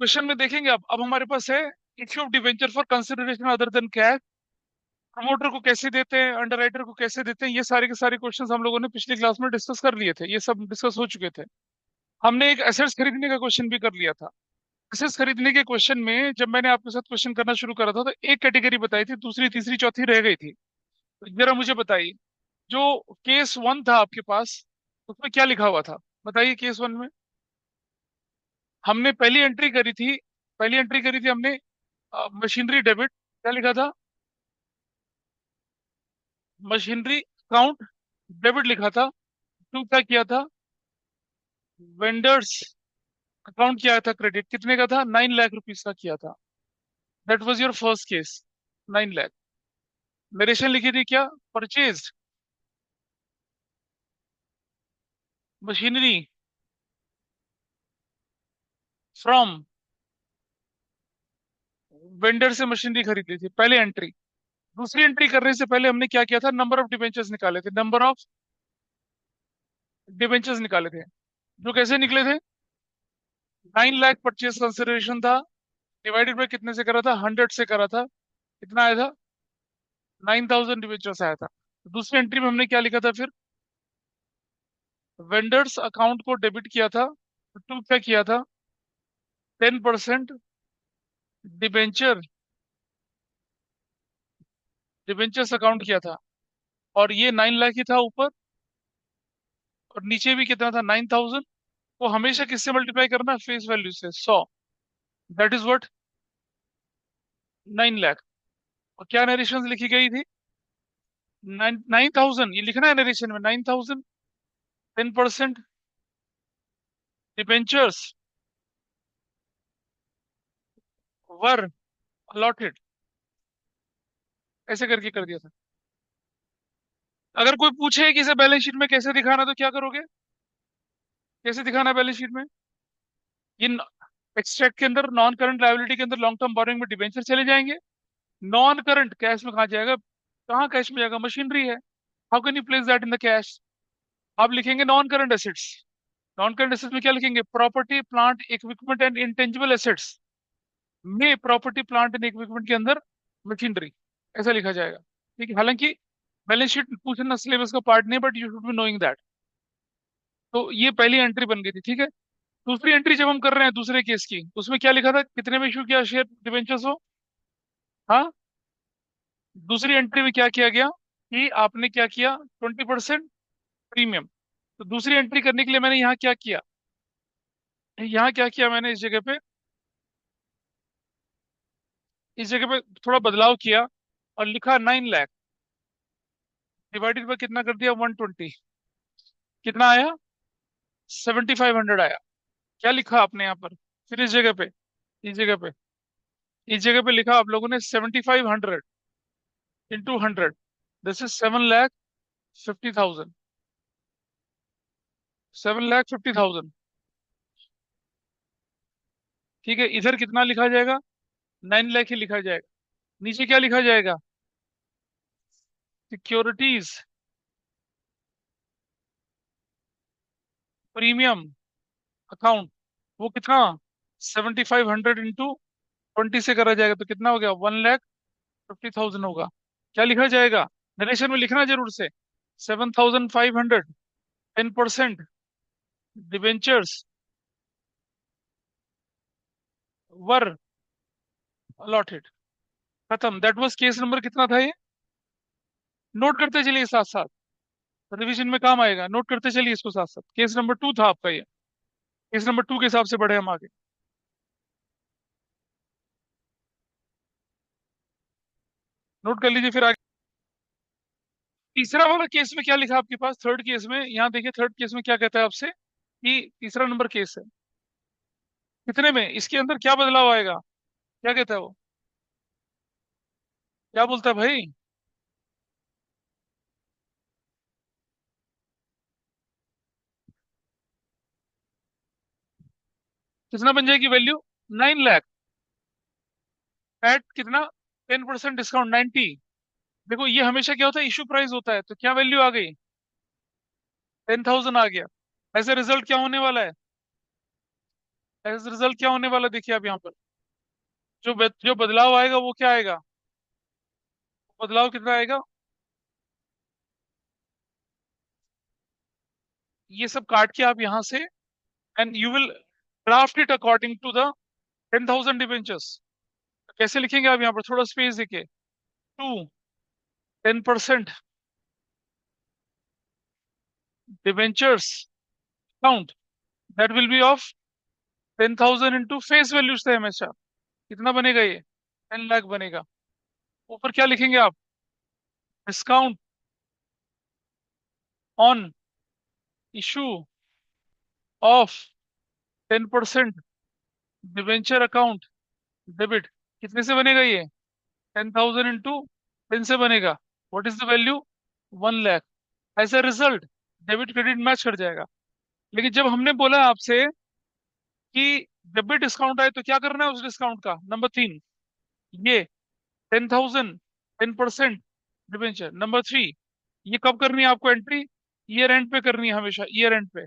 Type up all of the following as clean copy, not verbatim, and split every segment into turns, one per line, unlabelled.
Question में देखेंगे। अब हमारे पास है issue of debenture for consideration other than cash. Promoter को कैसे देते हैं, अंडरराइटर को कैसे देते हैं, ये सारे के सारे क्वेश्चंस हम लोगों ने पिछली क्लास में डिस्कस कर लिए थे, ये सब डिस्कस हो चुके थे। हमने एक एसेट्स खरीदने का क्वेश्चन भी कर लिया था। एसेट्स खरीदने के क्वेश्चन में जब मैंने आपके साथ क्वेश्चन करना शुरू करा था तो एक कैटेगरी बताई थी, दूसरी तीसरी चौथी रह गई थी। तो जरा मुझे बताइए, जो केस वन था आपके पास, उसमें क्या लिखा हुआ था? बताइए केस वन में। हमने पहली एंट्री करी थी हमने मशीनरी डेबिट। क्या लिखा था? मशीनरी अकाउंट डेबिट लिखा था। टू क्या किया था? वेंडर्स अकाउंट किया था, क्रेडिट कितने का था? 9 लाख रुपीज का किया था। That was your first case, 9 lakh. Narration लिखी थी क्या? परचेज मशीनरी फ्रॉम वेंडर से मशीनरी खरीदी थी, पहले एंट्री। दूसरी एंट्री करने से पहले हमने क्या किया था? नंबर ऑफ डिबेंचर्स निकाले थे, नंबर ऑफ डिबेंचर्स निकाले थे। जो कैसे निकले थे? 9 लाख परचेज कंसिडरेशन था, डिवाइडेड बाय कितने से करा था? 100 से करा था। कितना आया था? 9,000 डिबेंचर्स आया था। दूसरी एंट्री में हमने क्या लिखा था फिर? वेंडर्स अकाउंट को डेबिट किया था। टू क्या किया था? 10% डिबेंचर डिबेंचर्स अकाउंट किया था। और ये 9 लाख ही था ऊपर, और नीचे भी कितना था? 9,000। वो हमेशा किससे मल्टीप्लाई करना? फेस वैल्यू से, 100। That is what, 9 lakh. और क्या नरेशन लिखी गई थी? 9,000 ये लिखना है नरेशन में, 9,000। 10% डिबेंचर्स वर अलॉटेड, ऐसे करके कर दिया था। अगर कोई पूछे कि इसे बैलेंस शीट में कैसे दिखाना, तो क्या करोगे? कैसे दिखाना है बैलेंस शीट में? ये एक्सट्रैक्ट के अंदर, नॉन करंट लायबिलिटी के अंदर लॉन्ग टर्म बोरोइंग में डिबेंचर चले जाएंगे। नॉन करंट कैश में कहाँ जाएगा? कहाँ कैश में जाएगा? मशीनरी है। How can you place that in the cash? आप लिखेंगे non current assets. Non current assets में क्या लिखेंगे? Property plant equipment and intangible assets में प्रॉपर्टी प्लांट एंड इक्विपमेंट के अंदर मशीनरी, ऐसा लिखा जाएगा। ठीक है, हालांकि बैलेंस शीट पूछना सिलेबस का पार्ट नहीं, but you should be knowing that. तो ये पहली एंट्री बन गई थी, ठीक है। दूसरी एंट्री जब हम कर रहे हैं दूसरे केस की, उसमें क्या लिखा था? कितने में इशू किया शेयर डिवेंचर्स हो? हाँ, दूसरी एंट्री में क्या किया गया कि आपने क्या किया? 20% प्रीमियम। तो दूसरी एंट्री करने के लिए मैंने यहाँ क्या किया? यहाँ क्या किया मैंने इस जगह पे थोड़ा बदलाव किया और लिखा 9 लाख, डिवाइडेड बाय कितना कर दिया? 120। कितना आया? 7,500 आया। क्या लिखा आपने यहाँ पर? फिर इस जगह पे इस जगह पे लिखा आप लोगों ने 7,500 इंटू 100। This is 7,50,000। 7,50,000। ठीक है, इधर कितना लिखा जाएगा? 9 लाख ही लिखा जाएगा। नीचे क्या लिखा जाएगा? Securities premium account. वो कितना? 7,500 इंटू 20 से करा जाएगा तो कितना हो गया? 1,50,000 होगा। क्या लिखा जाएगा? नरेशन में लिखना जरूर से। 7,500, 10% डिबेंचर्स वर अलॉटेड। खत्म। दैट वाज केस नंबर कितना था ये? नोट करते चलिए साथ साथ, रिवीजन में काम आएगा। नोट करते चलिए इसको साथ साथ। केस नंबर 2 था आपका ये। केस नंबर 2 के हिसाब से बढ़े हम आगे। नोट कर लीजिए फिर आगे। तीसरा वाला केस में क्या लिखा आपके पास? थर्ड केस में, यहाँ देखिए, थर्ड केस में क्या कहता है आपसे कि तीसरा नंबर केस है। कितने में इसके अंदर क्या बदलाव आएगा? क्या कहता है वो? क्या बोलता है भाई? कितना बन जाएगी वैल्यू? 9 लाख एट कितना? 10% डिस्काउंट, 90। देखो ये हमेशा क्या होता है? इशू प्राइस होता है, तो क्या वैल्यू आ गई? 10,000 आ गया। ऐसे रिजल्ट क्या होने वाला है? एज रिजल्ट क्या होने वाला देखिए आप यहाँ पर, जो बदलाव आएगा वो क्या आएगा, बदलाव कितना आएगा, ये सब काट के आप यहाँ से, and you will draft it according to the 10,000 debentures. कैसे लिखेंगे आप यहाँ पर, थोड़ा स्पेस देखिए, to 10% debentures count, that will be of 10,000 into face values थे हमेशा, कितना बनेगा ये, 10 लाख बनेगा। ऊपर क्या लिखेंगे आप, discount on issue of 10% debenture account debit, कितने से बनेगा ये, 10,000 इंटू 10 से बनेगा, what is the value, 1 lakh. As a result debit credit match कर जाएगा। लेकिन जब हमने बोला आपसे कि जब भी डिस्काउंट आए तो क्या करना है उस डिस्काउंट का, नंबर 3, ये 10,000 10% डिबेंचर। नंबर 3, ये कब करनी है आपको एंट्री, ईयर एंड पे करनी है, हमेशा ईयर एंड पे।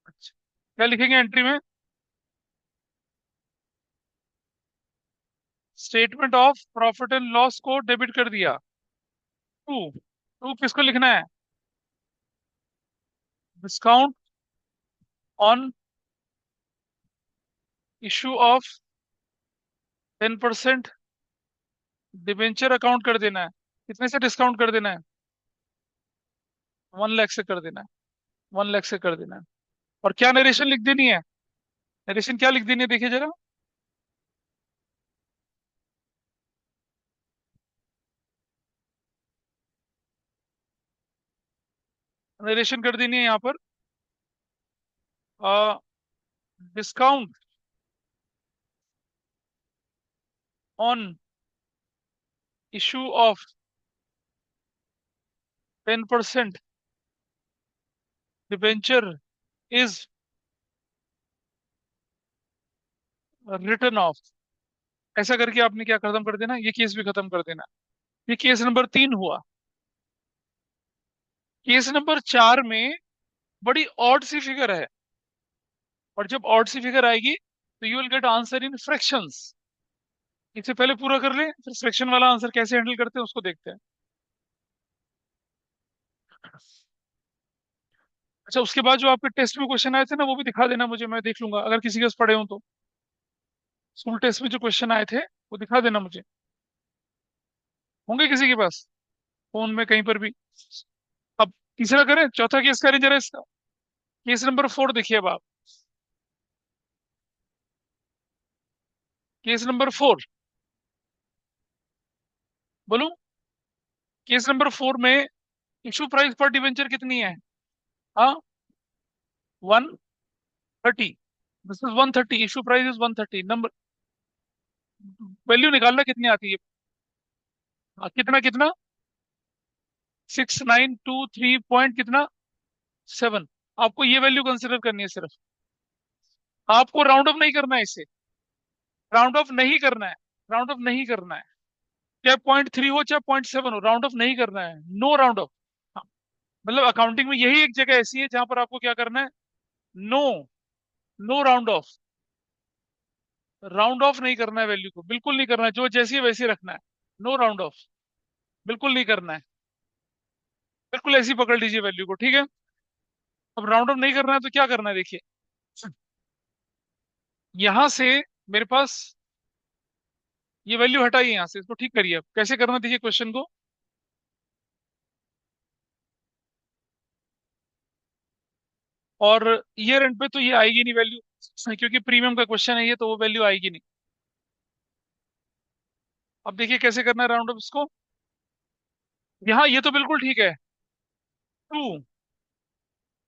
अच्छा, क्या लिखेंगे एंट्री में, statement of profit and loss को डेबिट कर दिया। टू टू किसको लिखना है, discount on issue of 10% debenture account कर देना है, कितने से डिस्काउंट कर देना है, 1 लाख से कर देना है, 1 लाख से कर देना है। और क्या नरेशन लिख देनी है, नरेशन क्या लिख देनी है देखिए जरा, नरेशन कर देनी है यहाँ पर, discount on issue of 10% debenture is return of. ऐसा करके आपने क्या खत्म कर देना, ये केस भी खत्म कर देना। ये केस नंबर 3 हुआ। केस नंबर 4 में बड़ी ऑड सी फिगर है, और जब ऑड सी फिगर आएगी तो you will get answer in fractions. इससे पहले पूरा कर ले, फिर फ्रैक्शन वाला आंसर कैसे हैंडल करते हैं उसको देखते हैं। अच्छा, उसके बाद जो आपके टेस्ट में क्वेश्चन आए थे ना वो भी दिखा देना मुझे, मैं देख लूंगा अगर किसी के पास पड़े हो तो। स्कूल टेस्ट में जो क्वेश्चन आए थे वो दिखा देना मुझे, होंगे किसी के पास, फोन में कहीं पर भी। अब तीसरा करें, चौथा केस करें जरा इसका। केस नंबर 4 देखिए अब आप, केस नंबर 4, बोलूं, केस नंबर 4 में इशू प्राइस पर डिवेंचर कितनी है, हाँ, 130, this is 130, issue price is 130, number, value निकालना कितनी आती है, कितना कितना, 6923 पॉइंट कितना, 7। आपको ये वैल्यू कंसिडर करनी है सिर्फ, आपको राउंड ऑफ नहीं करना है इसे, राउंड ऑफ नहीं करना है, राउंड ऑफ नहीं करना है, चाहे 0.3 हो चाहे 0.7 हो, राउंड ऑफ नहीं करना है, नो राउंड ऑफ। मतलब अकाउंटिंग में यही एक जगह ऐसी है जहां पर आपको क्या करना है, no, no round off, round off नहीं करना है वैल्यू को, बिल्कुल नहीं करना है, जो जैसी है वैसी रखना है, नो राउंड ऑफ, बिल्कुल नहीं करना है, बिल्कुल ऐसी पकड़ लीजिए वैल्यू को, ठीक है। अब राउंड ऑफ नहीं करना है तो क्या करना है देखिए, यहां से मेरे पास ये वैल्यू हटाइए, यहां से इसको ठीक करिए। अब कैसे करना देखिए क्वेश्चन को, और ईयर एंड पे तो ये आएगी नहीं वैल्यू, क्योंकि प्रीमियम का क्वेश्चन है ये, तो वो वैल्यू आएगी नहीं। अब देखिए कैसे करना है राउंड ऑफ इसको, यहाँ ये तो बिल्कुल ठीक है, टू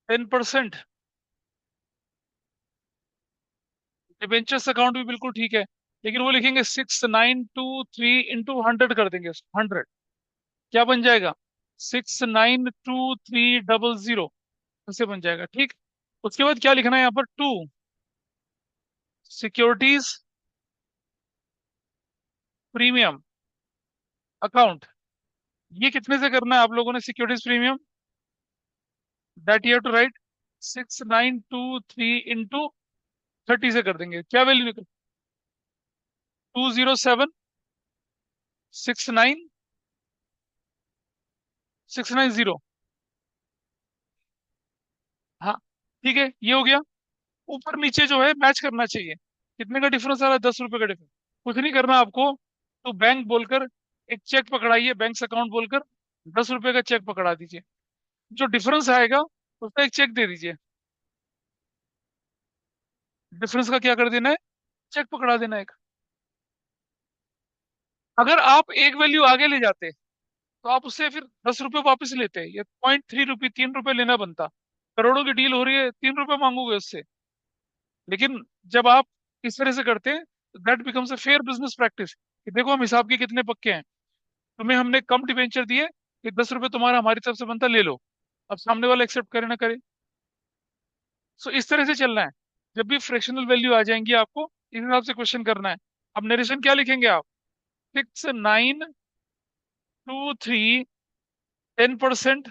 10% डिबेंचर्स अकाउंट भी बिल्कुल ठीक है, लेकिन वो लिखेंगे 6923 इंटू 100 कर देंगे, 100 क्या बन जाएगा, 692300, ऐसे बन जाएगा, ठीक। उसके बाद क्या लिखना है यहाँ पर, टू सिक्योरिटीज प्रीमियम अकाउंट, ये कितने से करना है आप लोगों ने securities premium, that you have to write 6923 into 30 से कर देंगे, क्या वैल्यू निकल? 20769 690। हाँ, ठीक है, ये हो गया। ऊपर नीचे जो है मैच करना चाहिए। कितने का डिफरेंस आ रहा है? 10 रुपए का डिफरेंस। कुछ नहीं करना आपको, तो बैंक बोलकर एक चेक पकड़ाइए, बैंक अकाउंट बोलकर 10 रुपए का चेक पकड़ा दीजिए। जो डिफरेंस आएगा उसका एक चेक दे दीजिए। डिफरेंस का क्या कर देना है? चेक पकड़ा देना एक। अगर आप एक वैल्यू आगे ले जाते तो आप उससे फिर 10 रुपए वापस लेते, ये 0.3 रुपये 3 रुपए लेना बनता। करोड़ों की डील हो रही है, 3 रुपए मांगोगे उससे। लेकिन जब आप इस तरह से करते हैं, that becomes a fair business practice, कि देखो हम हिसाब के कितने पक्के हैं। तुम्हें हमने कम डिबेंचर दिए, कि 10 रुपए तुम्हारा हमारी तरफ से बनता, ले लो। अब सामने वाला एक्सेप्ट करे ना करे। सो इस तरह से चलना है। जब भी फ्रैक्शनल वैल्यू आ जाएंगी आपको इस हिसाब से क्वेश्चन करना है। अब नरेशन क्या लिखेंगे आप? 6923 10%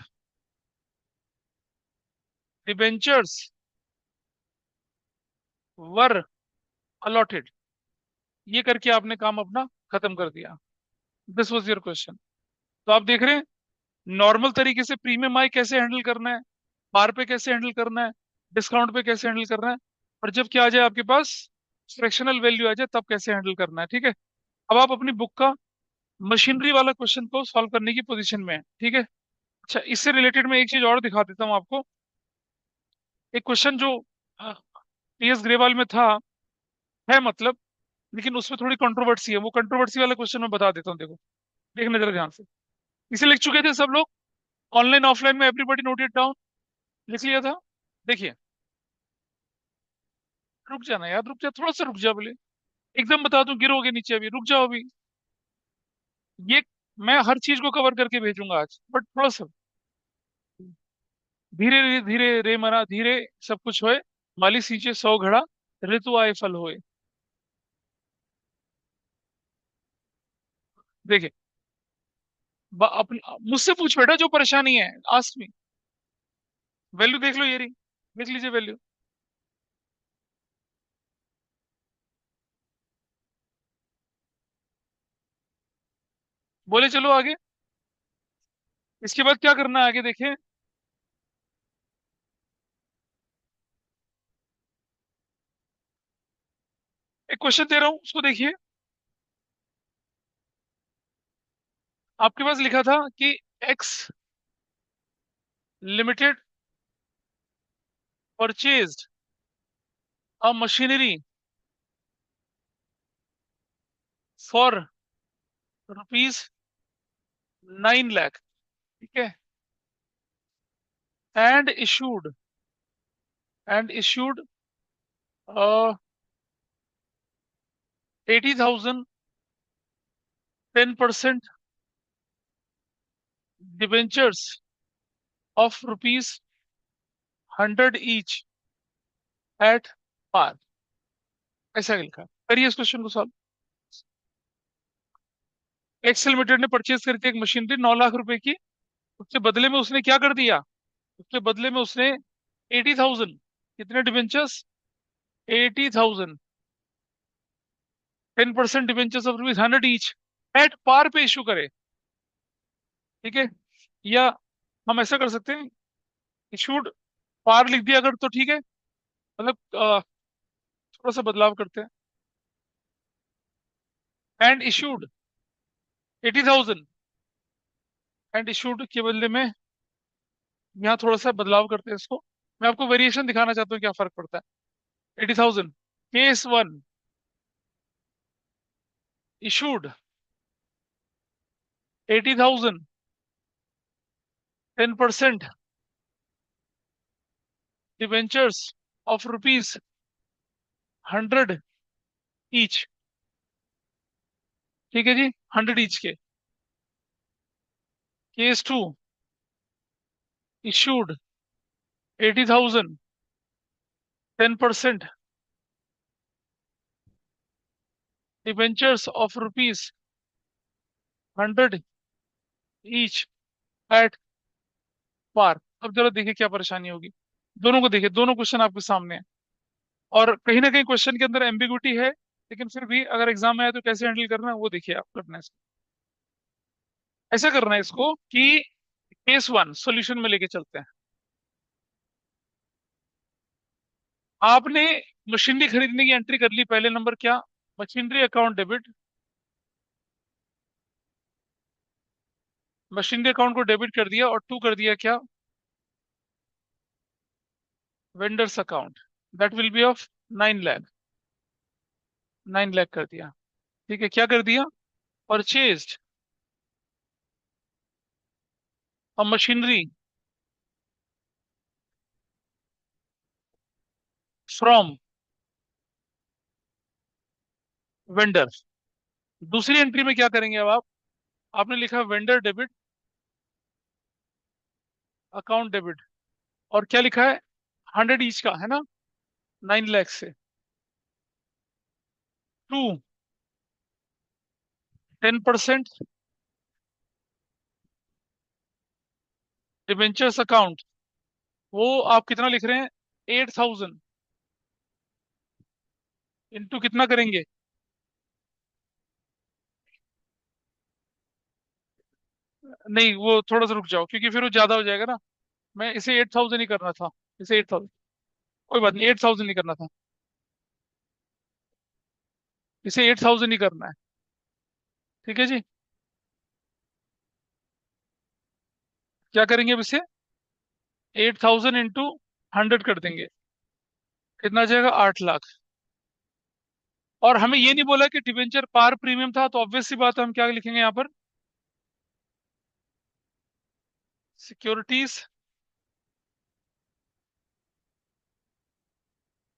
डिबेंचर्स वर अलॉटेड। ये करके आपने काम अपना खत्म कर दिया। This was your question. तो आप देख रहे हैं नॉर्मल तरीके से प्रीमियम आई कैसे हैंडल करना है, पार पे कैसे हैंडल करना है, डिस्काउंट पे कैसे हैंडल करना है, और जब क्या आ जाए आपके पास फ्रैक्शनल वैल्यू आ जाए तब कैसे हैंडल करना है। ठीक है, अब आप अपनी बुक का मशीनरी वाला क्वेश्चन को सॉल्व करने की पोजीशन में है। ठीक है। अच्छा, इससे रिलेटेड मैं एक चीज और दिखा देता हूँ आपको। एक क्वेश्चन जो टीएस ग्रेवाल में था, है मतलब, लेकिन उसमें थोड़ी कंट्रोवर्सी है। वो कंट्रोवर्सी वाला क्वेश्चन मैं बता देता हूँ, देखो, देखने जरा ध्यान से। इसे लिख चुके थे सब लोग? ऑनलाइन ऑफलाइन में एवरीबॉडी नोट इट डाउन? लिख लिया था? देखिए, रुक जाना यार, रुक जा, थोड़ा सा रुक जा बोले। एकदम बता दूं गिरोगे नीचे, अभी रुक जाओ अभी। ये मैं हर चीज को कवर करके भेजूंगा आज, बट थोड़ा सा धीरे धीरे धीरे रे मना धीरे, सब कुछ होए, माली सींचे 100 घड़ा, ऋतु आए फल होए। देखिए, अपन मुझसे पूछ बेटा, जो परेशानी है आस्क मी। वैल्यू देख लो, ये रही, देख लीजिए वैल्यू। बोले चलो आगे। इसके बाद क्या करना है आगे, देखें। एक क्वेश्चन दे रहा हूं, उसको देखिए। आपके पास लिखा था कि X limited purchased a machinery for rupees 9 lakh. ठीक है। And issued 80,000 10% debentures of rupees 100 each at par. ऐसा लिखा है। करिए इस क्वेश्चन को सॉल्व। एक्स लिमिटेड ने परचेज करी थी एक मशीनरी 9 लाख रुपए की। उसके बदले में उसने क्या कर दिया? उसके बदले में उसने 80,000, कितने debentures? 80,000 10% debentures of rupees 100 each at par पे इशू करे। ठीक है। या हम ऐसा कर सकते हैं, इशूड पार लिख दिया अगर तो ठीक है, मतलब थोड़ा सा बदलाव करते हैं। एंड इशूड 80,000 एंड इशूड के बदले में यहाँ थोड़ा सा बदलाव करते हैं इसको। मैं आपको वेरिएशन दिखाना चाहता हूँ क्या फर्क पड़ता है। 80,000, case one, issued 80,000 10% debentures of rupees 100 each. ठीक है जी, 100 ईच के। Case two, issued 80,000 10% debentures of rupees 100 each at par. अब जरा देखिए क्या परेशानी होगी। दोनों को देखिए, दोनों क्वेश्चन आपके सामने है, और कहीं ना कहीं क्वेश्चन के अंदर एम्बिग्विटी है, लेकिन फिर भी अगर एग्जाम में आए तो कैसे हैंडल करना है वो देखिए आप करना है इसको। ऐसा करना है इसको कि केस वन सॉल्यूशन में लेके चलते हैं। आपने मशीनरी खरीदने की एंट्री कर ली, पहले नंबर क्या, machinery account debit. Machinery account को डेबिट कर दिया, और टू कर दिया क्या, vendors account, that will be of 9 lakh. 9 lakh कर दिया। ठीक है, क्या कर दिया, परचेज्ड और मशीनरी फ्रॉम वेंडर। दूसरी एंट्री में क्या करेंगे अब आप, आपने लिखा वेंडर डेबिट अकाउंट डेबिट, और क्या लिखा है, 100 ईच का है ना, 9 लाख से। टू 10% डिबेंचर्स अकाउंट, वो आप कितना लिख रहे हैं, 8,000 इंटू कितना करेंगे, नहीं वो थोड़ा सा रुक जाओ, क्योंकि फिर वो ज्यादा हो जाएगा ना। मैं इसे 8,000 ही करना था, इसे 8,000, कोई बात नहीं, 8,000 ही करना था, इसे 8,000 ही करना है। ठीक है जी, क्या करेंगे अब इसे, 8,000 इंटू 100 कर देंगे, कितना आ जाएगा, 8 लाख। और हमें ये नहीं बोला कि डिबेंचर पार प्रीमियम था, तो ऑब्वियस सी बात है, हम क्या लिखेंगे यहाँ पर, सिक्योरिटीज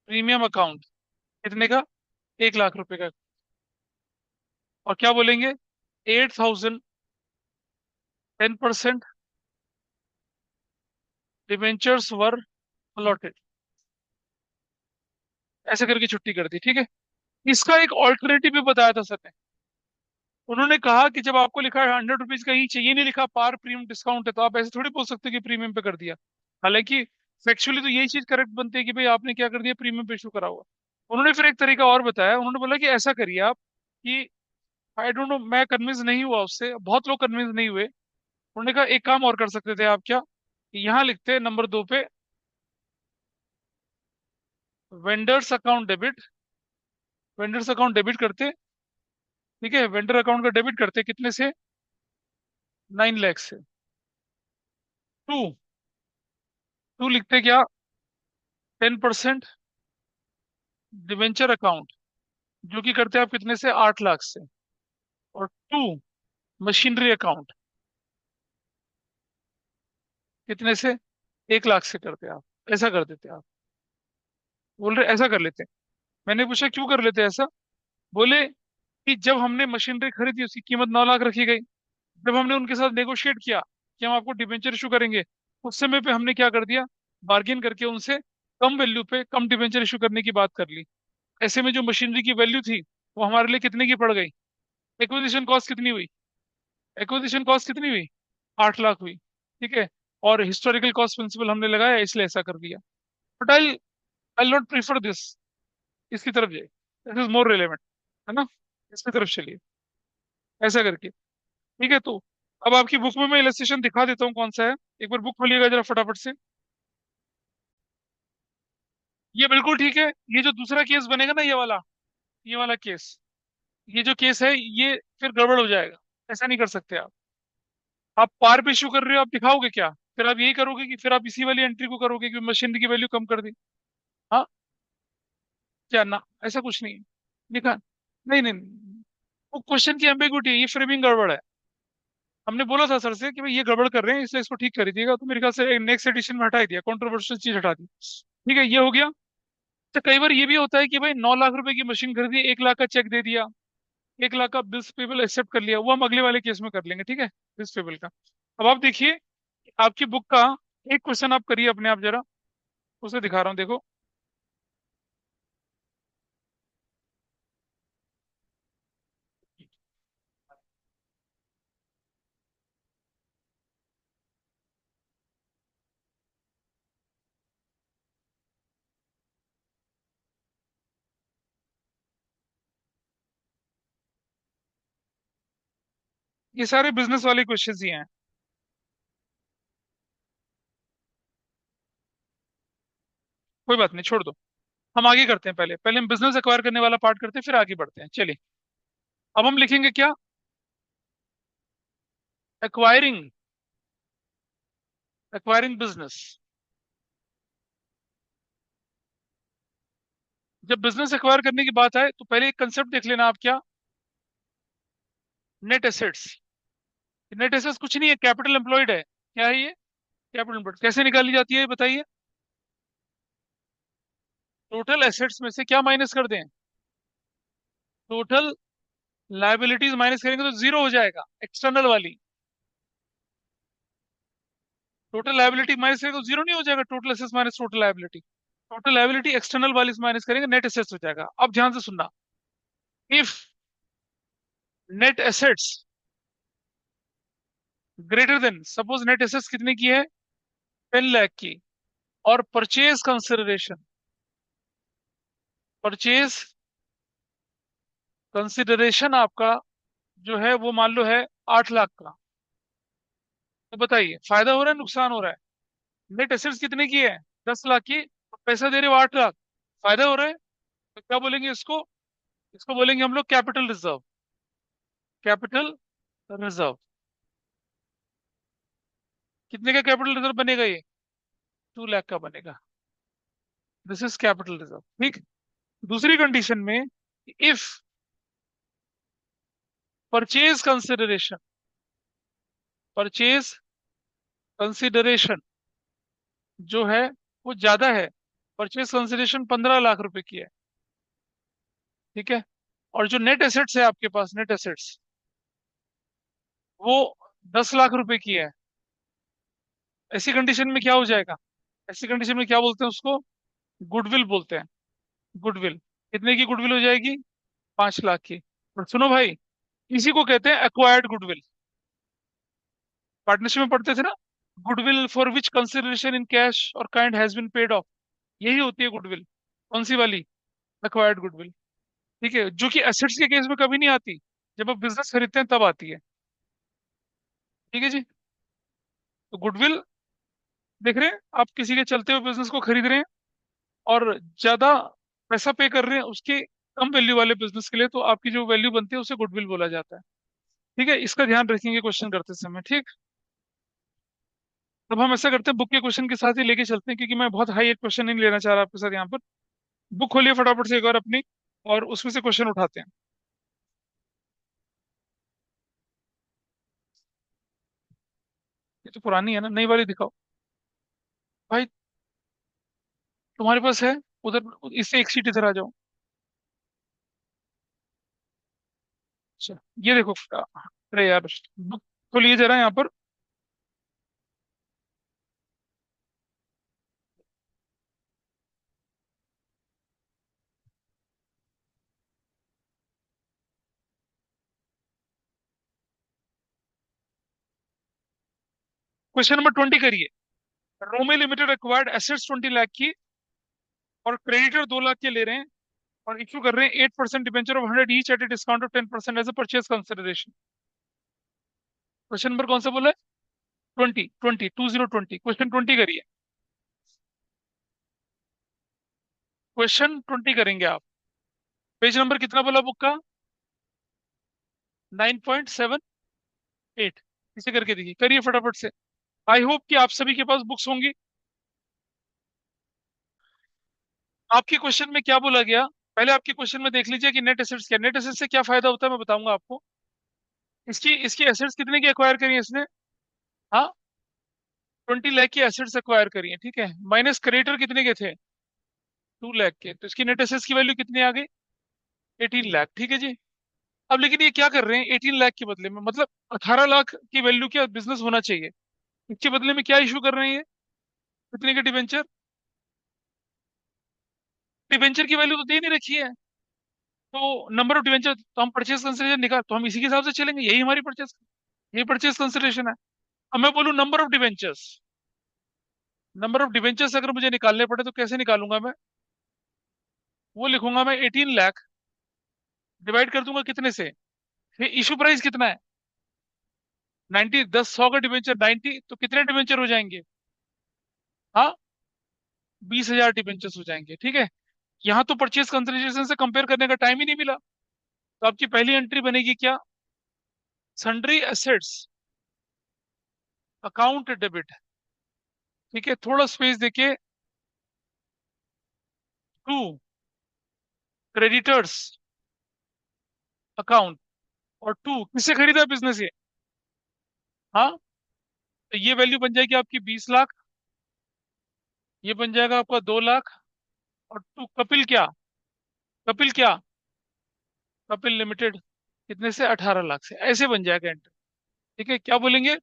प्रीमियम अकाउंट, कितने का, 1 लाख रुपए का। और क्या बोलेंगे, 8,000, 10% डिबेंचर्स वर अलॉटेड, ऐसे करके छुट्टी कर दी। ठीक है, इसका एक ऑल्टरनेटिव भी बताया था सर ने। उन्होंने कहा कि जब आपको लिखा है 100 रुपीज का ही चाहिए, नहीं लिखा पार प्रीमियम डिस्काउंट है, तो आप ऐसे थोड़ी बोल सकते कि प्रीमियम पे कर दिया। हालांकि फैक्चुअली तो यही चीज करेक्ट बनती है कि भाई आपने क्या कर दिया, प्रीमियम पे इशू करा हुआ। उन्होंने फिर एक तरीका और बताया, उन्होंने बोला कि ऐसा करिए आप कि, आई डोंट नो, मैं कन्विंस नहीं हुआ उससे, बहुत लोग कन्विंस नहीं हुए। उन्होंने कहा एक काम और कर सकते थे आप, क्या, कि यहाँ लिखते नंबर 2 पे vendors account debit, vendors account debit करते। ठीक है, वेंडर अकाउंट का डेबिट करते कितने से, 9 लाख से। टू, टू लिखते क्या, 10% डिवेंचर अकाउंट, जो कि करते हैं आप कितने से, 8 लाख से। और टू मशीनरी अकाउंट, कितने से, 1 लाख से करते हैं आप, ऐसा कर देते आप। बोल रहे ऐसा कर लेते हैं। मैंने पूछा क्यों कर लेते हैं ऐसा, बोले कि जब हमने मशीनरी खरीदी उसकी कीमत 9 लाख रखी गई, जब हमने उनके साथ नेगोशिएट किया कि हम आपको डिबेंचर इशू करेंगे, उस समय पे हमने क्या कर दिया, बार्गेन करके उनसे कम वैल्यू पे कम डिबेंचर इशू करने की बात कर ली। ऐसे में जो मशीनरी की वैल्यू थी वो हमारे लिए कितने की पड़ गई, एक्विजिशन कॉस्ट कितनी हुई, एक्विजिशन कॉस्ट कितनी हुई, 8 लाख हुई। ठीक है, और हिस्टोरिकल कॉस्ट प्रिंसिपल हमने लगाया, इसलिए ऐसा कर दिया। But I not prefer this, इसकी तरफ जाइए, दिस इज मोर रिलेवेंट, है ना, इसकी तरफ चलिए, ऐसा करके। ठीक है, तो अब आपकी बुक में मैं इलस्ट्रेशन दिखा देता हूँ कौन सा है। एक बार बुक खोलिएगा जरा फटाफट से। ये बिल्कुल ठीक है, ये जो दूसरा केस बनेगा ना, ये वाला केस, ये जो केस है ये फिर गड़बड़ हो जाएगा। ऐसा नहीं कर सकते आप पार पे इशू कर रहे हो, आप दिखाओगे क्या, फिर आप यही करोगे कि फिर आप इसी वाली एंट्री को करोगे कि मशीनरी की वैल्यू कम कर दी। हाँ, क्या ना, ऐसा कुछ नहीं है लिखा, नहीं नहीं नहीं। वो क्वेश्चन की एम्बिग्विटी है, ये फ्रेमिंग गड़बड़ है। हमने बोला था सर से कि भाई ये गड़बड़ कर रहे हैं, इसलिए इसको ठीक कर दीजिएगा, तो मेरे ख्याल से नेक्स्ट एडिशन में हटा ही दिया, कंट्रोवर्शियल चीज हटा दी। ठीक है, ये हो गया। तो कई बार ये भी होता है कि भाई 9 लाख रुपए की मशीन खरीदी, 1 लाख का चेक दे दिया, 1 लाख का बिल्स पेबल एक्सेप्ट कर लिया, वो हम अगले वाले केस में कर लेंगे। ठीक है, बिल्स पेबल का। अब आप देखिए, आपकी बुक का एक क्वेश्चन आप करिए अपने आप जरा, उसे दिखा रहा हूँ देखो। ये सारे बिजनेस वाले क्वेश्चंस ही हैं। कोई बात नहीं, छोड़ दो। हम आगे करते हैं, पहले पहले हम बिजनेस एक्वायर करने वाला पार्ट करते हैं, फिर आगे बढ़ते हैं, चलिए। अब हम लिखेंगे क्या? Acquiring, acquiring business. जब बिजनेस एक्वायर करने की बात आए तो पहले एक कंसेप्ट देख लेना आप, क्या? Net assets. नेट एसेट्स कुछ नहीं है, कैपिटल एम्प्लॉयड है। क्या है ये? Capital employed. कैसे निकाली जाती है ये बताइए? टोटल एसेट्स में से क्या माइनस कर दें? टोटल लाइबिलिटीज माइनस करेंगे तो जीरो हो जाएगा, एक्सटर्नल वाली। टोटल लाइबिलिटी माइनस करेंगे तो जीरो नहीं हो जाएगा, total assets minus total liability. Total liability external वाली से माइनस करेंगे, नेट एसेट्स हो जाएगा। अब ध्यान से सुनना। If net assets greater than, suppose net assets कितने की है? 10 लाख की। और परचेज कंसिडरेशन, परचेज कंसिडरेशन आपका जो है वो मान लो है 8 लाख का। तो बताइए फायदा हो रहा है नुकसान हो रहा है? नेट एसेट्स कितने की है? 10 लाख की, तो पैसा दे रहे हो 8 लाख, फायदा हो रहा है। तो क्या बोलेंगे इसको? इसको बोलेंगे हम लोग कैपिटल रिजर्व। Capital reserve. कितने का कैपिटल रिजर्व बनेगा ये? 2 लाख का बनेगा। दिस इज कैपिटल रिजर्व, ठीक। दूसरी कंडीशन में, if purchase consideration, purchase consideration जो है वो ज्यादा है, परचेज कंसिडरेशन 15 लाख रुपए की है, ठीक है। और जो नेट एसेट्स है आपके पास, नेट एसेट्स वो 10 लाख रुपए की है। ऐसी कंडीशन में क्या हो जाएगा? ऐसी कंडीशन में क्या बोलते हैं उसको? गुडविल बोलते हैं। गुडविल। कितने की गुडविल हो जाएगी? 5 लाख की। और सुनो भाई, इसी को कहते हैं एक्वायर्ड गुडविल। पार्टनरशिप में पढ़ते थे ना, goodwill for which consideration in cash और kind has been paid off. यही होती है गुडविल। कौन सी वाली? Acquired goodwill. ठीक है, जो कि एसेट्स के केस में कभी नहीं आती, जब आप बिजनेस खरीदते हैं तब आती है। ठीक है जी। तो गुडविल, देख रहे हैं आप किसी के चलते हुए बिजनेस को खरीद रहे हैं और ज्यादा पैसा पे कर रहे हैं उसके कम वैल्यू वाले बिजनेस के लिए, तो आपकी जो वैल्यू बनती है उसे गुडविल बोला जाता है। ठीक है, इसका ध्यान रखेंगे क्वेश्चन करते समय, ठीक। अब हम ऐसा करते हैं, बुक के क्वेश्चन के साथ ही लेके चलते हैं, क्योंकि मैं बहुत हाई एक क्वेश्चन नहीं लेना चाह रहा आपके साथ यहाँ पर। बुक खोलिए फटाफट से एक बार अपनी, और उसमें से क्वेश्चन उठाते हैं। ये तो पुरानी है ना, नई वाली दिखाओ। भाई तुम्हारे पास है उधर, इससे एक सीट इधर आ जाओ। अच्छा, ये देखो। अरे यार, बुक खोलिए जरा यहाँ पर। क्वेश्चन नंबर 20 करिए। रोमे लिमिटेड एक्वायर्ड एसेट्स 20 लाख की, और क्रेडिटर 2 लाख के ले रहे हैं, और इश्यू कर रहे हैं 8% debenture of 100 each at a discount of 10% as a purchase consideration. Question number कौन सा बोला है? 20 क्वेश्चन 20 करिए। क्वेश्चन 20 करेंगे आप। पेज नंबर कितना बोला बुक का? 9.78। इसे करके देखिए, करिए फटाफट से। आई होप कि आप सभी के पास बुक्स होंगी। आपके क्वेश्चन में क्या बोला गया? पहले आपके क्वेश्चन में देख लीजिए कि नेट एसेट्स क्या, नेट एसेट्स से क्या फायदा होता है मैं बताऊंगा आपको। इसकी इसकी एसेट्स कितने की एक्वायर करी है इसने? हाँ, 20 लाख की एसेट्स एक्वायर करी है, ठीक है। माइनस क्रेडिटर कितने के थे? 2 लाख के, तो इसकी नेट एसेट्स की वैल्यू कितनी आ गई? 18 लाख, ठीक है जी। अब लेकिन ये क्या कर रहे हैं 18 लाख के बदले में, मतलब 18 लाख की वैल्यू क्या बिजनेस होना चाहिए, इसके बदले में क्या इशू कर रहे हैं ये? कितने के डिबेंचर? डिबेंचर की वैल्यू तो दे नहीं रखी है। तो नंबर ऑफ डिवेंचर, तो हम परचेज कंसिडरेशन निकाल, तो हम इसी के हिसाब से चलेंगे, यही हमारी परचेज, यही परचेज कंसिडरेशन है। अब मैं बोलूं number of debentures, number of debentures अगर मुझे निकालने पड़े तो कैसे निकालूंगा मैं? वो लिखूंगा मैं 18 लाख, डिवाइड कर दूंगा कितने से? ये इशू प्राइस कितना है? 90, 10, 100 का डिबेंचर 90, तो कितने डिबेंचर हो जाएंगे? हाँ, 20,000 डिबेंचर्स हो जाएंगे, ठीक है। यहाँ तो परचेज कंसिडरेशन से कंपेयर करने का टाइम ही नहीं मिला। तो आपकी पहली एंट्री बनेगी क्या? सन्ड्री एसेट्स अकाउंट डेबिट, ठीक है, थोड़ा स्पेस देके, टू क्रेडिटर्स अकाउंट, और टू किससे खरीदा बिजनेस ये? हाँ, तो ये वैल्यू बन जाएगी आपकी 20 लाख, ये बन जाएगा आपका 2 लाख, और टू कपिल क्या? कपिल क्या? कपिल लिमिटेड कितने से? 18 लाख से, ऐसे बन जाएगा एंट्री। ठीक है, क्या बोलेंगे?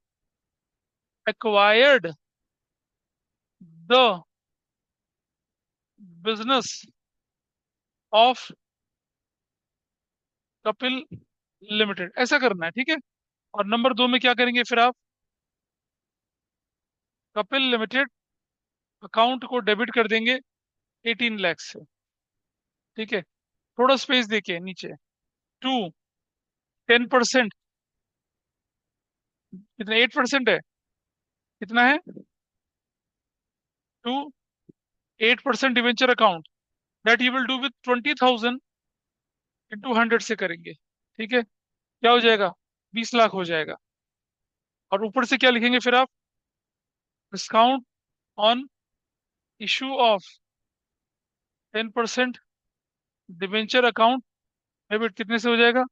Acquired the business of Kapil limited, ऐसा करना है, ठीक है। और नंबर 2 में क्या करेंगे फिर आप? कपिल लिमिटेड अकाउंट को डेबिट कर देंगे 18 लाख से, ठीक है, थोड़ा स्पेस देके नीचे, टू 10%, कितना? 8% है, कितना है? To 8% debenture account, that you will do with 20,000 into 100 से करेंगे, ठीक है। क्या हो जाएगा? 20 लाख हो जाएगा। और ऊपर से क्या लिखेंगे फिर आप? Discount on issue of 10% debenture account debit, कितने से हो जाएगा?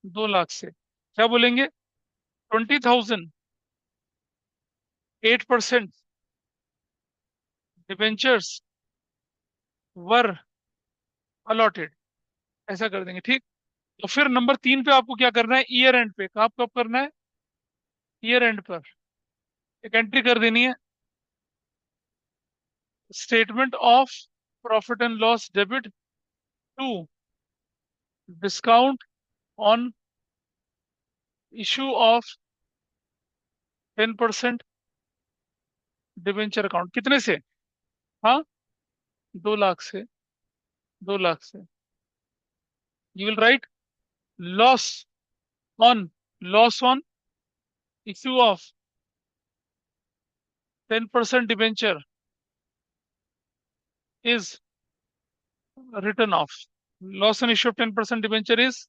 2 लाख से। क्या बोलेंगे? 20,000 8% डिवेंचर्स वर अलॉटेड, ऐसा कर देंगे, ठीक। तो फिर नंबर 3 पे आपको क्या करना है? ईयर एंड पे, कब कब करना है? ईयर एंड पर एक एंट्री कर देनी है, statement of profit and loss debit to discount on issue of 10% debenture account, कितने से? हाँ, 2 लाख से, 2 लाख से। You will write loss on, loss on issue of 10% debenture is written off. Loss on issue of 10% debenture is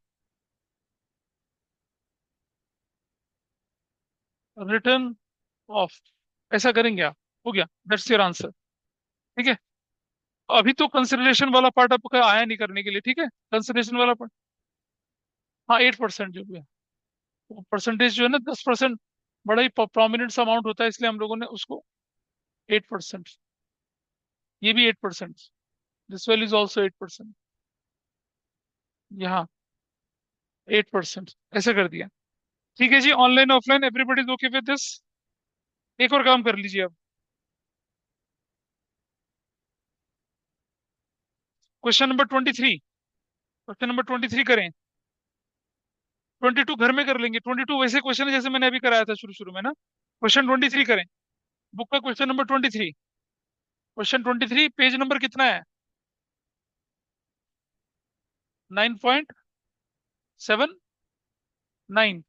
written off, ऐसा करेंगे आप। हो गया, दैट्स योर आंसर, ठीक है। अभी तो कंसिडरेशन वाला पार्ट आपका आया नहीं करने के लिए, ठीक है, कंसिडरेशन वाला पार्ट। हाँ, 8% जो भी है, वो परसेंटेज जो है ना, 10% बड़ा ही प्रोमिनेंट अमाउंट होता है, इसलिए हम लोगों ने उसको 8%, ये भी 8%, दिस वैल्यू इज ऑल्सो 8%, यहाँ 8%, ऐसा कर दिया। ठीक है जी, online offline everybody is okay with this. एक और काम कर लीजिए अब, क्वेश्चन नंबर 23 करें। 22 घर में कर लेंगे, 22 वैसे क्वेश्चन है जैसे मैंने अभी कराया था शुरू शुरू में ना। क्वेश्चन 23 करें, बुक का question number 23। Question 23 page number कितना है? 9.79।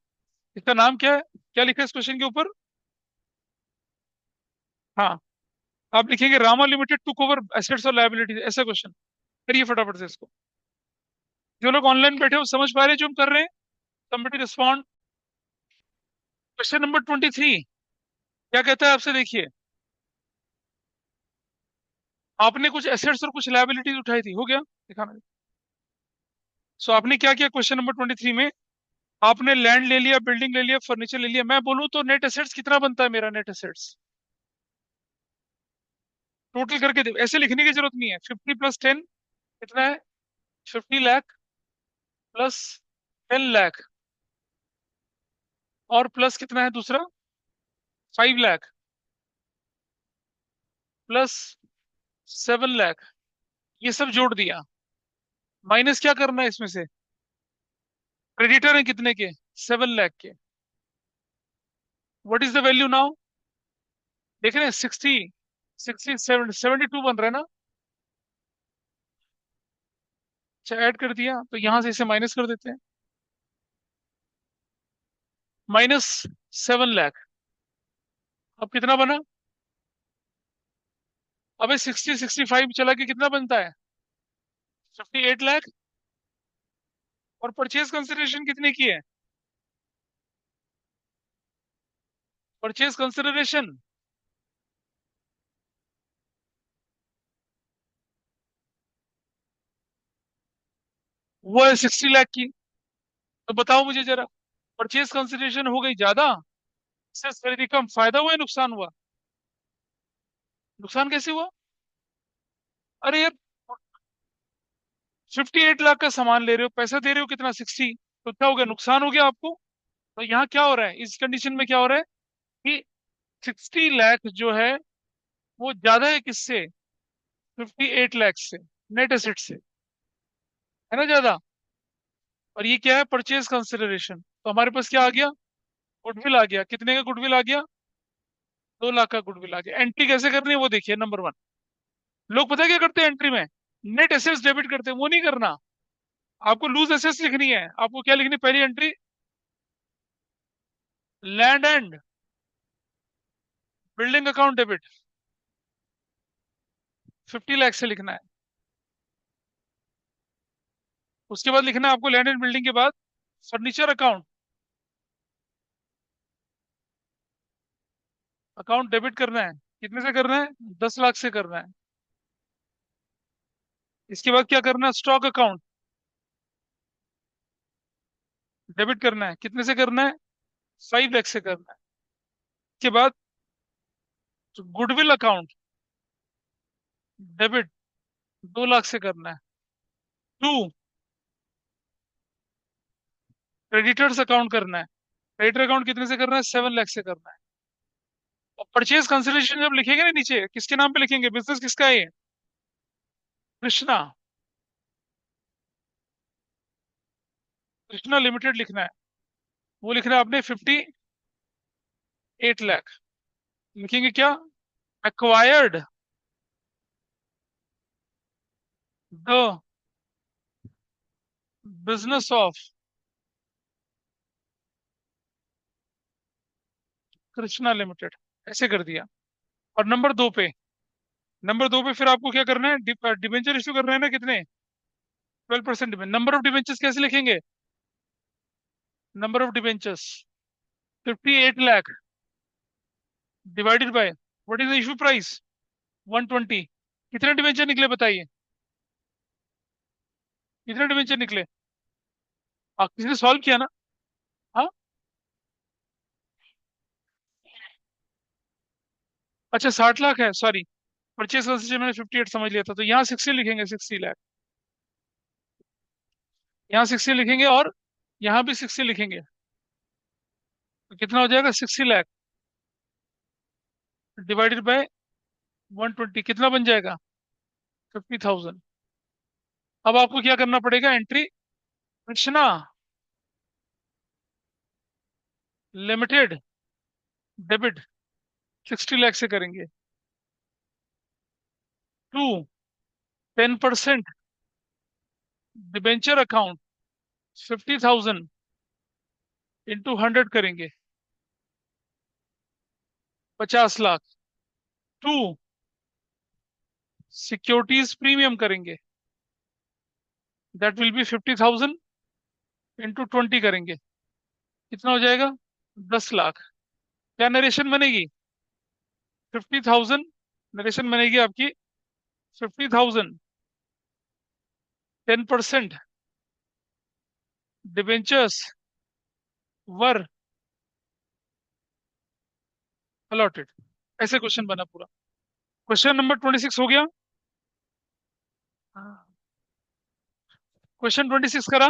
इसका नाम क्या है? क्या लिखा है इस क्वेश्चन के ऊपर? हाँ, आप लिखेंगे Rama limited took over assets और लायबिलिटीज, ऐसा क्वेश्चन। करिए फटाफट से इसको। जो लोग ऑनलाइन बैठे हो समझ पा रहे हैं जो हम कर रहे हैं? Somebody respond. क्वेश्चन नंबर 23 क्या कहता है आपसे, देखिए। आपने कुछ एसेट्स और कुछ लायबिलिटीज उठाई थी, हो गया, दिखाना। सो आपने क्या किया क्वेश्चन नंबर 23 में? आपने लैंड ले लिया, बिल्डिंग ले लिया, फर्नीचर ले लिया। मैं बोलूं तो नेट एसेट्स कितना बनता है मेरा? नेट एसेट्स टोटल करके ऐसे लिखने की जरूरत नहीं है। 50 + 10 कितना है? 50 लाख प्लस 10 लाख, और प्लस कितना है दूसरा? 5 लाख प्लस 7 लाख, ये सब जोड़ दिया। माइनस क्या करना है इसमें से? क्रेडिटर है कितने के? 7 लाख के। What is the value now? देख रहे हैं? 72 बन रहा है ना। अच्छा, ऐड कर दिया, तो यहां से इसे माइनस कर देते हैं। -7 लाख। अब कितना बना? अबे 60 65 चला के कितना बनता है? 58 लाख। और परचेज कंसिडरेशन कितने की है? परचेज कंसिडरेशन वो है 60 लाख की। तो बताओ मुझे जरा, परचेज कंसिडरेशन हो गई ज्यादा, एक्सेस खरीदी कम, फायदा हुआ या नुकसान हुआ? नुकसान कैसे हुआ? अरे यार, 58 लाख का सामान ले रहे हो, पैसा दे रहे हो कितना, 60, तो क्या हो गया, नुकसान हो गया आपको। तो यहाँ क्या हो रहा है, इस कंडीशन में क्या हो रहा है कि 60 लाख जो है वो ज्यादा है किससे, 58 लाख से, नेट एसेट से, है ना ज्यादा। और ये क्या है, परचेज कंसिडरेशन। तो हमारे पास क्या आ गया, गुडविल आ गया। कितने का गुडविल आ गया? 2 लाख का गुडविल आ गया। एंट्री कैसे करनी है वो देखिए, नंबर 1। लोग पता है क्या करते हैं एंट्री में, नेट एसेट्स डेबिट करते हैं, वो नहीं करना। आपको लूज एसेट्स लिखनी है। आपको क्या लिखनी है, पहली entry, land and building account debit, 50 lakh से लिखना है। उसके बाद लिखना है आपको लैंड एंड बिल्डिंग के बाद फर्नीचर अकाउंट, अकाउंट डेबिट करना है। कितने से करना है? 10 लाख से करना है। इसके बाद क्या करना है, स्टॉक अकाउंट डेबिट करना है। कितने से करना है? 5 लाख से करना है। इसके बाद गुडविल अकाउंट डेबिट 2 लाख से करना है। टू, क्रेडिटर्स अकाउंट करना है। क्रेडिटर अकाउंट कितने से करना है? 7 लाख से करना है। और परचेज कंसिडरेशन जब लिखेंगे ना नीचे, किसके नाम पे लिखेंगे, बिजनेस किसका है ये? कृष्णा, कृष्णा लिमिटेड लिखना है। वो लिखना है आपने 58 लाख। लिखेंगे क्या, acquired the business of Krishna limited, ऐसे कर दिया। और नंबर 2 पे फिर आपको क्या करना है, डिबेंचर इशू करना है ना, कितने, 12%। नंबर ऑफ डिबेंचर्स कैसे लिखेंगे, number of debentures 58 lakh divided by what is the issue price, 120। कितने डिबेंचर निकले बताइए, कितने डिबेंचर निकले? किसी ने सॉल्व किया ना? हाँ, अच्छा 60 लाख है, सॉरी। परचेज कंसिडरेशन मैंने 58 समझ लिया था, तो यहाँ 60 लिखेंगे, 60 लाख। यहाँ 60 लिखेंगे और यहाँ भी 60 लिखेंगे। तो कितना हो जाएगा, 60 लाख डिवाइडेड बाय 120, कितना बन जाएगा, 50,000। अब आपको क्या करना पड़ेगा, entry, Krishna limited debit 60 lakh से करेंगे। टू, 10% डिबेंचर अकाउंट 50,000 इंटू 100 करेंगे, 50 लाख। टू, सिक्योरिटीज प्रीमियम करेंगे, दैट विल बी 50,000 इंटू 20 करेंगे, कितना हो जाएगा, 10 लाख। क्या नरेशन बनेगी, 50,000, नरेशन बनेगी आपकी 50,000, 10% डिबेंचर्स वर अलॉटेड। ऐसे क्वेश्चन बना पूरा। क्वेश्चन नंबर 26 हो गया। क्वेश्चन 26 करा,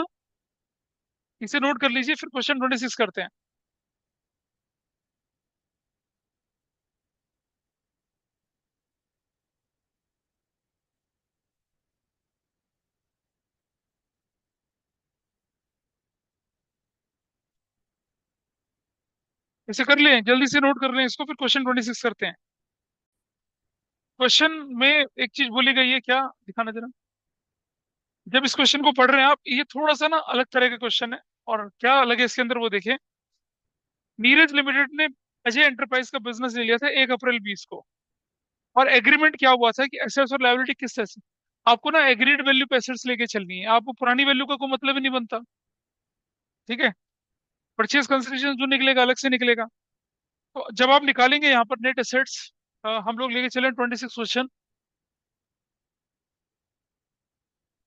इसे नोट कर लीजिए, फिर क्वेश्चन 26 करते हैं। इसे कर लें, जल्दी से नोट कर लें इसको, फिर क्वेश्चन 26 करते हैं। क्वेश्चन में एक चीज बोली गई है, क्या, दिखाना जरा। जब इस क्वेश्चन को पढ़ रहे हैं आप, ये थोड़ा सा ना अलग तरह का क्वेश्चन है, और क्या अलग है इसके अंदर वो देखें। नीरज लिमिटेड ने अजय एंटरप्राइज का बिजनेस ले लिया था 1 अप्रैल 20 को। और एग्रीमेंट क्या हुआ था कि एसेट्स और लायबिलिटी किस तरह से, आपको ना एग्रीड वैल्यू पे एसेट्स लेके चलनी है, आपको पुरानी वैल्यू का कोई मतलब ही नहीं बनता। ठीक है। परचेज कंसिडरेशन जो निकलेगा अलग से निकलेगा। तो जब आप निकालेंगे यहाँ पर नेट एसेट्स, हम लोग लेके चले 26 क्वेश्चन,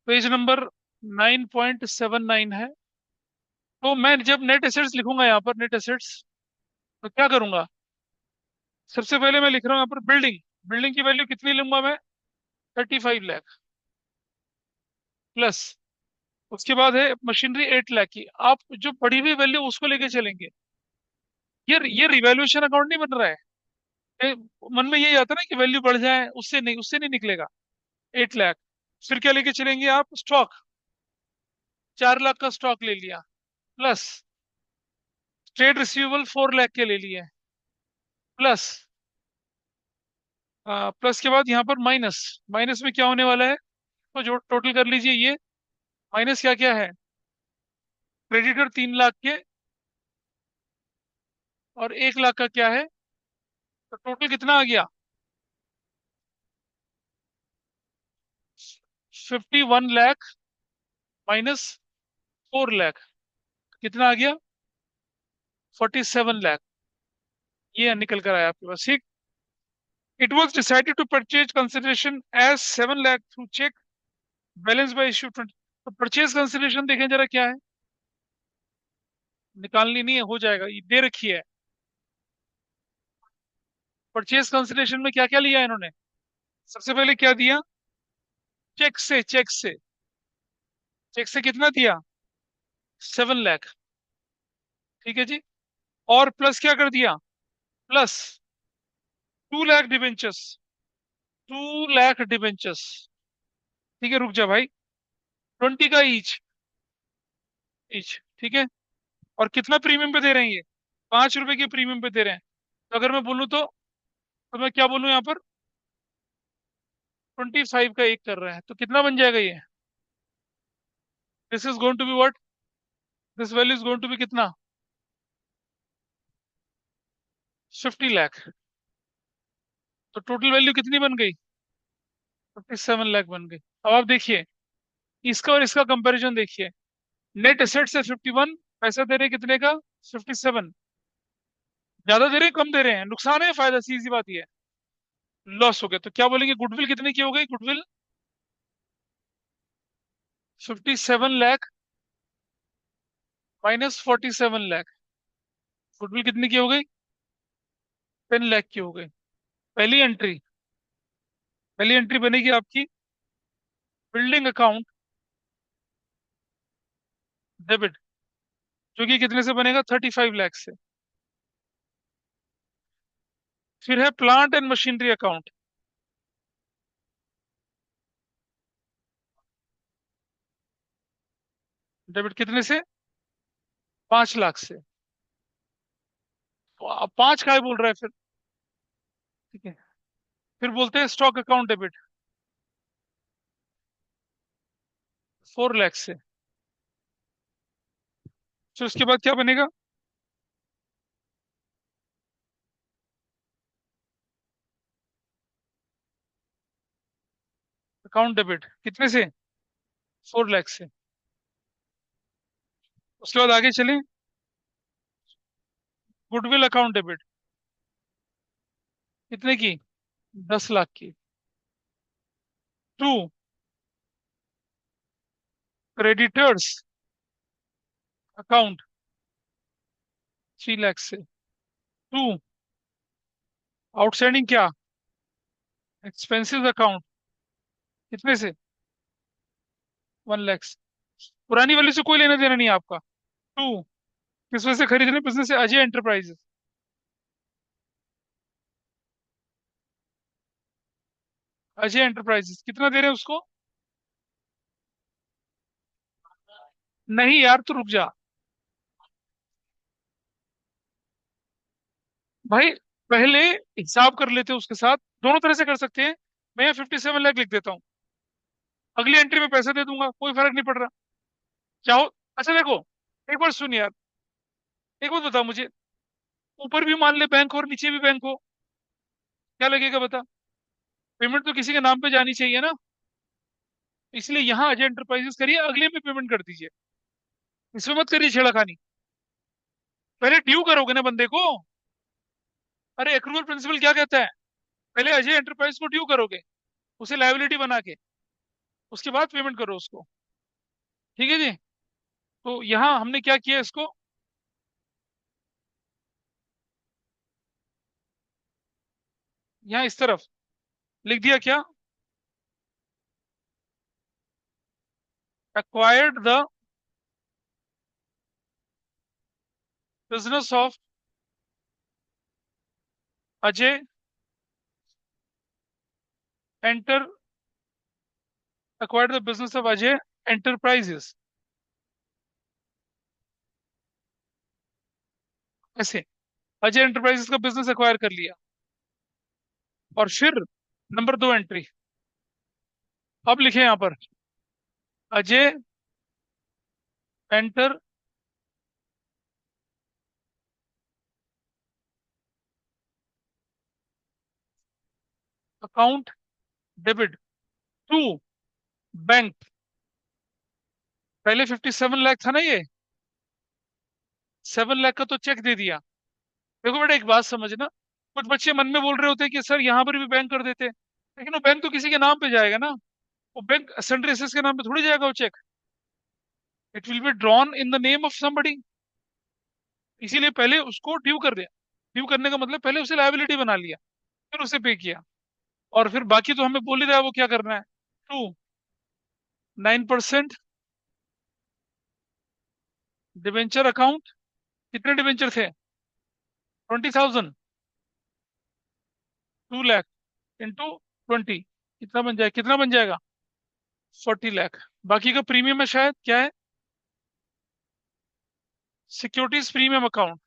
पेज नंबर 9.79 है। तो मैं जब नेट एसेट्स लिखूंगा यहाँ पर नेट एसेट्स, तो क्या करूंगा? सबसे पहले मैं लिख रहा हूँ यहाँ पर बिल्डिंग। बिल्डिंग की वैल्यू कितनी लूंगा मैं? 35 लाख प्लस। उसके बाद है मशीनरी 8 लाख की। आप जो पढ़ी हुई वैल्यू उसको लेके चलेंगे। ये रिवैल्यूएशन अकाउंट नहीं बन रहा है। ये मन में यही आता है ना कि वैल्यू बढ़ जाए, उससे नहीं निकलेगा। 8 लाख। फिर क्या लेके चलेंगे आप? स्टॉक। 4 लाख का स्टॉक ले लिया, प्लस ट्रेड रिसीवेबल 4 लाख के ले लिए, प्लस प्लस के बाद यहाँ पर माइनस। माइनस में क्या होने वाला है? तो जो टोटल कर लीजिए ये। माइनस क्या क्या है? क्रेडिटर 3 लाख के, और 1 लाख का क्या है? तो टोटल कितना आ गया? 51 लाख माइनस 4 लाख, कितना आ गया? 47 लाख। ये निकल कर आया आपके पास। ठीक। It was decided to purchase consideration as 7 lakh through cheque, balance by issue 20। तो परचेज कंसिडरेशन देखें जरा क्या है। निकालनी नहीं है, हो जाएगा, ये दे रखी है। परचेज कंसिडरेशन में क्या क्या लिया है इन्होंने? सबसे पहले क्या दिया? चेक से, चेक से कितना दिया? 7 लाख। ठीक है जी। और प्लस क्या कर दिया? Plus 2 lakh debentures. 2 lakh debentures. ठीक है, रुक जा भाई। 20 का ईच। ईच, ठीक है। और कितना प्रीमियम पे दे रहे हैं ये? 5 रुपए के प्रीमियम पे दे रहे हैं। तो अगर मैं बोलूँ तो मैं क्या बोलूँ यहाँ पर? 25 का एक कर रहा है, तो कितना बन जाएगा ये? This is going to be what? This value is going to be कितना? 50 लाख। तो टोटल वैल्यू कितनी बन गई? 57 लाख बन गई। अब आप देखिए, इसका और इसका कंपैरिजन देखिए। नेट एसेट से 51, पैसा दे रहे हैं कितने का? 57। ज्यादा दे रहे हैं कम दे रहे हैं, नुकसान है फायदा, सीधी बात ये है। लॉस हो गया। तो क्या बोलेंगे? गुडविल कितने की हो गई? Goodwill 57 lakh minus 47 lakh. Goodwill कितने की हो गई? 10 लाख की हो गई। पहली एंट्री, पहली एंट्री बनेगी आपकी बिल्डिंग अकाउंट डेबिट, जो कि कितने से बनेगा? 35 लाख से। फिर है plant and machinery account, debit कितने से? 5 लाख से। तो अब 5 का ही बोल रहा है फिर। ठीक है। फिर बोलते हैं स्टॉक अकाउंट डेबिट 4 लाख से। फिर उसके बाद क्या बनेगा? अकाउंट डेबिट कितने से? 4 लाख से। उसके बाद आगे चलें। गुडविल अकाउंट डेबिट कितने की? 10 लाख की। टू क्रेडिटर्स अकाउंट 3 लाख से। टू आउटस्टैंडिंग क्या? एक्सपेंसिव अकाउंट कितने से? 1 लाख से। पुरानी वैल्यू से कोई लेना देना नहीं है आपका। टू किस वजह से खरीद रहे हैं? बिजनेस से अजय एंटरप्राइजेस। अजय एंटरप्राइजेस कितना दे रहे हैं उसको? नहीं यार, तो रुक जा भाई। पहले हिसाब कर लेते हैं उसके साथ। दोनों तरह से कर सकते हैं। मैं यहाँ 57 लाख लिख देता हूँ, अगली एंट्री में पैसे दे दूंगा, कोई फर्क नहीं पड़ रहा। चाहो। अच्छा देखो, एक बार सुन यार, एक बात बताओ मुझे। ऊपर भी मान ले बैंक और नीचे भी बैंक हो, क्या लगेगा बता? पेमेंट तो किसी के नाम पे जानी चाहिए ना। इसलिए यहाँ अजय एंटरप्राइजेस करिए, अगले में पेमेंट कर दीजिए, इसमें मत करिए छेड़खानी। पहले ड्यू करोगे ना बंदे को। अरे एक्रूअल प्रिंसिपल क्या कहता है? पहले अजय एंटरप्राइज को ड्यू करोगे, उसे लायबिलिटी बना के, उसके बाद पेमेंट करो उसको। ठीक है जी। तो यहाँ हमने क्या किया इसको, यहाँ इस तरफ लिख दिया क्या, acquired the business of Ajay enter acquired the business of Ajay Enterprises, ऐसे अजय एंटरप्राइजेस का बिजनेस एक्वायर कर लिया। और फिर नंबर 2 एंट्री, अब लिखे यहां पर अजय enter account debit to bank. पहले 57 लाख था ना ये, 7 लाख का तो चेक दे दिया। देखो बेटा एक बात समझना, कुछ बच्चे मन में बोल रहे होते हैं कि सर यहाँ पर भी बैंक कर देते, लेकिन वो बैंक तो किसी के नाम पे जाएगा ना, वो बैंक सन्ड्री एसेट्स के नाम पे थोड़ी जाएगा वो cheque. It will be drawn in the name of somebody. इसीलिए पहले उसको ड्यू कर दिया। ड्यू करने का मतलब पहले उसे लायबिलिटी बना लिया, फिर उसे पे किया। और फिर बाकी तो हमें बोल ही रहा है वो क्या करना है। To 9% debenture account. कितने डिवेंचर थे? 20,000। 2 लाख इंटू 20, कितना बन जाएगा, कितना बन जाएगा? 40 लाख। बाकी का प्रीमियम है शायद, क्या है? Securities premium account.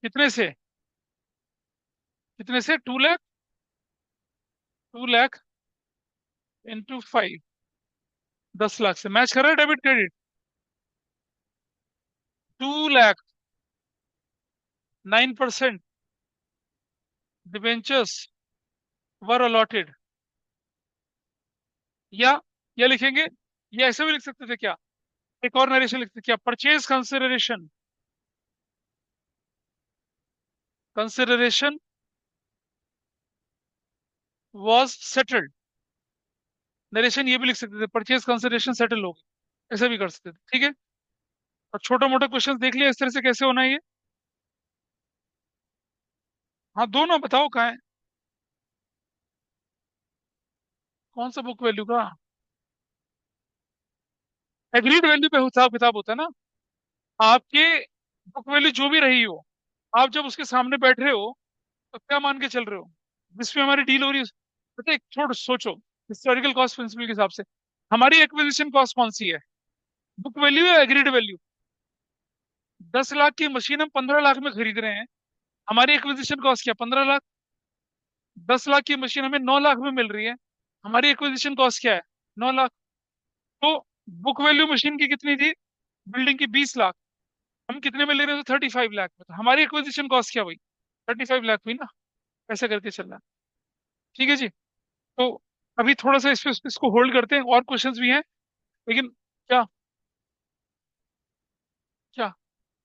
कितने से? कितने से? 2 लाख। 2 लाख इंटू 5, 10 लाख से मैच कर रहा है डेबिट क्रेडिट। 2 लाख 9% डिवेंचर्स वर अलॉटेड। या लिखेंगे, या ऐसे भी लिख सकते थे क्या, एक और नरेशन लिखते क्या, purchase consideration, consideration was settled. Narration ये भी लिख सकते थे, परचेज कंसिडरेशन सेटल हो गई, ऐसा भी कर सकते थे। ठीक है। और छोटा मोटा क्वेश्चन देख लिया इस तरह से कैसे होना है ये। हाँ दोनों बताओ कहाँ है, कौन सा बुक वैल्यू का? एग्रीड वैल्यू पे हिसाब किताब होता है ना। आपके बुक वैल्यू जो भी रही हो, आप जब उसके सामने बैठ रहे हो तो क्या मान के चल रहे हो, जिसमें हमारी डील हो रही है। पता है, एक छोड़ सोचो, हिस्टोरिकल कॉस्ट प्रिंसिपल के हिसाब से हमारी एक्विजिशन कॉस्ट कौन सी है, बुक वैल्यू या एग्रीड वैल्यू? 10 लाख की मशीन हम 15 लाख में खरीद रहे हैं, हमारी एक्विजिशन कॉस्ट क्या, 15 लाख। 10 लाख की मशीन हमें 9 लाख में मिल रही है, हमारी एक्विजिशन कॉस्ट क्या है, 9 लाख। तो बुक वैल्यू मशीन की कितनी थी, बिल्डिंग की 20 लाख, हम कितने में ले रहे थे, 35 लाख में, तो हमारी एक्विजिशन कॉस्ट क्या हुई, 35 लाख हुई ना। ऐसा करके चलना है। ठीक है जी। तो अभी थोड़ा सा इसको होल्ड करते हैं, और क्वेश्चंस भी हैं, लेकिन क्या, क्या,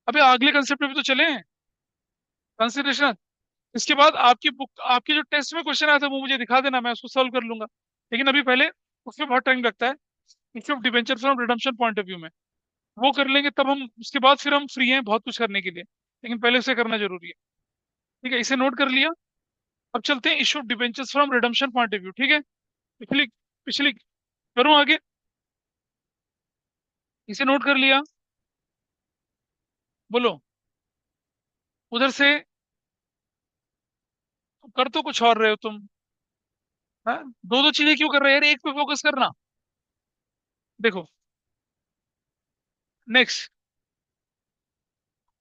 अबे अगले कंसेप्ट पे भी तो चले हैं, कंसिडरेशन। इसके बाद आपकी बुक, आपके जो टेस्ट में क्वेश्चन आया था वो मुझे दिखा देना, मैं उसको सॉल्व कर लूंगा। लेकिन अभी पहले, उसमें बहुत टाइम लगता है, issue of debenture from redemption point of view में, वो कर लेंगे तब हम, उसके बाद फिर हम फ्री हैं बहुत कुछ करने के लिए, लेकिन पहले उसे करना जरूरी है। ठीक है, इसे नोट कर लिया। अब चलते हैं issue of debentures from redemption point of view. ठीक है, पिछली पिछली करूं आगे, इसे नोट कर लिया, बोलो। उधर से कर तो कुछ और रहे हो तुम, हाँ? दो दो चीजें क्यों कर रहे हो यार, एक पे फोकस करना। देखो, next,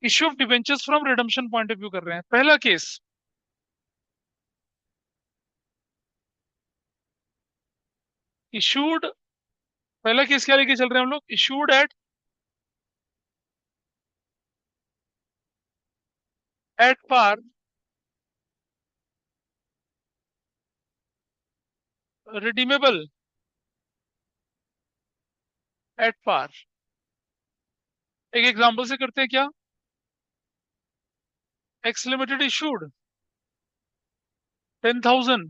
issue of debentures from redemption point of view कर रहे हैं। पहला केस, इशूड, पहला केस क्या लेके चल रहे हैं हम लोग, issued at at par, redeemable at par. एक एग्जांपल से करते हैं क्या? X limited issued 10,000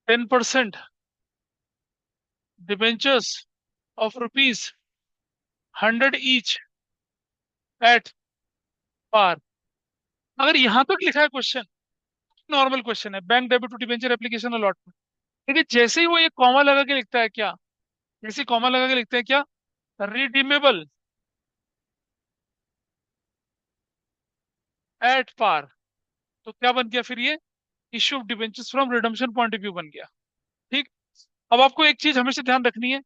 10% debentures of ₹100 each at par. अगर यहां तक लिखा है क्वेश्चन, नॉर्मल क्वेश्चन है, bank debit to debenture application allotment. लेकिन जैसे ही वो ये कॉमा लगा के लिखता है क्या, जैसे कॉमा लगा के लिखते हैं क्या, रिडीमेबल एट पार, तो क्या बन गया फिर ये? Issue of debentures from redemption point of view बन गया। ठीक। अब आपको एक चीज हमेशा ध्यान रखनी है,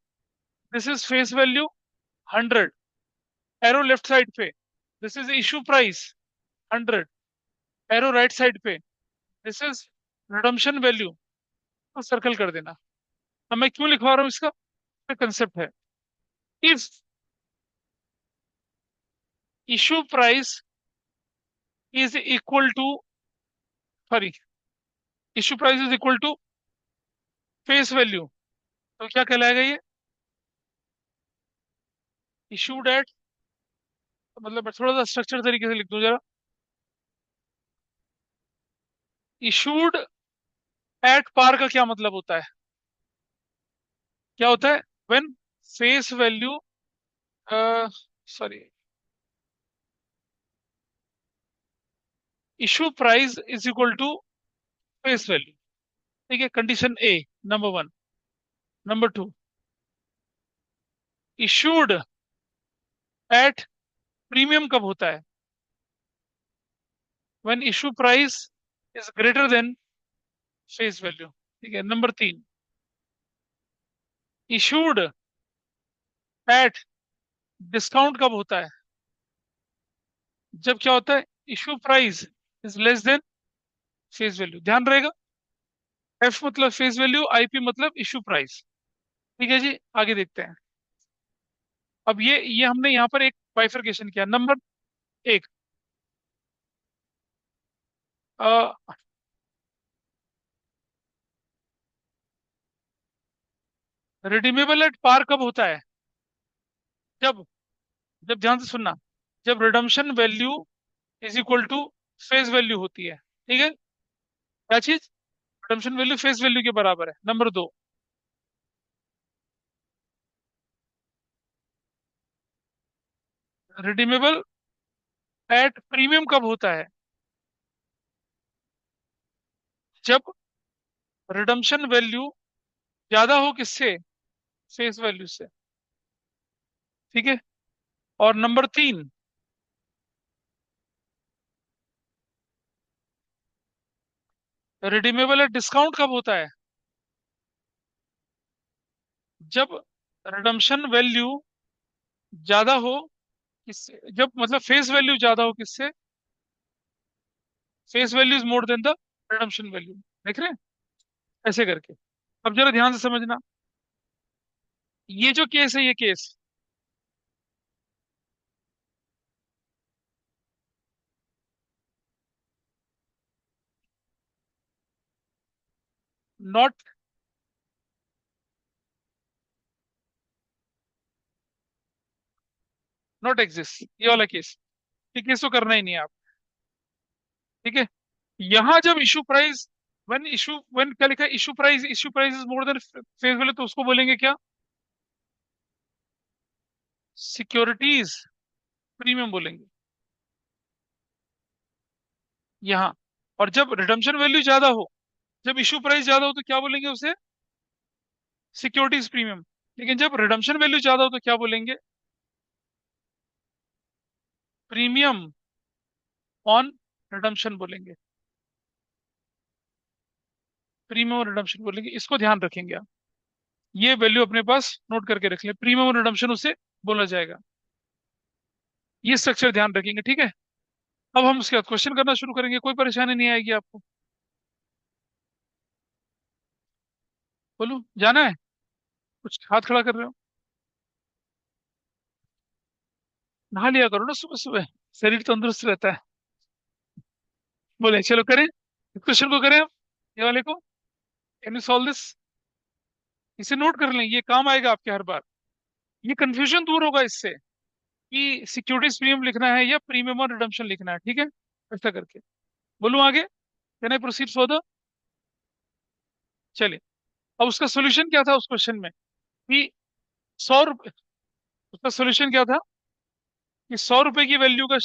this is face value 100, arrow left side पे, this is issue price 100, arrow right side पे, दिस इज रिडम्पशन वैल्यू। तो सर्कल कर देना। अब मैं क्यों लिखवा रहा हूँ इसका कंसेप्ट है, if issue price is equal to, sorry, issue price is equal to face value, तो क्या कहलाएगा ये? इशूड एट, मतलब मैं थोड़ा सा स्ट्रक्चर तरीके से लिख दूं जरा। इशूड एट पार का क्या मतलब होता है? क्या होता है? When face value, sorry, issue price is equal to face value. ठीक है, condition A, number one. Number two, issued at premium कब होता है? When issue price is greater than face value. ठीक है, नंबर तीन, इशूड एट डिस्काउंट कब होता है? जब क्या होता है? Issue price is less than face value. ध्यान रहेगा, एफ मतलब फेस वैल्यू, आईपी मतलब इशू प्राइस। ठीक है जी, आगे देखते हैं। अब ये हमने यहाँ पर एक बाइफरकेशन किया। नंबर एक, रिडीमेबल एट पार कब होता है? जब, जब ध्यान से सुनना, जब redemption value is equal to face value होती है। ठीक है, क्या चीज? रिडम्पशन वैल्यू फेस वैल्यू के बराबर है। नंबर दो, रिडीमेबल एट प्रीमियम कब होता है? जब रिडम्पशन वैल्यू ज्यादा हो किससे? फेस वैल्यू से। ठीक है, और नंबर तीन, रिडीमेबल एट डिस्काउंट कब होता है? जब रिडम्पशन वैल्यू ज्यादा हो किससे? जब मतलब फेस वैल्यू ज्यादा हो किससे? Face value is more then the redemption value. देख रहे हैं, ऐसे करके। अब जरा ध्यान से समझना, ये जो केस है, ये केस नॉट, नॉट एग्जिस्ट, ये वाला केस, ये केस तो करना ही नहीं है आप। ठीक है, यहां जब इशू प्राइस, व्हेन क्या लिखा है? Issue price is more then face value, तो उसको बोलेंगे क्या? सिक्योरिटीज प्रीमियम बोलेंगे यहाँ। और जब रिडम्पशन वैल्यू ज्यादा हो, जब इशू प्राइस ज्यादा हो, तो क्या बोलेंगे उसे? Securities premium. लेकिन जब रिडम्पशन वैल्यू ज्यादा हो तो क्या बोलेंगे? प्रीमियम ऑन रिडम्पशन बोलेंगे। प्रीमियम और रिडम्पशन बोलेंगे, इसको ध्यान रखेंगे आप। ये वैल्यू अपने पास नोट करके रख ले, प्रीमियम और रिडम्पशन उसे बोला जाएगा। ये स्ट्रक्चर ध्यान रखेंगे, ठीक है। अब हम उसके बाद क्वेश्चन करना शुरू करेंगे, कोई परेशानी नहीं आएगी आपको। बोलू, जाना है? कुछ हाथ खड़ा कर रहे हो? नहा लिया करो ना सुबह सुबह, शरीर तंदुरुस्त रहता है। बोले चलो करें इस क्वेश्चन को, करें हम ये वाले को। Can you solve this? इसे नोट कर लें, ये काम आएगा आपके हर बार। ये कंफ्यूजन दूर होगा इससे कि सिक्योरिटीज प्रीमियम लिखना है या प्रीमियम और रिडम्पशन लिखना है, ठीक है, ऐसा करके। बोलूं आगे? Can I proceed further? चलिए। अब उसका सोल्यूशन क्या था उस क्वेश्चन में कि 100 रुपए, उसका सोल्यूशन क्या था कि 100 रुपए की वैल्यू का,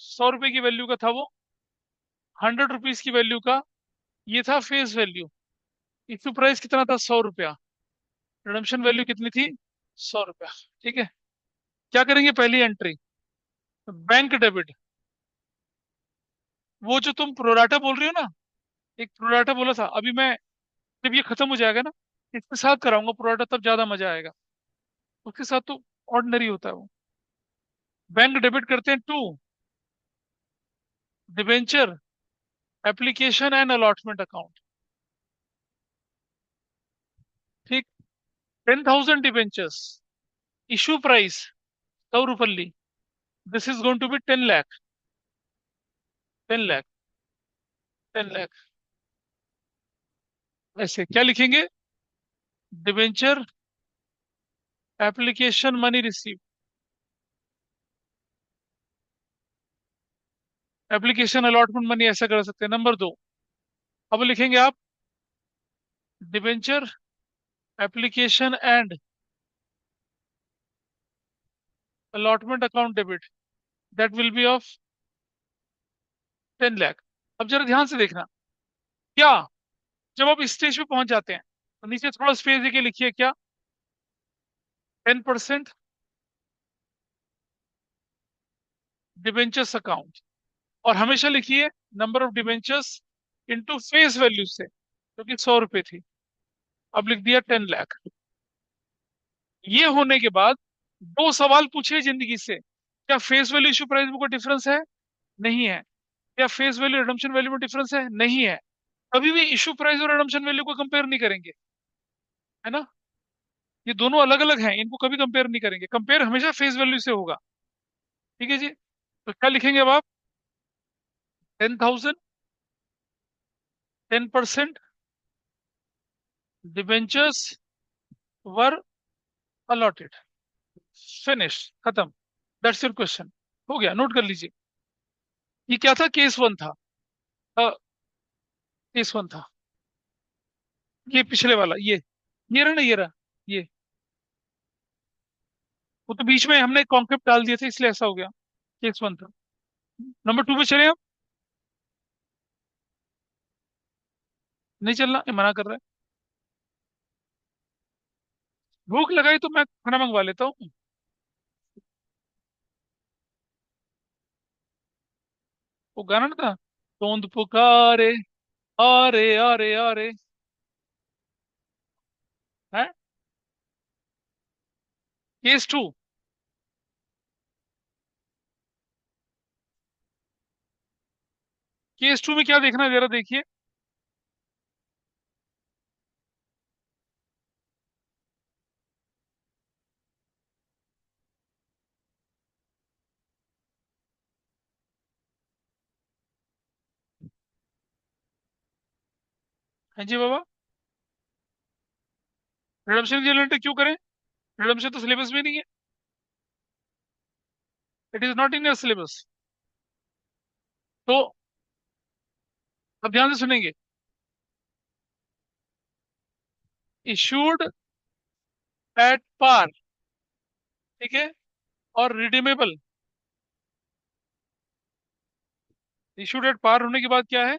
100 रुपए की वैल्यू का था वो, 100 रुपीज की वैल्यू का ये था फेस वैल्यू। इश्यू प्राइस कितना था? 100 रुपया। रिडम्पशन वैल्यू कितनी थी? 100 रुपया। ठीक है। क्या करेंगे? पहली एंट्री, बैंक डेबिट। वो जो तुम प्रोराटा बोल रही हो ना, एक प्रोराटा बोला था अभी मैं, जब ये खत्म हो जाएगा ना, इसके साथ कराऊंगा प्रोराटा, तब ज्यादा मजा आएगा। उसके साथ तो ऑर्डिनरी होता है वो। बैंक डेबिट करते हैं to debenture application and allotment account. ठीक। 10,000 डिबेंचर्स, इशू प्राइस 100 रुपये, this is going to be 10 lakh. 10 lakh, 10 lakh. ऐसे क्या लिखेंगे? Debenture application money receive, application allotment money, ऐसा कर सकते हैं। नंबर 2, अब लिखेंगे आप debenture application and allotment account debit, that will be of 10 lakh. अब जरा ध्यान से देखना, क्या जब आप इस स्टेज पे पहुंच जाते हैं तो नीचे थोड़ा स्पेस देके लिखिए क्या? 10% डिबेंचर्स अकाउंट, और हमेशा लिखिए number of debentures into face value से, जो कि 100 रुपए थी। अब लिख दिया 10 लाख। ये होने के बाद दो सवाल पूछे जिंदगी से, क्या फेस वैल्यू इशू प्राइस में कोई डिफरेंस है? नहीं है। क्या फेस वैल्यू रिडम्पशन वैल्यू में डिफरेंस है? नहीं है। कभी भी इशू प्राइस और रिडम्पशन वैल्यू को कंपेयर नहीं करेंगे, है ना? ये दोनों अलग अलग हैं, इनको कभी कंपेयर नहीं करेंगे, कंपेयर हमेशा फेस वैल्यू से होगा। ठीक है जी। तो क्या लिखेंगे अब आप? 10,000, 10% डिबेंचर्स वर अलॉटेड, फिनिश, खत्म। That's your question. हो गया, नोट कर लीजिए। ये क्या था? केस वन था। केस वन था। ये पिछले वाला, ये रहा ना, ये रहा। ये वो तो बीच में हमने कॉन्सेप्ट डाल दिए थे, इसलिए ऐसा हो गया। केस वन था। नंबर टू पे चले आप? नहीं चलना, ये मना कर रहा है। भूख लगाई तो मैं खाना मंगवा लेता हूँ। वो गाना ना था, तोंद पुकारे, आरे आरे आरे, है। Case to. केस टू में क्या देखना है जरा देखिए। हाँ जी बाबा। रिडम्पशन जनरेटर क्यों करें? रिडम्पशन तो सिलेबस में नहीं है। It is not in your syllabus. तो अब ध्यान से सुनेंगे। इशूड एट पार, ठीक है, और रिडीमेबल। इशूड एट पार होने के बाद क्या है?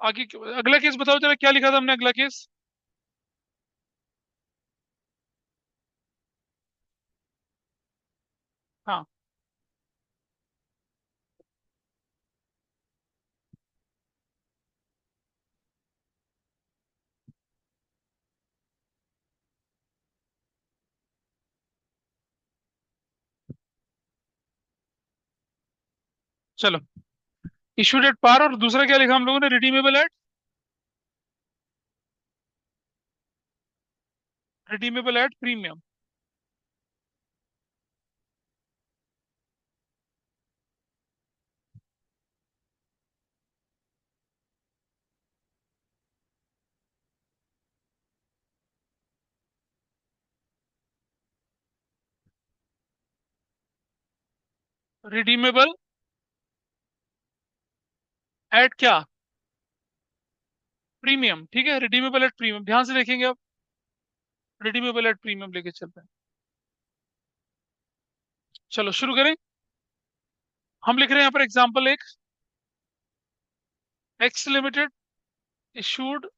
आगे अगला केस बताओ जरा, क्या लिखा था हमने अगला केस? हाँ। चलो, इशूड एट पार, और दूसरा क्या लिखा हम लोगों ने, redeemable eight premium. Redeemable eight क्या, प्रीमियम। ठीक है, रिडीमेबल एट प्रीमियम, ध्यान से देखेंगे अब। रिडीमेबल एट प्रीमियम लेके चलते हैं। चलो शुरू करें। हम लिख रहे हैं यहाँ पर एग्जाम्पल एक, X limited issued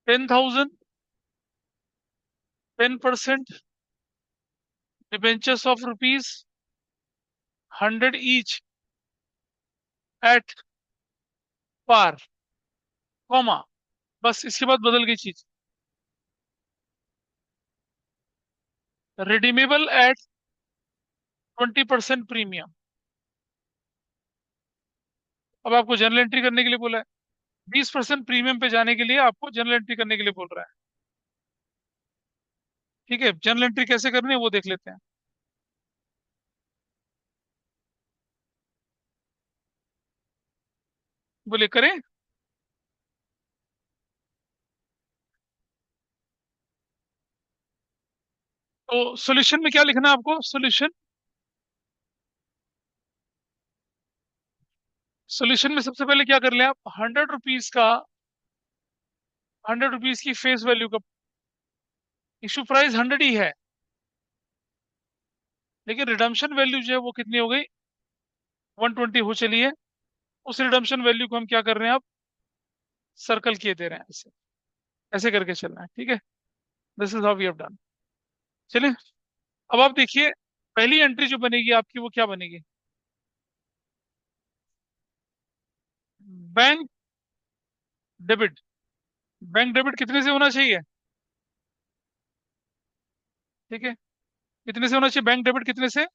10,000 10% debentures of rupees 100 each at par, comma, बस इसके बाद बदल गई चीज, रिडीमेबल एट 20% प्रीमियम। अब आपको जर्नल एंट्री करने के लिए बोला है, 20% प्रीमियम पे जाने के लिए आपको जर्नल एंट्री करने के लिए बोल रहा है। ठीक है, जर्नल एंट्री कैसे करनी है वो देख लेते हैं। बोले करें। तो सॉल्यूशन में क्या लिखना है आपको, सॉल्यूशन में सबसे पहले क्या कर ले आप, 100 रुपीज की फेस वैल्यू का, इशू प्राइस 100 ही है, लेकिन रिडम्शन वैल्यू जो है वो कितनी हो गई, 120 हो चली है। उस रिडम्शन वैल्यू को हम क्या कर रहे हैं अब, सर्कल किए दे रहे हैं, ऐसे ऐसे करके चलना है। ठीक है, this is how we have done. चलिए, अब आप देखिए, पहली एंट्री जो बनेगी आपकी वो क्या बनेगी, बैंक डेबिट। बैंक डेबिट कितने से होना चाहिए, ठीक है, कितने से होना चाहिए बैंक डेबिट, कितने से,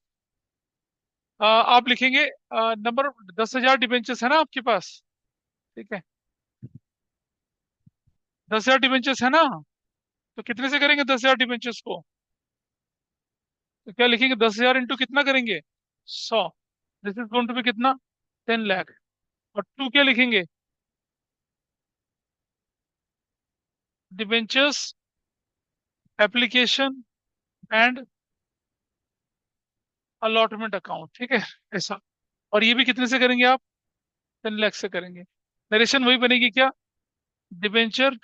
आप लिखेंगे नंबर, 10,000 डिबेंचर्स है ना आपके पास, ठीक है, 10,000 डिबेंचर्स है ना, तो कितने से करेंगे 10,000 डिबेंचर्स को, तो क्या लिखेंगे, 10,000 इंटू कितना करेंगे, 100, this is going to be कितना, 10 लाख। और टू क्या लिखेंगे, debentures application and allotment account, ठीक है, ऐसा। और ये भी कितने से करेंगे आप, 10 लाख से करेंगे। नरेशन वही बनेगी क्या, debenture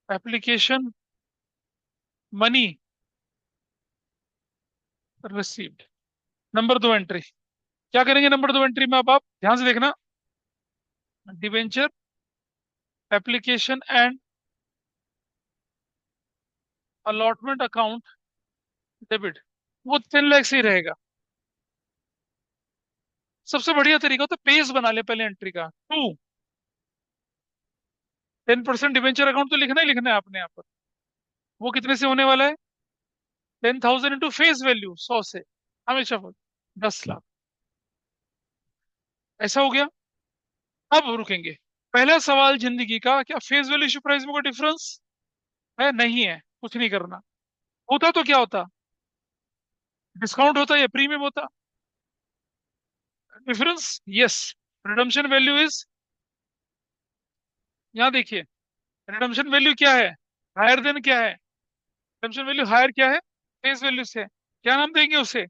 application money received, number दो एंट्री। क्या करेंगे नंबर दो एंट्री में, अब आप ध्यान से देखना, debenture application and allotment account debit, वो 10 लाख से ही रहेगा। सबसे बढ़िया तरीका होता है पेज बना ले पहले एंट्री का, 10% डिबेंचर अकाउंट तो लिखना ही लिखना है आपने यहाँ पर। वो कितने से होने वाला है, 10,000 इंटू फेस वैल्यू 100 से, हमेशा 10 लाख, ऐसा हो गया। अब रुकेंगे, पहला सवाल जिंदगी का, क्या फेस वैल्यू इशू प्राइस में कोई डिफरेंस है, नहीं है, कुछ नहीं करना। होता तो क्या होता, डिस्काउंट होता या प्रीमियम होता, difference, yes. Redemption value is, यहाँ देखिए, रिडम्शन वैल्यू क्या है, हायर देन क्या है, रिडम्शन वैल्यू हायर क्या है, फेस वैल्यू से, क्या नाम देंगे उसे,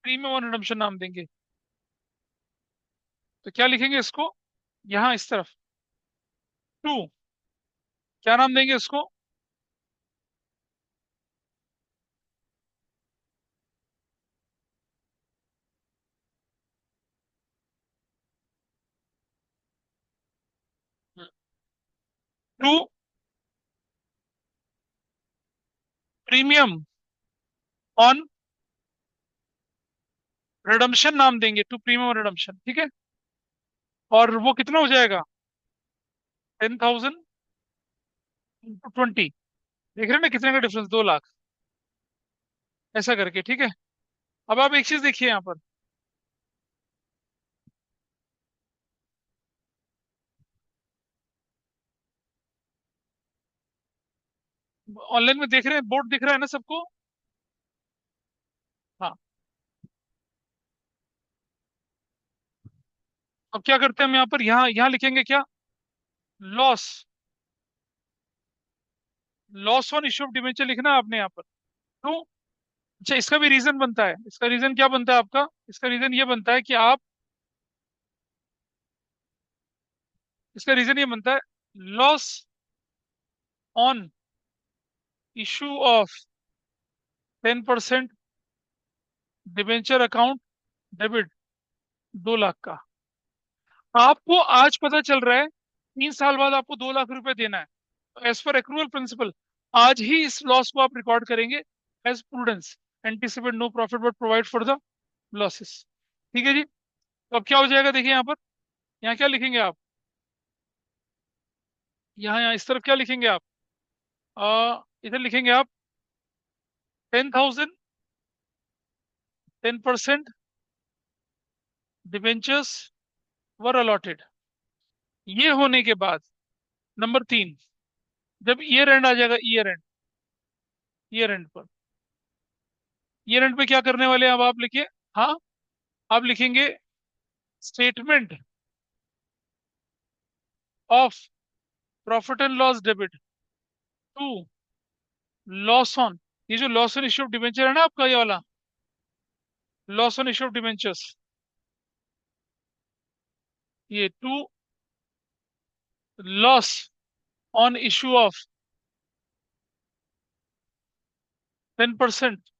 प्रीमियम और रिडम्शन नाम देंगे। तो क्या लिखेंगे इसको, यहाँ इस तरफ, टू, क्या नाम देंगे इसको, टू प्रीमियम ऑन रिडम्शन नाम देंगे, टू प्रीमियम और रिडम्शन, ठीक है। और वो कितना हो जाएगा, 10,000 इंटू 20, देख रहे हैं ना कितने का डिफरेंस, 2 लाख, ऐसा करके, ठीक है। अब आप एक चीज देखिए यहाँ पर, ऑनलाइन में देख रहे हैं, बोर्ड दिख रहा है ना सबको? हाँ। अब क्या करते हैं हम यहाँ पर, यहाँ यहाँ लिखेंगे क्या? Loss, loss on issue of debenture लिखना है आपने यहाँ पर। क्यों? अच्छा, इसका भी रीजन बनता है। इसका रीजन क्या बनता है आपका? इसका रीजन ये बनता है कि आप, इसका रीजन ये बनता है, loss on issue of 10% debenture account debit 2 lakh का। आपको आज पता चल रहा है 3 साल बाद आपको 2 लाख रुपए देना है, एज पर एक्रूअल प्रिंसिपल आज ही इस लॉस को आप रिकॉर्ड करेंगे as prudence, anticipate no profit but provide for the losses. ठीक है जी। तो अब क्या हो जाएगा, देखिए यहाँ पर, यहाँ क्या लिखेंगे आप, यहाँ यहाँ इस तरफ क्या लिखेंगे आप, इधर लिखेंगे आप 10,000, 10% डिबेंचर्स वर अलॉटेड। ये होने के बाद नंबर 3, जब ईयर एंड आ जाएगा, ईयर एंड, ईयर एंड पर, ईयर एंड पे क्या करने वाले हैं अब आप लिखिए। हाँ, आप लिखेंगे statement of profit and loss debit to loss on, ये जो loss on issue of debenture है ना आपका, ये वाला loss on issue of debentures, ये to loss on issue of 10%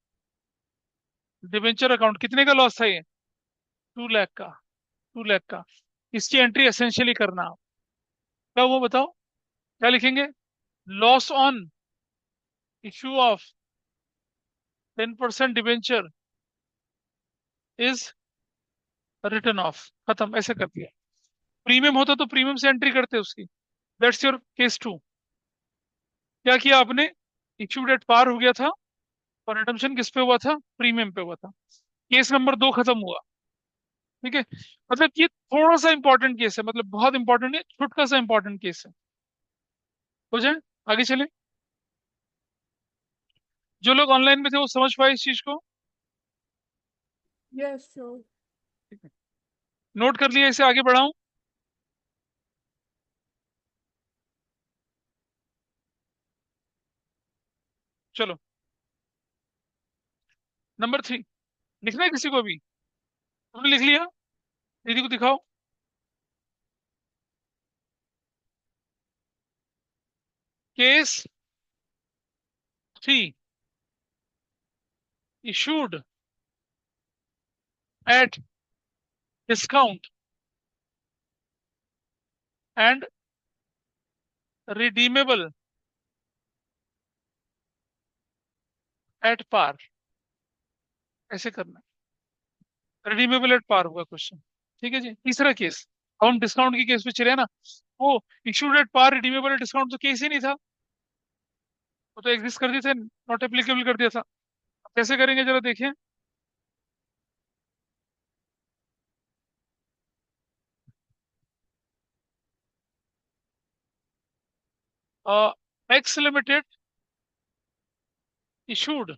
debenture account. कितने का लॉस था ये? 2 लाख का, 2 लाख का। इसकी एंट्री एसेंशियली करना आप, क्या वो बताओ, क्या लिखेंगे? Loss on issue of 10% debenture is return of, खत्म, ऐसे कर दिया। प्रीमियम होता तो प्रीमियम से एंट्री करते उसकी। That's your case 2। क्या किया आपने? इश्यू डेट पार हो गया था और रिडम्पशन किस पे हुआ था? प्रीमियम पे हुआ था। केस नंबर 2 खत्म हुआ। ठीक है, मतलब ये थोड़ा सा इंपॉर्टेंट केस है, मतलब बहुत इंपॉर्टेंट है, छोटा सा इंपॉर्टेंट केस है। हो जाए, आगे चले। जो लोग ऑनलाइन में थे वो समझ पाए इस चीज को?
Yes, sure.
नोट कर लिया, इसे आगे बढ़ाऊं? चलो, नंबर 3 लिखना है किसी को भी? तुमने लिख लिया? दीदी को दिखाओ। Case 3, issued at discount and redeemable at par, ऐसे करना। रिडीमेबल एट पार होगा क्वेश्चन। ठीक है जी। तीसरा केस, अब हम डिस्काउंट के केस पे चले ना। वो issued at par, redeemable at discount तो केस ही नहीं था, वो तो एग्जिस्ट कर दिए थे, नॉट एप्लीकेबल कर दिया था। अब कैसे करेंगे जरा देखिए। X limited issued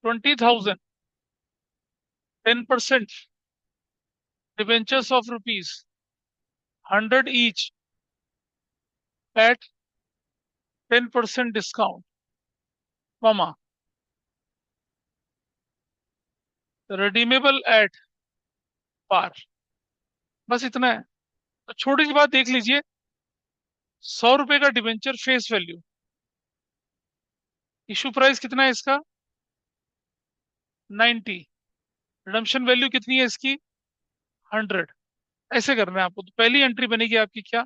20,000 10% debentures of ₹100 each at 10% discount, comma, redeemable at par. बस इतना है। तो छोटी सी बात देख लीजिए, 100 रुपए का debenture face value, issue price कितना है इसका? 90, रिडम्पशन वैल्यू कितनी है इसकी? 100। ऐसे करना है आपको। तो पहली एंट्री बनेगी आपकी क्या?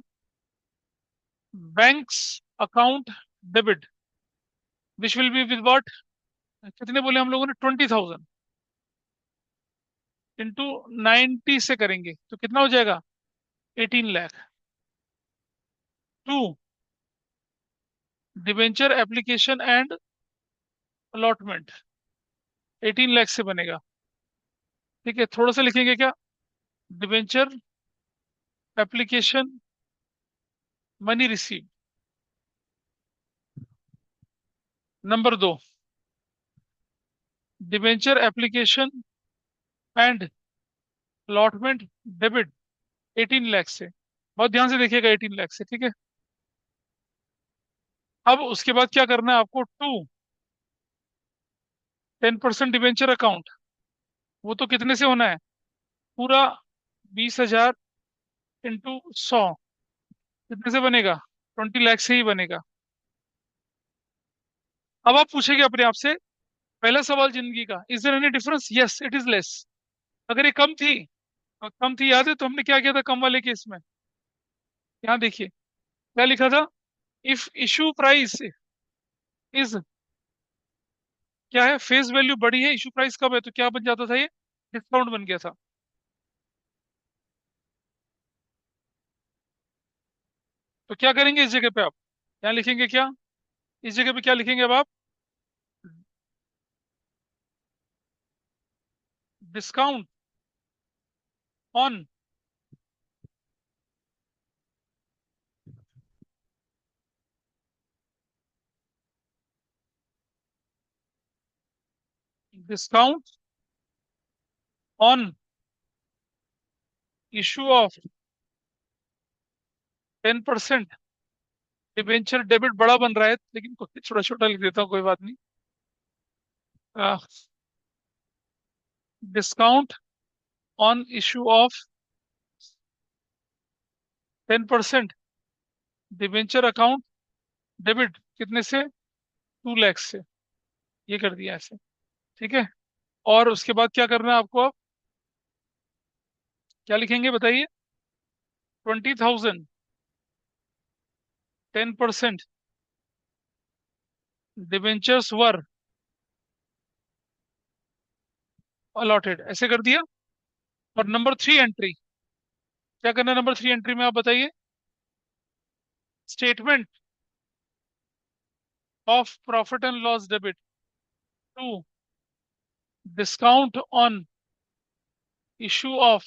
Banks account debit which will be with what, कितने बोले हम लोगों ने? 20,000 इंटू 90 से करेंगे तो कितना हो जाएगा? 18 lakh. To debenture application and allotment 18 lakh से बनेगा। ठीक है, थोड़ा सा लिखेंगे क्या? Debenture application money receive number 2, debenture application and allotment debit 18 lakh से। बहुत ध्यान से देखिएगा, 18 लाख से, ठीक है। अब उसके बाद क्या करना है आपको, 10% डिबेंचर अकाउंट, वो तो कितने से होना है, पूरा 20,000 इंटू 100, कितने से बनेगा, 20 लाख से ही बनेगा। अब आप पूछेंगे अपने आप से, पहला सवाल जिंदगी का, is there any difference, yes it is less. अगर ये कम थी, और कम थी याद है तो हमने क्या किया था कम वाले केस में, यहाँ देखिए क्या लिखा था, इफ इशू प्राइस इज, क्या है, फेस वैल्यू बड़ी है, इशू प्राइस कम है, तो क्या बन जाता था ये, डिस्काउंट बन गया था। तो क्या करेंगे इस जगह पे आप, यहाँ लिखेंगे क्या, इस जगह पे क्या लिखेंगे अब आप, discount on discount on issue of 10%, debenture debit बड़ा बन रहा है लेकिन कोई छोटा छोटा लिख देता हूँ, कोई बात नहीं। Discount on issue of 10% debenture account debit कितने से, 2 लाख से, ये कर दिया ऐसे, ठीक है। और उसके बाद क्या करना है आपको, अब क्या लिखेंगे बताइए, 20,000, 10% डिबेंचर्स वर अलॉटेड, ऐसे कर दिया। और नंबर 3 एंट्री, क्या करना है नंबर 3 एंट्री में आप बताइए, statement of profit and loss debit to discount on issue of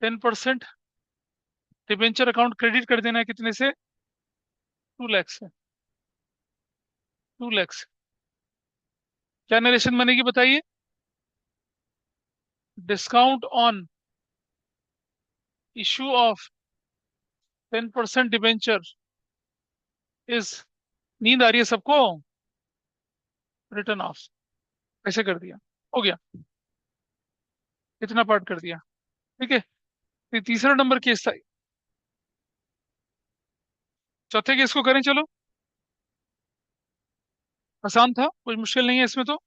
10% debenture account credit कर देना है कितने से, 2 लाख से, 2 लाख से। क्या नरेशन बनेगी बताइए, discount on issue of 10% debenture is, नींद आ रही है सबको, रिटर्न ऑफ, ऐसे कर दिया, हो गया, इतना पार्ट कर दिया, ठीक है। ये तीसरा नंबर केस था, चौथे केस को करें चलो, आसान था, कुछ मुश्किल नहीं है इसमें तो।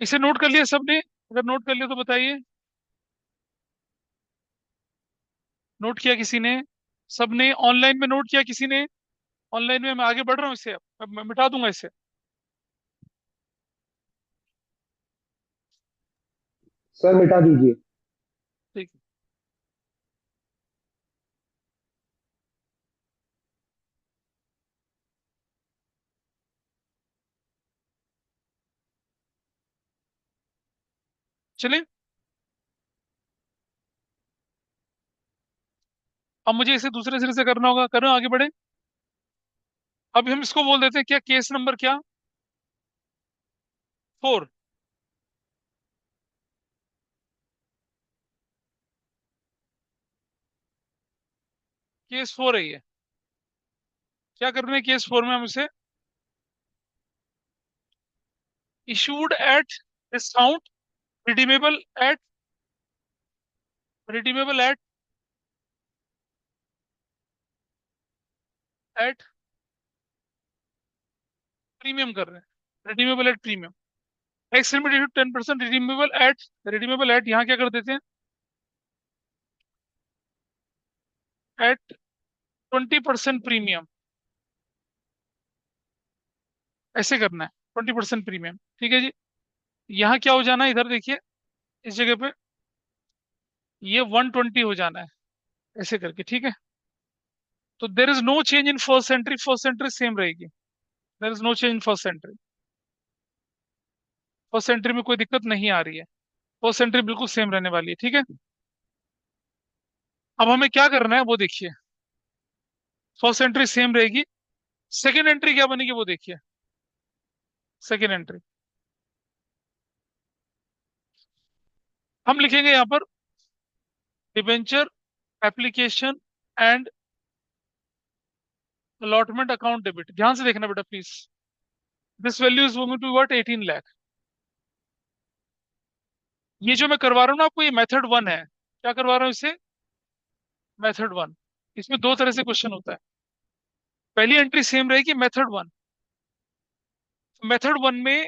इसे नोट कर लिया सबने, अगर नोट कर लिया तो बताइए, नोट किया किसी ने, सबने ऑनलाइन में नोट किया किसी ने, ऑनलाइन में मैं आगे बढ़ रहा हूँ इससे, अब मैं मिटा दूंगा इसे,
सर मिटा दीजिए।
ठीक है। चलिए, अब मुझे इसे दूसरे सिरे से करना होगा, करो आगे बढ़े। अब हम इसको बोल देते हैं क्या, केस नंबर क्या, 4, केस 4 है ये। क्या करना है केस 4 में हम इसे, issued at discount, redeemable at, redeemable at premium कर रहे हैं, redeemable at premium, x limited 10%, redeemable at, redeemable eight यहाँ क्या कर देते हैं, एट 20% प्रीमियम, ऐसे करना है, 20% प्रीमियम, ठीक है जी। यहाँ क्या हो जाना है, इधर देखिए, इस जगह पे ये 120 हो जाना है, ऐसे करके, ठीक है। तो there is no change in first entry same रहेगी, there is no change in first entry, first entry में कोई दिक्कत नहीं आ रही है, फर्स्ट एंट्री बिल्कुल सेम रहने वाली है, ठीक है। अब हमें क्या करना है वो देखिए, फर्स्ट एंट्री सेम रहेगी, सेकेंड एंट्री क्या बनेगी वो देखिए। सेकेंड एंट्री हम लिखेंगे यहाँ पर debenture application and allotment account debit. ध्यान से देखना बेटा please. This value is going to what 18 lakh. ये जो मैं करवा रहा हूँ ना आपको, ये मेथड वन है। क्या करवा रहा हूँ इसे? Method one. इसमें दो तरह से क्वेश्चन होता है। पहली एंट्री सेम रहेगी, मेथड वन। मेथड वन में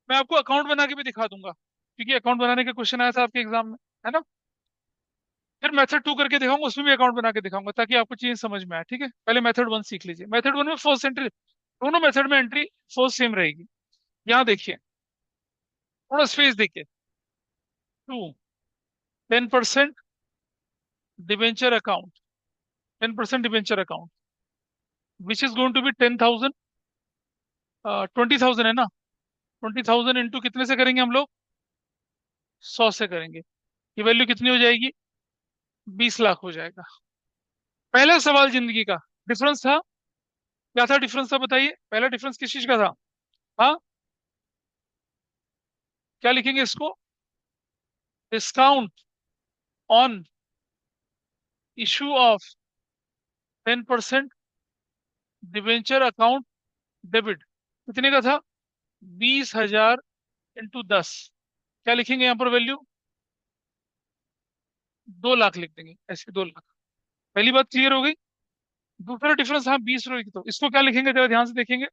मैं आपको अकाउंट बना के भी दिखा दूंगा, क्योंकि अकाउंट बनाने का क्वेश्चन आया था आपके एग्जाम में, है ना। फिर मेथड टू करके दिखाऊंगा, उसमें भी अकाउंट बना के दिखाऊंगा, ताकि आपको चीज समझ में आए। ठीक है, पहले मेथड वन सीख लीजिए। मेथड वन में फर्स्ट एंट्री, दोनों मेथड में एंट्री फर्स्ट सेम रहेगी। यहाँ देखिए, थोड़ा स्पेस देखिए। To, 10% debenture account, 10% debenture account which is going to be 10,000, 20,000 है ना। 20,000 इंटू कितने से करेंगे हम लोग? 100 से करेंगे। ये वैल्यू कितनी हो जाएगी? 20 लाख हो जाएगा। पहला सवाल जिंदगी का डिफरेंस था। क्या था डिफरेंस था बताइए? पहला डिफरेंस किस चीज का था? हाँ, क्या लिखेंगे इसको? Discount on issue of 10% debenture account debit. कितने का था? 20,000 इंटू 10। क्या लिखेंगे यहाँ पर वैल्यू? 2 लाख लिख देंगे, ऐसे 2 लाख। पहली बात क्लियर हो गई। दूसरा डिफरेंस, हाँ 20 रुपए की, तो इसको क्या लिखेंगे जरा ध्यान से देखेंगे।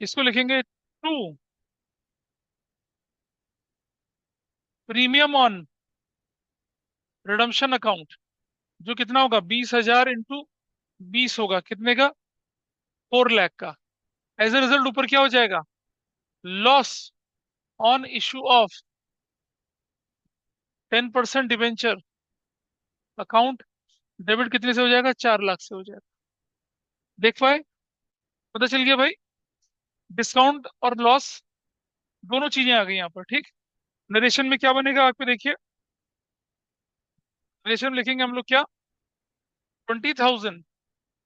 इसको लिखेंगे to premium on redemption account, जो कितना होगा? 20,000 इंटू 20 होगा कितने का? 4 लाख का। एज ए रिजल्ट ऊपर क्या हो जाएगा? Loss on issue of 10% debenture account debit कितने से हो जाएगा? 4 लाख से हो जाएगा। देख पाए? पता चल गया भाई। डिस्काउंट और लॉस दोनों चीजें आ गई यहाँ पर। ठीक। नरेशन में क्या बनेगा आप पे देखिए। नरेशन में लिखेंगे हम लोग क्या? 20,000,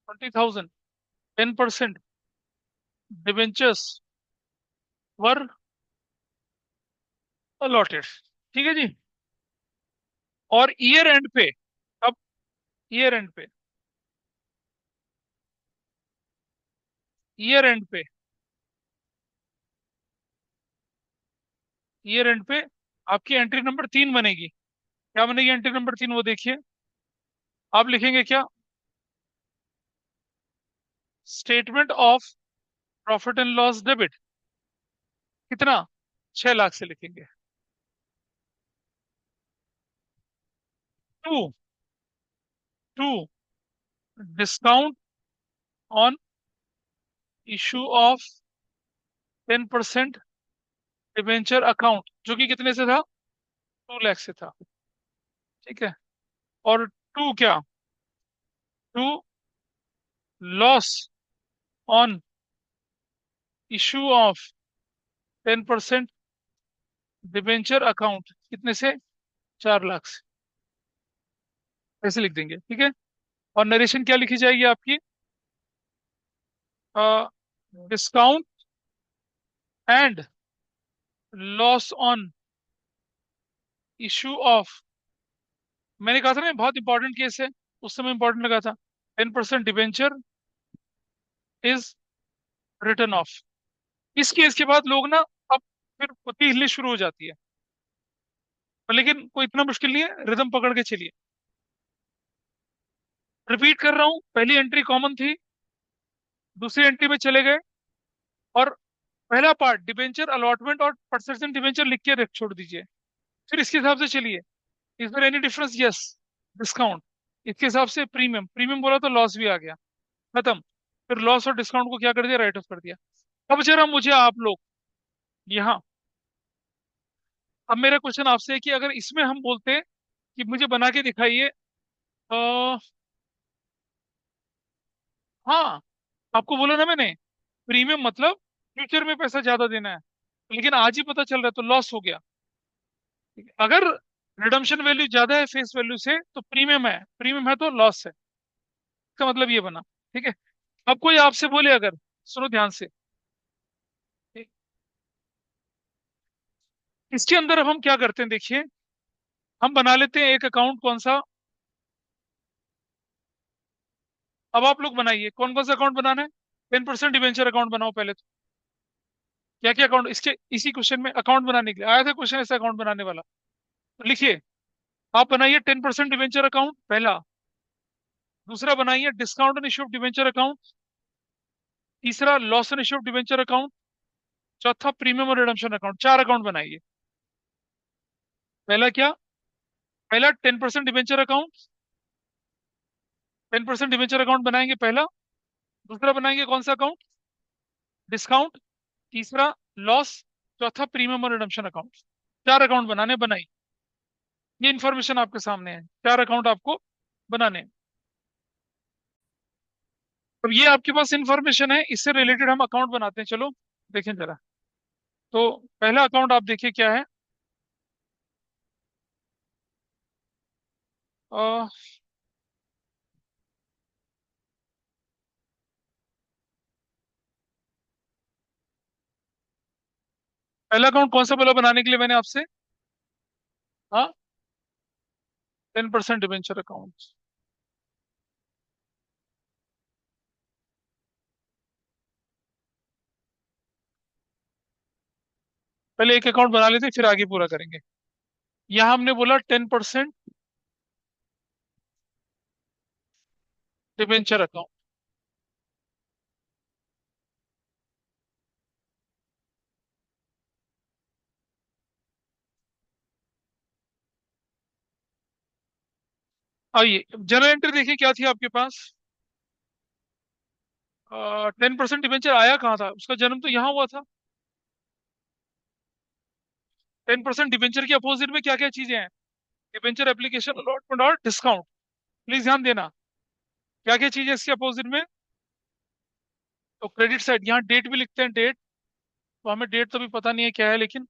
20,000, 10% डिवेंचर्स वर अलॉटेड। ठीक है जी। और ईयर एंड पे, अब ईयर एंड पे, ईयर एंड पे, ईयर एंड पे आपकी एंट्री नंबर 3 बनेगी। क्या बनेगी एंट्री नंबर 3? वो देखिए। आप लिखेंगे क्या? Statement of profit and loss debit. कितना? 6 लाख से लिखेंगे। To, to discount on issue of 10% debenture account, जो कि कितने से था? 2 लाख से था। ठीक है। और टू क्या? To loss on issue of 10% debenture account कितने से? 4 लाख से। ऐसे लिख देंगे। ठीक है। और नरेशन क्या लिखी जाएगी आपकी? Discount and loss on issue of, मैंने कहा था ना बहुत इंपॉर्टेंट केस है, उस समय इंपॉर्टेंट लगा था। 10% डिवेंचर इज रिटर्न ऑफ। इस केस के बाद लोग ना, अब फिर गति हिलनी शुरू हो जाती है। पर लेकिन कोई इतना मुश्किल नहीं है, रिदम पकड़ के चलिए। रिपीट कर रहा हूं, पहली एंट्री कॉमन थी, दूसरी एंट्री में चले गए, और पहला पार्ट डिबेंचर अलॉटमेंट और परसेंटेज डिबेंचर लिख के रख छोड़ दीजिए। फिर इसके हिसाब से चलिए। Is there any difference? Yes. Discount, इसके हिसाब से प्रीमियम, प्रीमियम बोला तो लॉस भी आ गया, खत्म। फिर लॉस और डिस्काउंट को क्या कर दिया? राइट ऑफ कर दिया। अब जरा मुझे आप लोग यहाँ, अब मेरा क्वेश्चन आपसे है कि अगर इसमें हम बोलते कि मुझे बना के दिखाइए, हाँ, आपको बोला ना मैंने, प्रीमियम मतलब फ्यूचर में पैसा ज्यादा देना है, लेकिन आज ही पता चल रहा है तो लॉस हो गया। ठीक है? अगर रिडम्पशन वैल्यू ज्यादा है फेस वैल्यू से तो प्रीमियम है तो लॉस है। इसका मतलब ये बना। ठीक है। अब कोई आपसे बोले अगर, सुनो ध्यान से, ठीक? इसके अंदर अब हम क्या करते हैं देखिए, हम बना लेते हैं एक अकाउंट, कौन सा? अब आप लोग बनाइए कौन कौन सा अकाउंट बनाना है। 10% डिवेंचर अकाउंट बनाओ पहले तो। क्या क्या अकाउंट इसके, इसी क्वेश्चन में अकाउंट बनाने के लिए आया था क्वेश्चन, ऐसा अकाउंट बनाने वाला। तो लिखिए, आप बनाइए 10% डिवेंचर अकाउंट पहला। दूसरा बनाइए discount and issue of debenture account. तीसरा loss and issue of debenture account. चौथा प्रीमियम और रिडम्पशन अकाउंट। चार अकाउंट बनाइए। पहला क्या? पहला 10% डिवेंचर अकाउंट। 10% डिवेंचर अकाउंट बनाएंगे पहला। दूसरा बनाएंगे कौन सा अकाउंट? डिस्काउंट। तीसरा लॉस। चौथा प्रीमियम और रिडम्पशन अकाउंट। चार अकाउंट बनाने, बनाई। ये इन्फॉर्मेशन आपके सामने है, चार अकाउंट आपको बनाने हैं। अब ये आपके पास इन्फॉर्मेशन है, इससे रिलेटेड हम अकाउंट बनाते हैं, चलो देखें जरा। तो पहला अकाउंट आप देखिए क्या है। अ, पहला अकाउंट कौन सा बोला बनाने के लिए मैंने आपसे? हाँ, 10% डिवेंचर अकाउंट। पहले एक अकाउंट बना लेते हैं, फिर आगे पूरा करेंगे। यहाँ हमने बोला 10% डिवेंचर अकाउंट। आइए जनरल एंट्री देखिए क्या थी आपके पास। 10% डिवेंचर आया कहाँ था, उसका जन्म तो यहाँ हुआ था। 10% डिवेंचर के अपोजिट में क्या क्या चीजें हैं? डिवेंचर एप्लीकेशन, अलॉटमेंट और डिस्काउंट। प्लीज ध्यान देना, क्या क्या चीजें इसके अपोजिट में। तो क्रेडिट साइड, यहाँ डेट भी लिखते हैं, डेट। तो हमें डेट तो भी पता नहीं है क्या है, लेकिन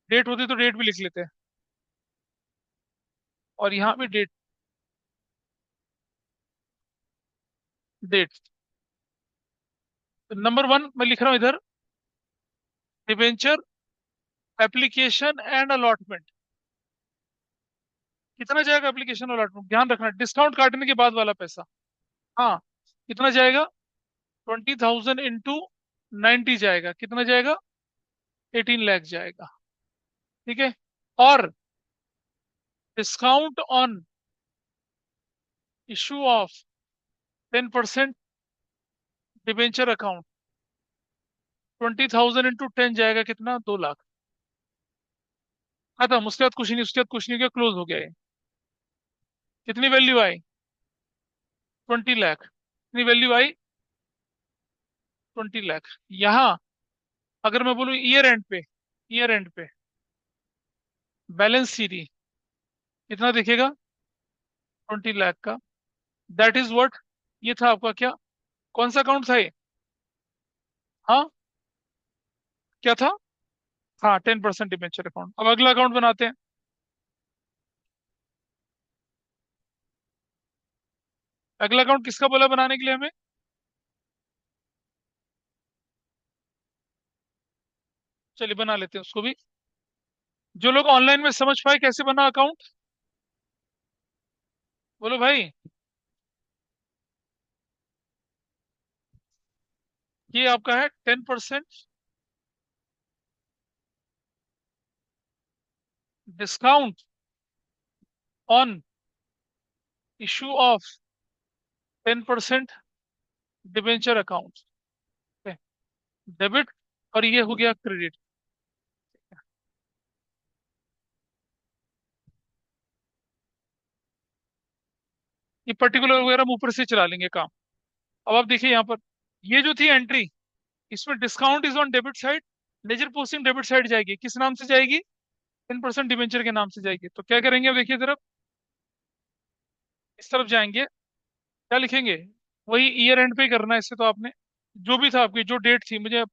डेट होती तो डेट भी लिख लेते हैं। और यहाँ भी डेट, डेट। नंबर वन मैं लिख रहा हूँ इधर, डिवेंचर एप्लीकेशन एंड अलॉटमेंट। कितना जाएगा एप्लीकेशन अलॉटमेंट, ध्यान रखना, डिस्काउंट काटने के बाद वाला पैसा। हाँ, कितना जाएगा? 20,000 इंटू 90 जाएगा, कितना जाएगा? 18 लाख जाएगा। ठीक है। और discount on issue of 10% debenture account, 20,000 into 10 जाएगा कितना? 2 लाख। खत्म, उसके बाद कुछ नहीं, उसके बाद कुछ नहीं, क्या क्लोज हो गया ये। कितनी वैल्यू आई? 20 लाख। कितनी वैल्यू आई? 20 लाख। यहाँ अगर मैं बोलूँ ईयर एंड पे, ईयर एंड पे बैलेंस सीडी कितना दिखेगा? 20 लाख का। दैट इज व्हाट, ये था आपका क्या, कौन सा अकाउंट था ये? हाँ, क्या था? हाँ, 10% डिबेंचर अकाउंट। अब अगला अकाउंट बनाते हैं। अगला अकाउंट किसका बोला बनाने के लिए हमें? चलिए बना लेते हैं उसको भी। जो लोग ऑनलाइन में समझ पाए कैसे बना अकाउंट, बोलो भाई। ये आपका है 10% discount on issue of 10% debenture account, debit. और ये हो गया क्रेडिट। ये पर्टिकुलर वगैरह हम ऊपर से चला लेंगे काम। अब आप देखिए यहाँ पर, ये जो थी एंट्री, इसमें discount is on debit side, ledger posting debit side जाएगी, किस नाम से जाएगी? 10% डिबेंचर के नाम से जाएगी। तो क्या करेंगे अब देखिए जरा, इस तरफ जाएंगे, क्या लिखेंगे? वही ईयर एंड पे ही करना है इससे, तो आपने जो भी था आपकी जो डेट थी, मुझे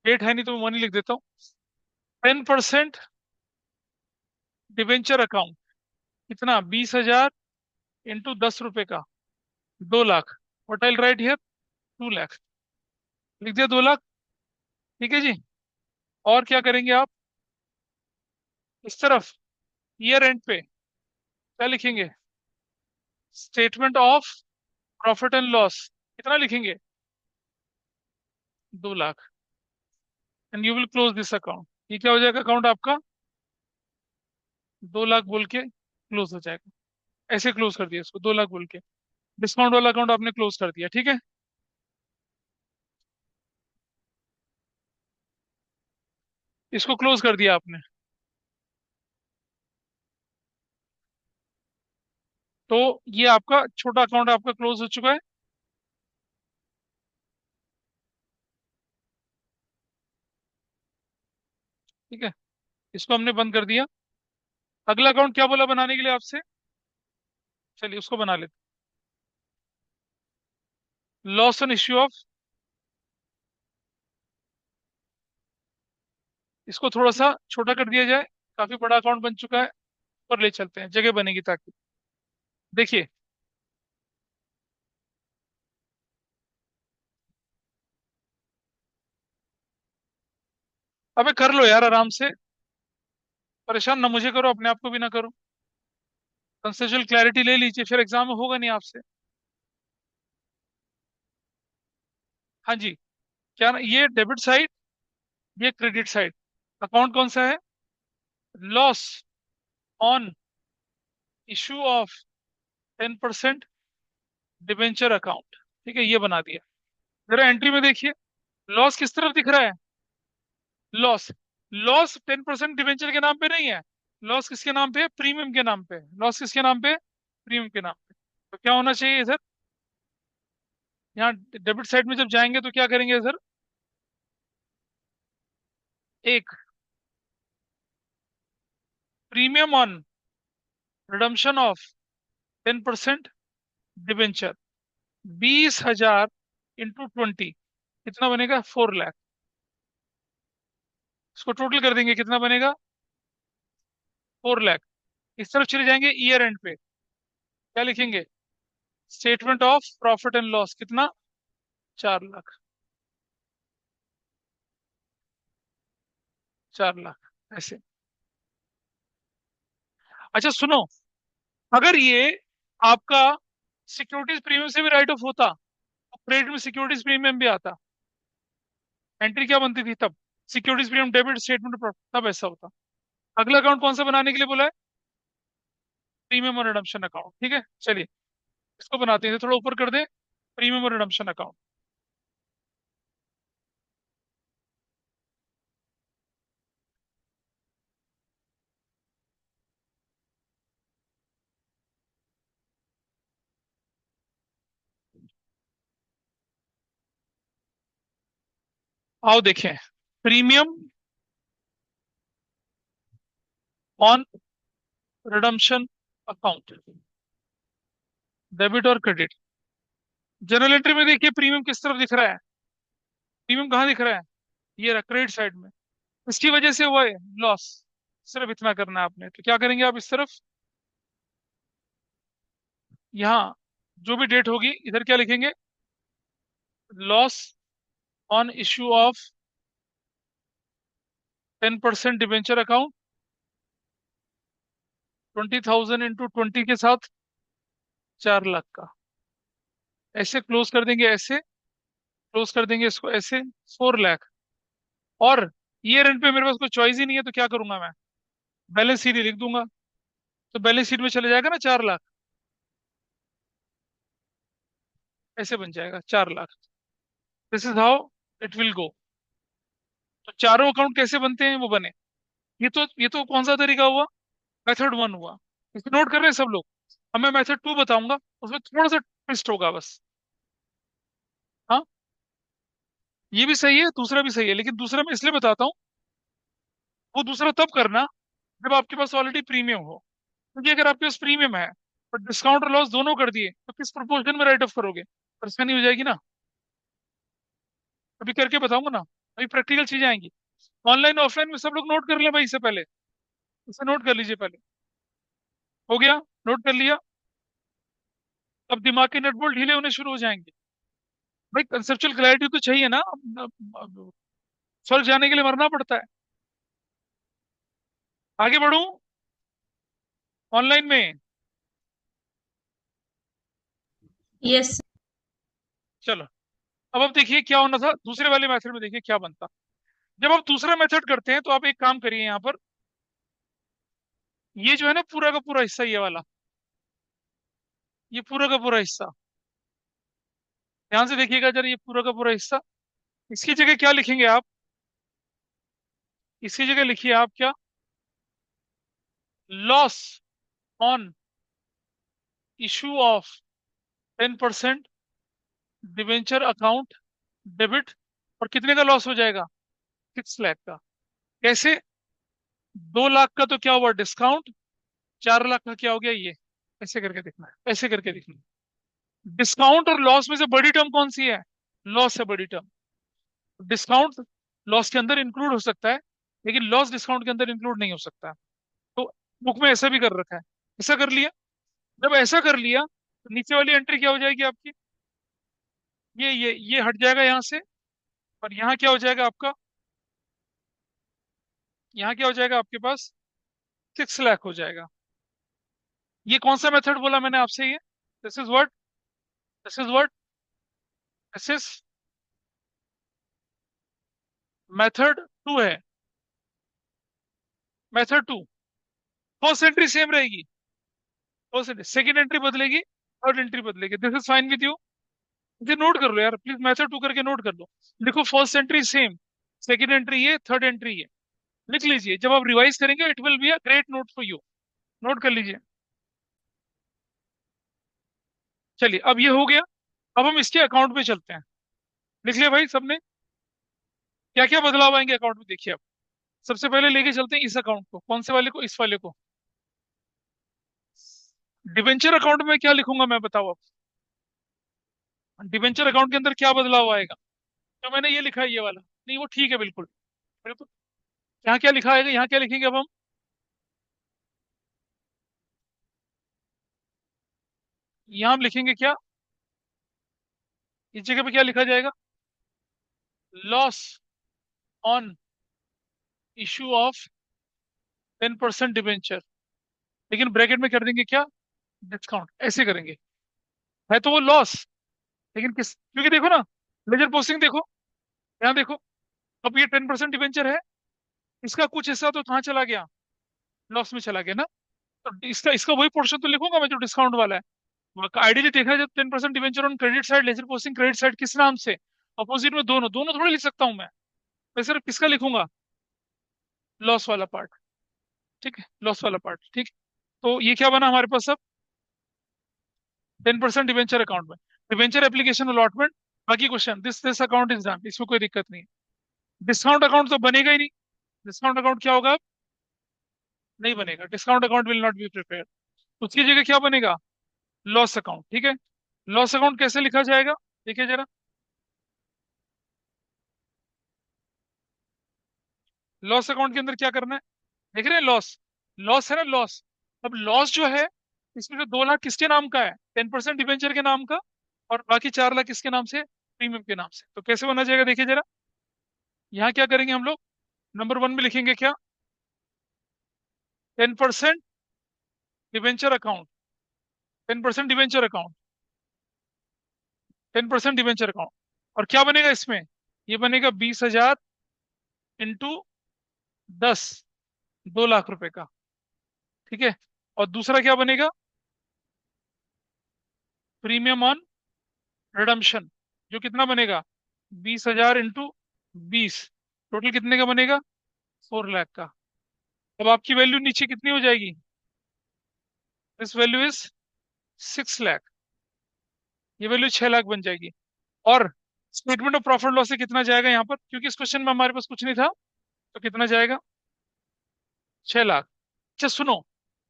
डेट है नहीं तो मैं मनी लिख देता हूँ। 10% डिवेंचर अकाउंट कितना, 20,000 इंटू 10 रुपए का, 2 lakh. What I right here, 2 lakh. लिख दिया 2 लाख। ठीक है जी। और क्या करेंगे आप, इस तरफ ईयर एंड पे क्या लिखेंगे, statement of profit and loss, कितना लिखेंगे, 2 lakh. And you will close this account. ये क्या हो जाएगा अकाउंट आपका, 2 लाख बोल के क्लोज हो जाएगा। ऐसे क्लोज कर दिया इसको, 2 लाख बोल के। डिस्काउंट वाला अकाउंट आपने क्लोज कर दिया, ठीक है। इसको क्लोज कर दिया आपने। तो ये आपका छोटा अकाउंट आपका क्लोज हो चुका है। ठीक है, इसको हमने बंद कर दिया। अगला अकाउंट क्या बोला बनाने के लिए आपसे, चलिए उसको बना लेते। लॉस ऑन इश्यू ऑफ, इसको थोड़ा सा छोटा कर दिया जाए, काफी बड़ा अकाउंट बन चुका है। ऊपर ले चलते हैं, जगह बनेगी ताकि, देखिए। अबे कर लो यार आराम से, परेशान ना मुझे करो, अपने आप को भी ना करो। कंसेप्चुअल क्लैरिटी ले लीजिए, फिर एग्जाम में होगा नहीं आपसे। हाँ जी। क्या ये डेबिट साइड, ये क्रेडिट साइड। अकाउंट कौन सा है, loss on issue of 10% debenture account. ठीक है, ये बना दिया। जरा एंट्री में देखिए, लॉस किस तरफ दिख रहा है, लॉस, लॉस 10% डिबेंचर के नाम पे नहीं है। लॉस किसके नाम पे है, प्रीमियम के नाम पे। लॉस किसके नाम पे, प्रीमियम के नाम पे। तो क्या होना चाहिए इधर, यहाँ डेबिट साइड में जब जाएंगे तो क्या करेंगे इधर, एक premium on redemption of 10% debenture, 20,000 into 20, कितना बनेगा, 4 लाख। इसको टोटल कर देंगे, कितना बनेगा, 4 लाख। इस तरफ चले जाएंगे ईयर एंड पे, क्या लिखेंगे, statement of profit and loss, कितना, 4 लाख। 4 लाख ऐसे। अच्छा सुनो, अगर ये आपका सिक्योरिटीज प्रीमियम से भी राइट ऑफ होता तो क्रेडिट में सिक्योरिटीज प्रीमियम भी आता, एंट्री क्या बनती थी तब, सिक्योरिटीज प्रीमियम डेबिट स्टेटमेंट, तब ऐसा होता। अगला अकाउंट कौन सा बनाने के लिए बोला है, प्रीमियम और रिडम्पशन अकाउंट। ठीक है चलिए, इसको बनाते हैं, थोड़ा ऊपर कर दे, प्रीमियम और रिडम्पशन अकाउंट। आओ देखें, premium on redemption account, debit और क्रेडिट। जनरल एंट्री में देखिए प्रीमियम किस तरफ दिख रहा है, प्रीमियम कहाँ दिख रहा है, ये रहा क्रेडिट साइड में। इसकी वजह से हुआ है लॉस। सिर्फ इतना करना है आपने, तो क्या करेंगे आप इस तरफ, यहाँ जो भी डेट होगी इधर क्या लिखेंगे, loss on issue of 10% debenture account, 20,000 into 20 के साथ 4 लाख का। ऐसे क्लोज कर देंगे, ऐसे क्लोज कर देंगे इसको, ऐसे 4 लाख। और ईयर एंड पे मेरे पास कोई चॉइस ही नहीं है, तो क्या करूंगा मैं, बैलेंस शीट ही लिख दूंगा। तो बैलेंस शीट में चले जाएगा ना 4 लाख, ऐसे बन जाएगा 4 lakh. This is how it will go. तो चारों अकाउंट कैसे बनते हैं वो बने। ये तो कौन सा तरीका हुआ, मेथड 1 हुआ। इसे नोट कर रहे हैं सब लोग। अब मैं मेथड 2 बताऊंगा, उसमें थोड़ा सा ट्विस्ट होगा बस। हाँ, ये भी सही है, दूसरा भी सही है, लेकिन दूसरा मैं इसलिए बताता हूँ, वो दूसरा तब करना जब आपके पास ऑलरेडी प्रीमियम हो। क्योंकि अगर आपके पास प्रीमियम है और डिस्काउंट और लॉस दोनों कर दिए तो किस प्रोपोर्शन में राइट ऑफ करोगे, परेशानी हो जाएगी ना। अभी करके बताऊंगा ना, अभी प्रैक्टिकल चीजें आएंगी। ऑनलाइन ऑफलाइन में सब लोग नोट कर ले भाई इससे पहले। इसे नोट कर लीजिए पहले। हो गया? नोट कर लिया? अब दिमाग के नट बोल्ट ढीले होने शुरू हो जाएंगे। भाई कंसेप्चुअल क्लैरिटी तो चाहिए ना। स्वर्ग जाने के लिए मरना पड़ता है। आगे बढ़ूं ऑनलाइन में?
यस।
चलो। अब देखिए क्या होना था दूसरे वाले मेथड में, देखिए क्या बनता। जब आप दूसरा मेथड करते हैं तो आप एक काम करिए यहाँ पर। ये जो है ना पूरा का पूरा हिस्सा, ये वाला, ये पूरा का पूरा हिस्सा, ध्यान से देखिएगा जरा, ये पूरा का पूरा हिस्सा, इसकी जगह क्या लिखेंगे आप? इसकी जगह लिखिए आप क्या? Loss on issue of 10% debenture account debit. और कितने का लॉस हो जाएगा? 6 लाख का। कैसे? 2 लाख का तो क्या हुआ डिस्काउंट, 4 लाख का क्या हो गया ये। ऐसे करके दिखना है, ऐसे करके दिखना है। डिस्काउंट और लॉस में से बड़ी टर्म कौन सी है? लॉस है बड़ी टर्म। डिस्काउंट लॉस के अंदर इंक्लूड हो सकता है, लेकिन लॉस डिस्काउंट के अंदर इंक्लूड नहीं हो सकता। तो बुक में ऐसा भी कर रखा है। ऐसा कर लिया? जब ऐसा कर लिया तो नीचे वाली एंट्री क्या हो जाएगी आपकी? ये हट जाएगा यहाँ से। और यहाँ क्या हो जाएगा आपका? यहाँ क्या हो जाएगा आपके पास? 6 लाख हो जाएगा। ये कौन सा मेथड बोला मैंने आपसे? ये this is what, this is what, this is method 2 है। मेथड 2। फर्स्ट एंट्री सेम रहेगी, फर्स्ट एंट्री, सेकंड एंट्री बदलेगी, थर्ड एंट्री बदलेगी। This is fine with you? मुझे नोट कर लो यार प्लीज, मेथड 2 करके नोट कर लो। देखो first entry same, second entry ये, थर्ड एंट्री ये। लिख लीजिए, जब आप रिवाइज करेंगे it will be a great note for you. Note कर लीजिए। चलिए अब ये हो गया। अब हम इसके अकाउंट पे चलते हैं। लिख लिया भाई सबने? क्या क्या बदलाव आएंगे अकाउंट में देखिए अब। सबसे पहले लेके चलते हैं इस अकाउंट को। कौन से वाले को? इस वाले को। डिवेंचर अकाउंट में क्या लिखूंगा मैं, बताओ अब। डिवेंचर अकाउंट के अंदर क्या बदलाव आएगा? तो मैंने ये लिखा है ये वाला, नहीं वो ठीक है बिल्कुल बिल्कुल। यहाँ क्या लिखा आएगा? यहाँ क्या लिखेंगे अब हम? यहाँ हम लिखेंगे क्या? इस जगह पे क्या लिखा जाएगा? Loss on issue of 10% debenture. लेकिन ब्रैकेट में कर देंगे क्या? डिस्काउंट। ऐसे करेंगे। है तो वो लॉस, लेकिन किस, क्योंकि देखो ना, लेजर पोस्टिंग देखो, यहाँ देखो। अब ये 10% डिवेंचर है, इसका कुछ हिस्सा तो कहाँ चला गया? लॉस में चला गया ना। तो इसका इसका वही पोर्शन तो लिखूंगा मैं जो डिस्काउंट वाला है। आइडियली देखा जाए, जब 10% debenture on credit side, ledger posting credit side, किस नाम से? अपोजिट में दोनों, दोनों थोड़ी लिख सकता हूँ मैं सिर्फ किसका लिखूंगा? लॉस वाला पार्ट। ठीक है, लॉस वाला पार्ट। ठीक। तो ये क्या बना हमारे पास अब? 10% डिवेंचर अकाउंट में, डिवेंचर एप्लीकेशन अलॉटमेंट, बाकी question, this this account is done, इसमें कोई दिक्कत नहीं है। डिस्काउंट अकाउंट तो बनेगा ही नहीं। डिस्काउंट अकाउंट क्या होगा अब? नहीं बनेगा। Discount account will not be prepare. उसकी जगह क्या बनेगा? Loss account. ठीक है। लॉस अकाउंट कैसे लिखा जाएगा? देखिए जरा। लॉस अकाउंट के अंदर क्या करना है? देख रहे हैं लॉस, लॉस है ना लॉस। अब लॉस जो है, इसमें जो 2 लाख किसके नाम का है? 10% डिवेंचर के नाम का। और बाकी 4 लाख किसके नाम से? प्रीमियम के नाम से। तो कैसे बना जाएगा देखिए जरा। यहाँ क्या करेंगे हम लोग? नंबर 1 में लिखेंगे क्या? 10% debenture account, 10% debenture account, 10% debenture account. और क्या बनेगा इसमें? ये बनेगा 20,000 इंटू 10, 2 लाख रुपए का। ठीक है। और दूसरा क्या बनेगा? प्रीमियम ऑन रिडम्पशन, जो कितना बनेगा? 20,000 इंटू 20, टोटल कितने का बनेगा? 4 लाख का। अब आपकी वैल्यू नीचे कितनी हो जाएगी? This value is 6 lakh. ये वैल्यू 6 लाख बन जाएगी। और स्टेटमेंट ऑफ प्रॉफिट लॉस से कितना जाएगा यहाँ पर, क्योंकि इस क्वेश्चन में हमारे पास कुछ नहीं था, तो कितना जाएगा? 6 लाख। अच्छा सुनो,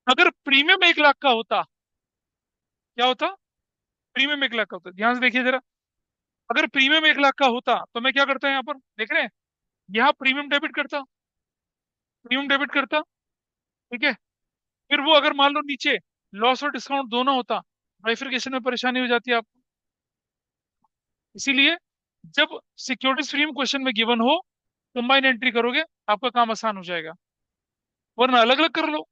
अगर प्रीमियम 1 लाख का होता, क्या होता? प्रीमियम 1 लाख का होता, ध्यान से देखिए जरा। अगर प्रीमियम 1 लाख का होता तो मैं क्या करता यहाँ पर, देख रहे हैं? यहाँ प्रीमियम डेबिट करता, प्रीमियम डेबिट करता। ठीक है। फिर वो अगर मान लो नीचे लॉस और डिस्काउंट दोनों होता, बाइफरकेशन में परेशानी हो जाती है आपको। इसीलिए जब सिक्योरिटी स्ट्रीम क्वेश्चन में गिवन हो, कंबाइन एंट्री करोगे, आपका काम आसान हो जाएगा। वरना अलग अलग कर लो।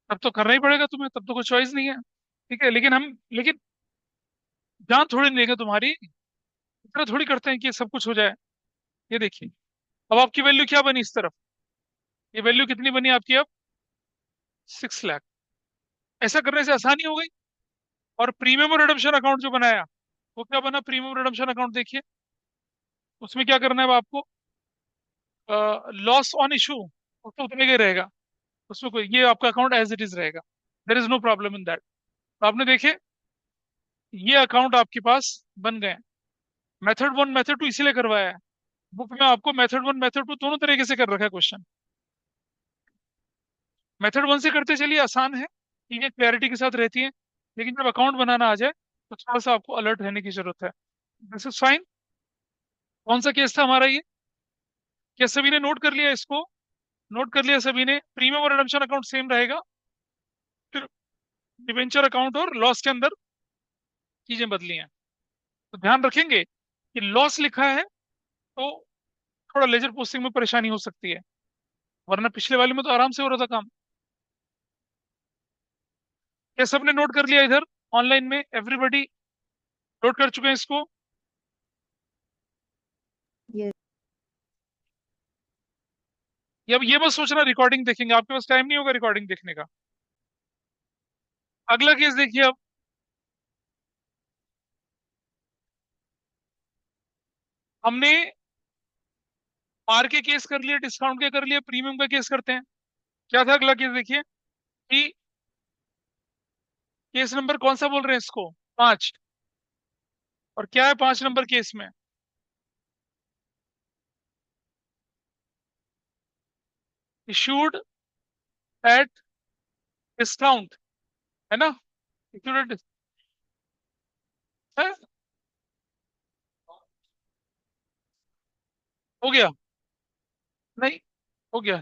तब तो करना ही पड़ेगा तुम्हें, तब तो कोई चॉइस नहीं है। ठीक है, लेकिन जान थोड़ी नहीं लेंगे तुम्हारी, इतना थोड़ी करते हैं कि सब कुछ हो जाए। ये देखिए, अब आपकी वैल्यू क्या बनी इस तरफ, ये वैल्यू कितनी बनी आपकी अब? 6 लाख। ऐसा करने से आसानी हो गई। और प्रीमियम और रिडम्पशन अकाउंट जो बनाया, वो क्या बना? प्रीमियम रिडम्पशन अकाउंट देखिए, उसमें क्या करना है अब आपको? लॉस ऑन इशू तो उतने का ही रहेगा। उसमें कोई, ये आपका अकाउंट एज इट इज रहेगा। There is no problem in that. तो आपने देखे, ये अकाउंट आपके पास बन गए। मेथड वन मेथड टू इसीलिए करवाया है, बुक में आपको मेथड वन मेथड टू दोनों तरीके से कर रखा है क्वेश्चन। मेथड वन से करते चलिए, आसान है, चीजें क्लैरिटी के साथ रहती हैं। लेकिन जब अकाउंट बनाना आ जाए तो थोड़ा सा आपको अलर्ट रहने की जरूरत है। This is fine. कौन सा केस था हमारा ये? क्या सभी ने नोट कर लिया इसको? नोट कर लिया सभी ने? प्रीमियम और रिडम्पशन अकाउंट सेम रहेगा, फिर डिवेंचर अकाउंट और लॉस के अंदर चीजें बदली हैं। तो ध्यान रखेंगे कि लॉस लिखा है तो थोड़ा लेजर पोस्टिंग में परेशानी हो सकती है, वरना पिछले वाले में तो आराम से हो रहा था काम। क्या सबने नोट कर लिया इधर? ऑनलाइन में एवरीबॉडी नोट कर चुके हैं इसको?
Yes.
ये अब ये मत सोचना रिकॉर्डिंग देखेंगे, आपके पास टाइम नहीं होगा रिकॉर्डिंग देखने का। अगला केस देखिए अब। हमने आर के केस कर लिए, डिस्काउंट के कर लिए, प्रीमियम का केस करते हैं। क्या था अगला केस देखिए कि केस नंबर कौन सा बोल रहे हैं इसको? 5। और क्या है 5 नंबर केस में? इशूड एट डिस्काउंट, है ना? इशूड एट है? हो गया? नहीं, हो गया।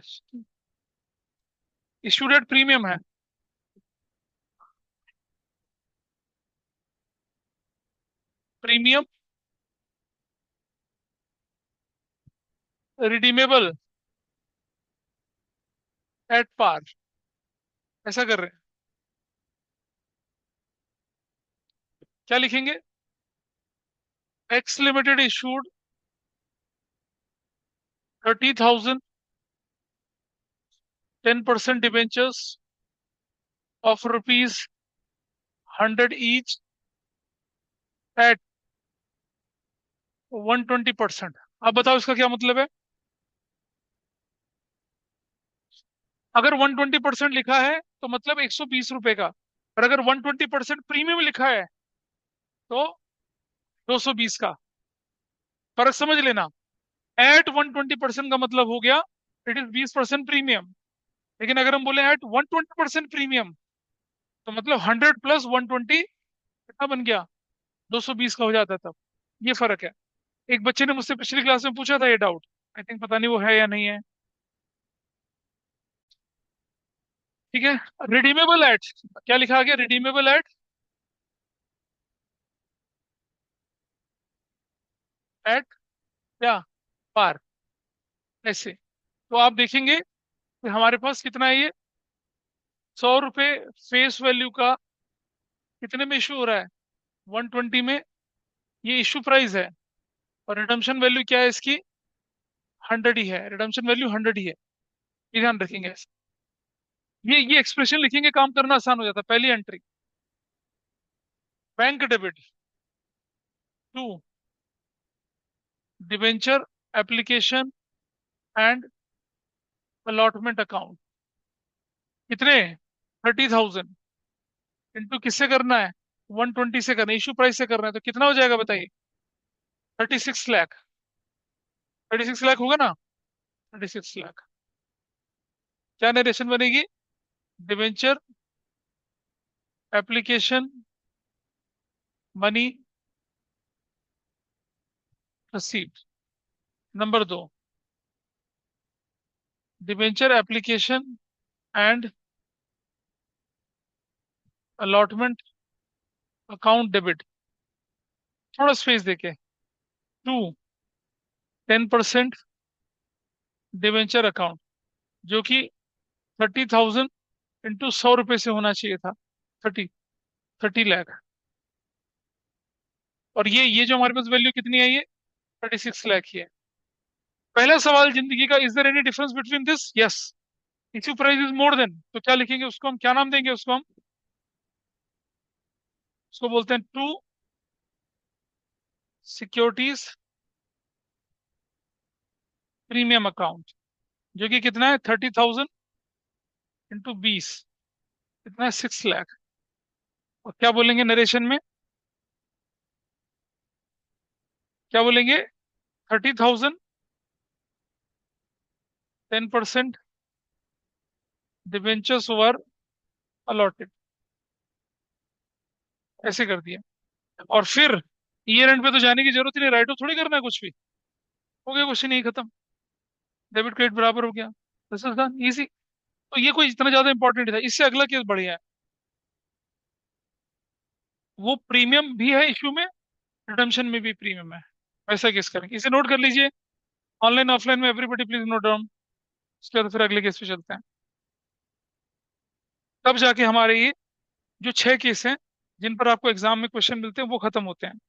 इशूड एट प्रीमियम है। प्रीमियम रिडीमेबल एट पार, ऐसा कर रहे हैं। क्या लिखेंगे? X limited issued 30,000 10% debentures of rupees 100 each eight 120%। अब बताओ इसका क्या मतलब है? अगर 120% लिखा है तो मतलब 120 रुपए का, और अगर 120% प्रीमियम लिखा है तो 220 का। फर्क समझ लेना। एट 120% का मतलब हो गया इट इज 20% प्रीमियम। लेकिन अगर हम बोले एट 120% प्रीमियम, तो मतलब 100 + 120 कितना बन गया? 220 का हो जाता है तब। ये फर्क है। एक बच्चे ने मुझसे पिछली क्लास में पूछा था ये डाउट, आई थिंक पता नहीं वो है या नहीं है। ठीक है। रिडीमेबल एट, क्या लिखा गया? रिडीमेबल एट, एट क्या? पार, ऐसे। तो आप देखेंगे कि हमारे पास कितना है ये? 100 रुपये फेस वैल्यू का कितने में इशू हो रहा है? 120 में। ये इशू प्राइस है। और रिडम्पशन वैल्यू क्या है इसकी? 100 ही है, रिडम्पशन वैल्यू 100 ही है। ये ध्यान रखेंगे ऐसे। ये एक्सप्रेशन लिखेंगे, काम करना आसान हो जाता है। पहली entry, bank debit to debenture application and allotment account. कितने? 30,000 इंटू किससे करना है? 120 से करना है, इशू प्राइस से करना है, तो कितना हो जाएगा बताइए? 36 लाख। 36 लाख होगा ना? 36 लाख। क्या नरेशन बनेगी? Debenture application money received. Number 2, debenture application and allotment account debit, थोड़ा स्पेस देके। 2, 10% डिबेंचर अकाउंट, जो कि 30,000 इंटू 100 रुपये से होना चाहिए था। 30 लाख। और ये जो हमारे पास वैल्यू कितनी है, ये 36 लाख ही है। पहला सवाल जिंदगी का, is there any difference between this? Yes. Issue price is more than, तो क्या लिखेंगे उसको, हम क्या नाम देंगे उसको? हम उसको बोलते हैं टू सिक्योरिटीज प्रीमियम अकाउंट, जो कि कितना है, 30,000 इंटू 20, कितना है, 6 लाख। और क्या बोलेंगे नरेशन में, क्या बोलेंगे? 30,000, 10% डिबेंचर्स वर अलॉटेड, ऐसे कर दिया। और फिर ईयर एंड पे तो जाने की जरूरत ही नहीं, राइट ऑफ थोड़ी करना है कुछ भी, हो गया क्वेश्चन, यही खत्म। डेबिट क्रेडिट बराबर हो गया, दिस इज डन, इजी। तो ये कोई इतना ज्यादा इंपॉर्टेंट था। इससे अगला केस बढ़िया है, वो प्रीमियम भी है इशू में, रिडम्पशन में भी प्रीमियम है। वैसा केस करेंगे, इसे नोट कर लीजिए। ऑनलाइन ऑफलाइन में एवरीबडी प्लीज नोट डाउन। उसके बाद फिर अगले केस पे चलते हैं। तब जाके हमारे ये जो 6 केस हैं जिन पर आपको एग्जाम में क्वेश्चन मिलते हैं, वो खत्म होते हैं।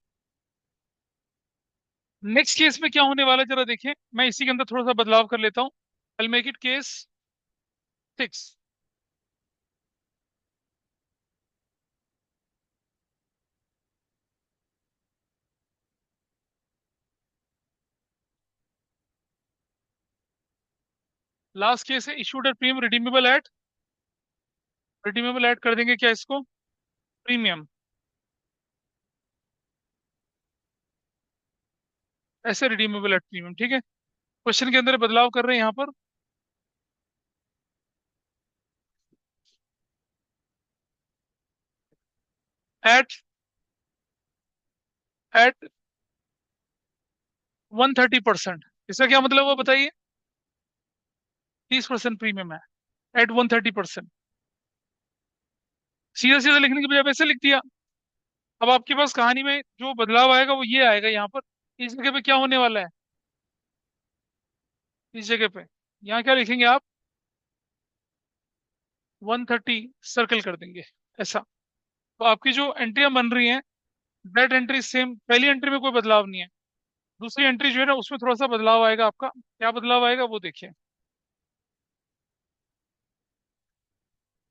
नेक्स्ट केस में क्या होने वाला है जरा देखें। मैं इसी के अंदर थोड़ा सा बदलाव कर लेता हूँ। I make it case 6। Last case है, issued at premium redeemable at, redeemable at कर देंगे क्या इसको, प्रीमियम। ऐसे रिडीमेबल एट प्रीमियम, ठीक है। क्वेश्चन के अंदर बदलाव कर रहे हैं यहाँ पर। एट एट 130%, इसका क्या मतलब हुआ बताइए? 30% प्रीमियम है, एट 130%। सीधा सीधा लिखने की बजाय वैसे लिख दिया। अब आपके पास कहानी में जो बदलाव आएगा वो ये आएगा यहाँ पर। इस जगह पे क्या होने वाला है, इस जगह पे यहाँ क्या लिखेंगे आप, 130 सर्कल कर देंगे, ऐसा। तो आपकी जो एंट्रियां बन रही हैं, दैट एंट्री सेम, पहली एंट्री में कोई बदलाव नहीं है। दूसरी एंट्री जो है ना, उसमें थोड़ा सा बदलाव आएगा आपका। क्या बदलाव आएगा वो देखिए।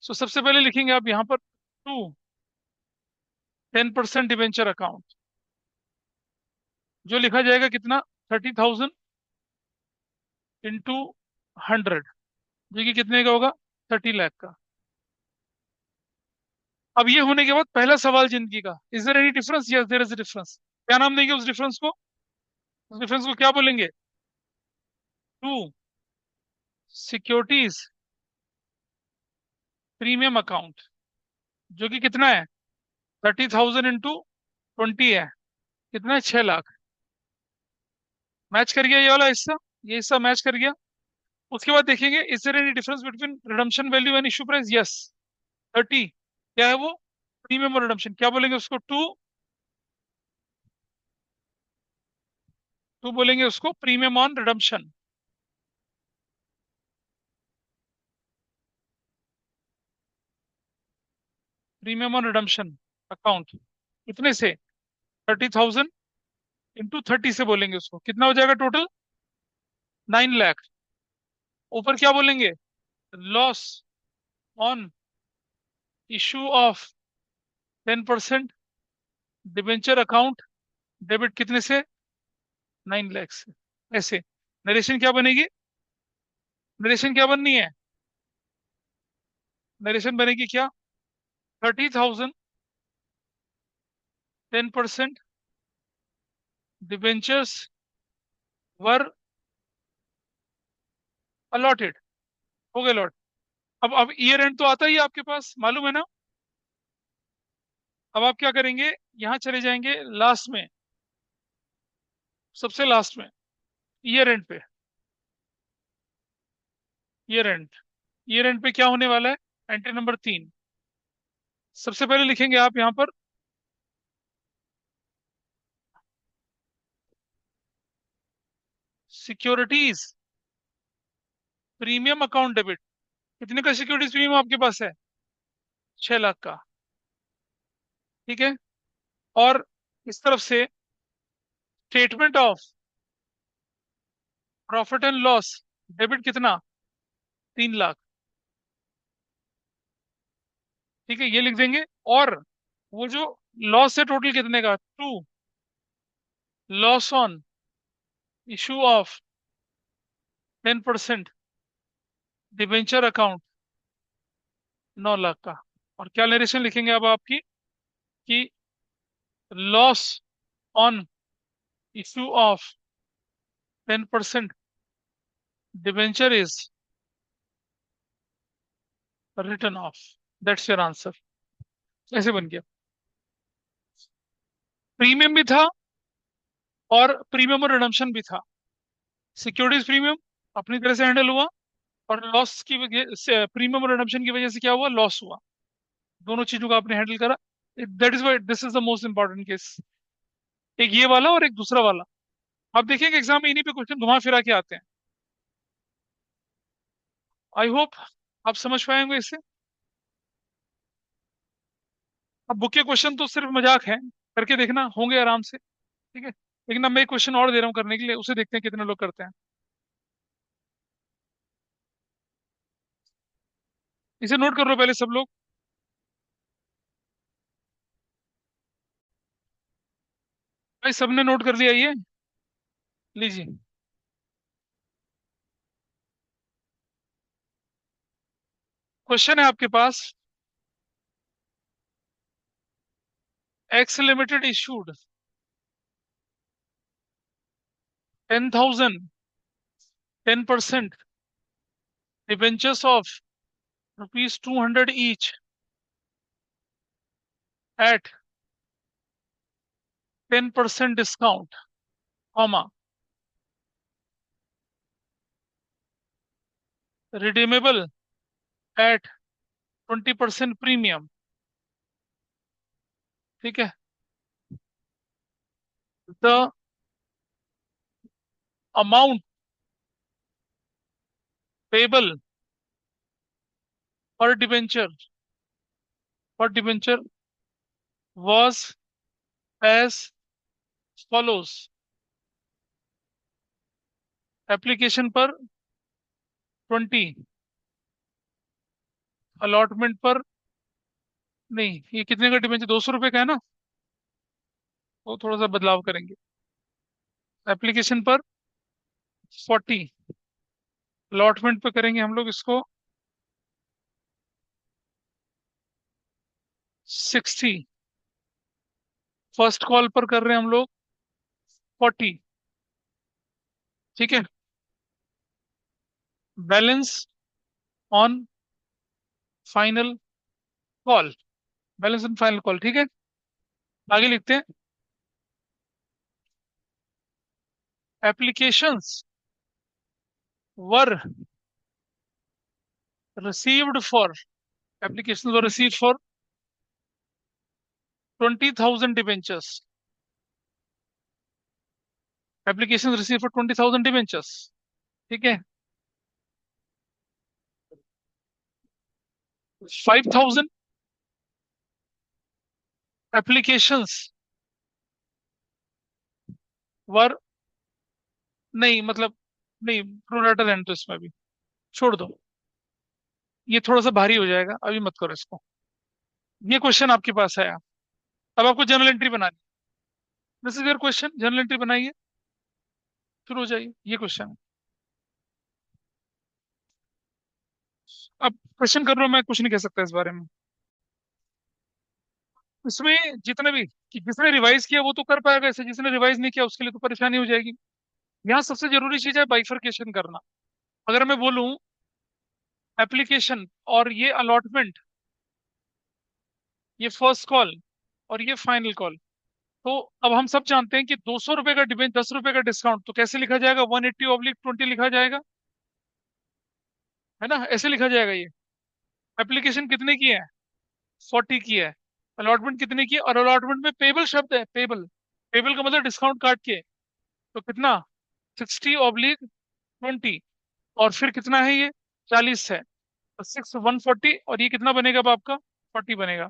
सो सबसे पहले लिखेंगे आप यहाँ पर, टू 10% डिवेंचर अकाउंट, जो लिखा जाएगा कितना, 30,000 इंटू 100, जो कि कितने का होगा, 30 लाख का। अब ये होने के बाद पहला सवाल जिंदगी का, is there any difference? Yes there is a difference. क्या नाम देंगे उस डिफरेंस को? उस डिफरेंस को क्या बोलेंगे? टू सिक्योरिटीज प्रीमियम अकाउंट, जो कि कितना है, 30,000 इंटू 20 है, कितना है, 6 लाख। मैच कर गया ये वाला हिस्सा, ये हिस्सा मैच कर गया। उसके बाद देखेंगे, is there any difference between redemption value and issue price? Yes. 30 क्या है वो, प्रीमियम और रिडम्पशन, क्या बोलेंगे उसको, टू, टू बोलेंगे उसको premium on redemption. Premium on redemption account, कितने से, 30,000 इंटू 30 से बोलेंगे उसको, कितना हो जाएगा टोटल, 9 लाख। ऊपर क्या बोलेंगे, loss on issue of 10% debenture account debit, कितने से, 9 लाख से। ऐसे नरेशन क्या बनेगी, नरेशन क्या बननी है, नरेशन बनेगी क्या, 30,000, 10% डिबेंचर्स वर अलॉटेड, हो गए लॉट। अब ईयर एंड तो आता ही है आपके पास, मालूम है ना। अब आप क्या करेंगे, यहां चले जाएंगे लास्ट में, सबसे लास्ट में, ईयर एंड पे, ईयर एंड, ईयर एंड पे क्या होने वाला है? Entry number 3। सबसे पहले लिखेंगे आप यहां पर सिक्योरिटीज प्रीमियम अकाउंट डेबिट। कितने का सिक्योरिटीज प्रीमियम आपके पास है? 6 लाख का। ठीक है। और इस तरफ से statement of profit and loss debit कितना? 3 लाख। ठीक है, ये लिख देंगे। और वो जो लॉस है टोटल कितने का? 2, loss on issue of 10% debenture account, 9 lakh का। और क्या नरेशन लिखेंगे अब आपकी कि loss on issue of 10% debenture is return of. That's your answer. ऐसे बन गया। प्रीमियम भी था और प्रीमियम और रिडम्पशन भी था। सिक्योरिटीज प्रीमियम अपनी तरह से हैंडल हुआ, और लॉस की वजह से, प्रीमियम और रिडम्पशन की वजह से क्या हुआ? लॉस हुआ। दोनों चीजों को आपने हैंडल करा। That is why this is the most important case. एक ये वाला और एक दूसरा वाला। आप देखेंगे एग्जाम में इन्हीं पे क्वेश्चन घुमा फिरा के आते हैं। आई होप आप समझ पाएंगे इससे। अब बुक के क्वेश्चन तो सिर्फ मजाक है, करके देखना, होंगे आराम से। ठीक है, लेकिन अब मैं एक क्वेश्चन और दे रहा हूँ करने के लिए, उसे देखते हैं कितने लोग करते हैं। इसे नोट कर लो पहले सब लोग। भाई सबने नोट कर लिया ये? लीजिए। क्वेश्चन है आपके पास, X limited issued 10,000 10% debentures of ₹200 each at 10% discount, comma, redeemable at 20% premium। ठीक है। द अमाउंट पेबल पर debenture, was as follows। Application पर 20, अलॉटमेंट पर नहीं। ये कितने का डिबेंचर? 200 रुपए का है ना, वो थोड़ा सा बदलाव करेंगे। एप्लीकेशन पर 40, अलॉटमेंट पे करेंगे हम लोग इसको 60, फर्स्ट कॉल पर कर रहे हैं हम लोग 40। ठीक है। Balance on final call, balance on final call. ठीक है, आगे लिखते हैं। Applications were received for, application were receive for 20,000 debentures. Application receive for 20,000 debentures. ठीक है। 5,000 एप्लीकेशंस वर, नहीं मतलब, नहीं, प्रोराटा रहने तो इसमें भी छोड़ दो, ये थोड़ा सा भारी हो जाएगा, अभी मत करो इसको। ये क्वेश्चन आपके पास आया। अब आपको जर्नल एंट्री बनानी। This is your question, journal entry बनाइए, शुरू हो जाइए। ये क्वेश्चन है। अब क्वेश्चन कर रहा हूं मैं, कुछ नहीं कह सकता इस बारे में। इसमें जितने भी, कि जिसने रिवाइज किया वो तो कर पाएगा इसे, जिसने रिवाइज नहीं किया उसके लिए तो परेशानी हो जाएगी। यहाँ सबसे जरूरी चीज है बाइफरकेशन करना। अगर मैं बोलूं एप्लीकेशन और ये अलॉटमेंट, ये फर्स्ट कॉल और ये फाइनल कॉल, तो अब हम सब जानते हैं कि 200 रुपए का डिबेंचर, 10 रुपए का डिस्काउंट, तो कैसे लिखा जाएगा? 180/20 लिखा जाएगा, है ना? ऐसे लिखा जाएगा ये। एप्लीकेशन कितने की है? 40 की है। अलॉटमेंट कितने की है? और अलॉटमेंट में पेबल शब्द है, पेबल। पेबल का मतलब डिस्काउंट काट के। तो कितना? 60/20। और फिर कितना है ये? 40 है। तो 140, और ये कितना बनेगा अब आपका? 40 बनेगा।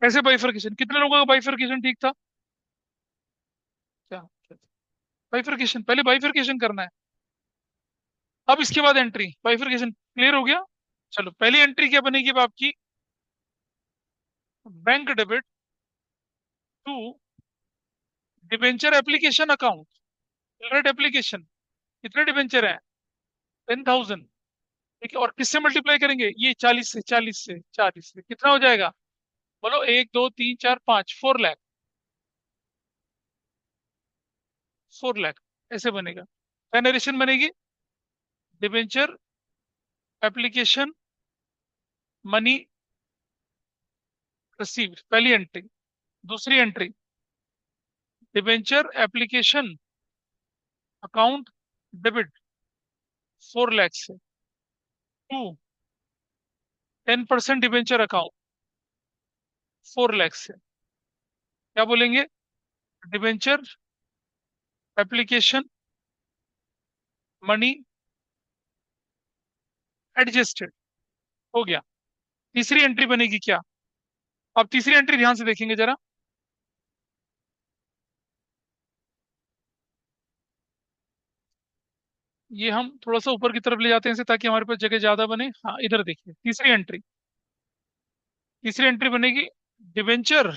कैसे बाइफरकेशन? कितने लोगों का बाइफरकेशन ठीक था? क्या? बाइफरकेशन, पहले बाइफरकेशन करना है। अब इसके बाद एंट्री। बाइफरकेशन क्लियर हो गया? चलो, पहली एंट्री क्या बनेगी अब आपकी? Bank debit to debenture application account, direct application. कितने डिबेंचर है? 10,000। ठीक है, और किससे मल्टीप्लाई करेंगे? ये 40 से, 40 से कितना हो जाएगा? बोलो, 1 2 3 4 5, 4 लाख। 4 लाख ऐसे बनेगा। क्या नरेशन बनेगी? डिबेंचर एप्लीकेशन मनी रिसीव्ड, पहली एंट्री। दूसरी entry, debenture application account debit 4 lakh से। टू 10% डिबेंचर अकाउंट 4 लाख से। क्या बोलेंगे? Debenture application money adjusted. हो गया। तीसरी एंट्री बनेगी क्या? अब तीसरी एंट्री ध्यान से देखेंगे जरा। ये हम थोड़ा सा ऊपर की तरफ ले जाते हैं इसे, ताकि हमारे पास जगह ज्यादा बने। हाँ, इधर देखिए, तीसरी एंट्री। तीसरी एंट्री बनेगी डिबेंचर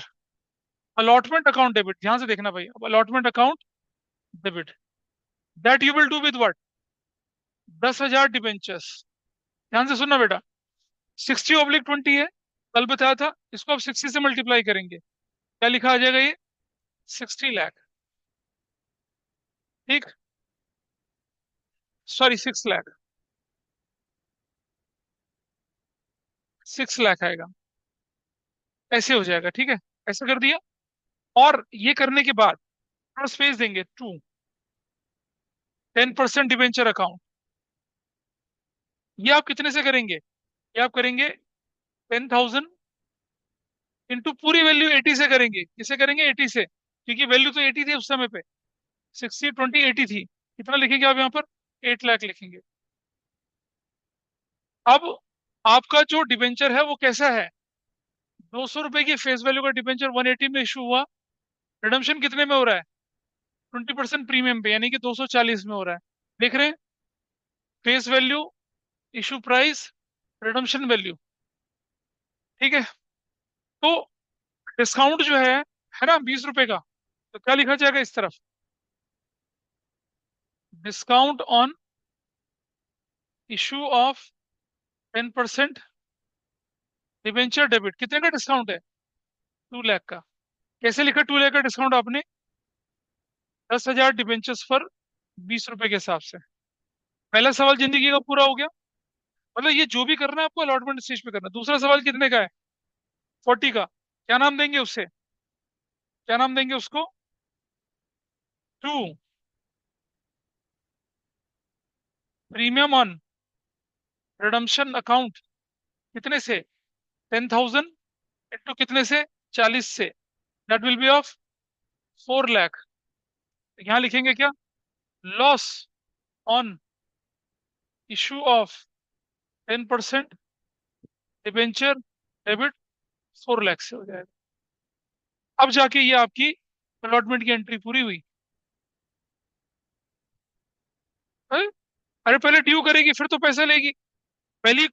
अलॉटमेंट अकाउंट डेबिट। ध्यान से देखना भाई, अब allotment account debit, that you will do with what? 10,000 debentures. ध्यान से सुनना बेटा। 60/20 है, कल बताया था। इसको अब 60 से मल्टीप्लाई करेंगे। क्या लिखा आ जाएगा ये? 60 लाख। ठीक, सॉरी, 6 लाख। 6 लाख आएगा। ऐसे हो जाएगा, ठीक है। ऐसे कर दिया। और ये करने के बाद थोड़ा स्पेस देंगे। To 10% debenture account. ये आप कितने से करेंगे? ये आप करेंगे 10,000 इंटू पूरी वैल्यू 80 से करेंगे। किसे करेंगे? 80 से, क्योंकि वैल्यू तो 80 थी उस समय पे। 60/20 80 थी। कितना लिखेंगे आप यहाँ पर? 8 लाख लिखेंगे। अब आपका जो डिबेंचर है वो कैसा है? 200 रुपए की फेस वैल्यू का डिबेंचर 180 में इशू हुआ। रिडम्पशन कितने में हो रहा है? 20% प्रीमियम पे, यानी कि 240 में हो रहा है। देख रहे हैं? Face value, issue price, redemption value. ठीक है। तो डिस्काउंट जो है ना, 20 रुपए का। तो क्या लिखा जाएगा इस तरफ? Discount on issue of 10% debenture debit. कितने का डिस्काउंट है? 2 लाख का। कैसे लिखा 2 लाख का डिस्काउंट आपने? 10,000 डिबेंचर्स पर 20 रुपए के हिसाब से। पहला सवाल जिंदगी का पूरा हो गया। मतलब ये जो भी करना है आपको अलॉटमेंट स्टेज पे करना है। दूसरा सवाल कितने का है? 40 का। क्या नाम देंगे उससे? क्या नाम देंगे उसको? To premium on redemption account. कितने से? 10,000 इंटू कितने से? 40 से। That will be of 4 lakh. यहां लिखेंगे क्या? Loss on issue of 10% debenture debit 4 lakh से हो जाएगा। अब जाके ये आपकी अलॉटमेंट की एंट्री पूरी हुई है? अरे पहले ड्यू करेगी, फिर तो पैसा लेगी। पहली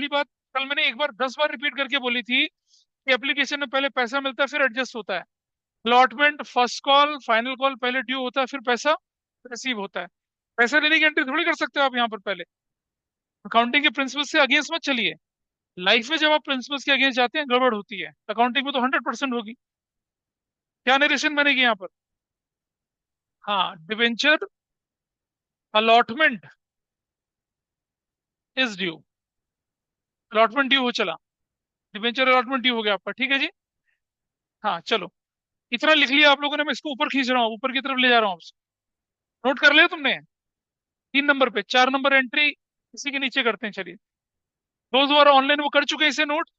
बात, कल मैंने एक बार 10 बार रिपीट करके बोली थी कि एप्लीकेशन में पहले पैसा मिलता है, फिर एडजस्ट होता है। Allotment first call final call, पहले ड्यू होता है, फिर पैसा रिसीव होता है। पैसा लेने की एंट्री थोड़ी कर सकते हो आप यहाँ पर पहले। अकाउंटिंग के प्रिंसिपल से अगेंस्ट मत चलिए। लाइफ में जब आप प्रिंसिपल्स के अगेंस्ट जाते हैं, गड़बड़ होती है। अकाउंटिंग में तो 100% होगी। क्या नरेशन बनेगी यहाँ पर? हाँ, debenture allotment is due. Allotment due हो चला, डिवेंचर अलॉटमेंट ड्यू हो गया आपका। ठीक है जी। हाँ चलो, इतना लिख लिया आप लोगों ने, मैं इसको ऊपर खींच रहा हूँ, ऊपर की तरफ ले जा रहा हूँ। नोट कर लिया तुमने? 3 नंबर पे 4 नंबर एंट्री इसी के नीचे करते हैं, चलिए। दोस्त हु आर ऑनलाइन वो कर चुके हैं इसे नोट,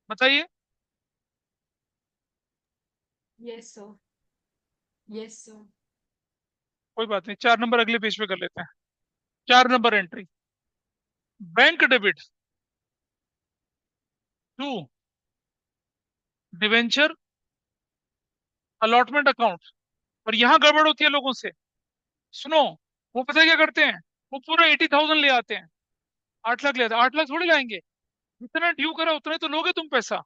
बताइए।
Yes, sir. Yes, sir.
कोई बात नहीं, 4 नंबर अगले पेज पे कर लेते हैं। 4 number entry, bank debit to debenture allotment account. और यहां गड़बड़ होती है लोगों से, सुनो। वो पता है क्या करते हैं? वो पूरा 80,000 ले आते हैं, 8 लाख ले आते हैं। 8 लाख थोड़ी लाएंगे, जितना ड्यू करा उतना ही तो लोगे तुम पैसा।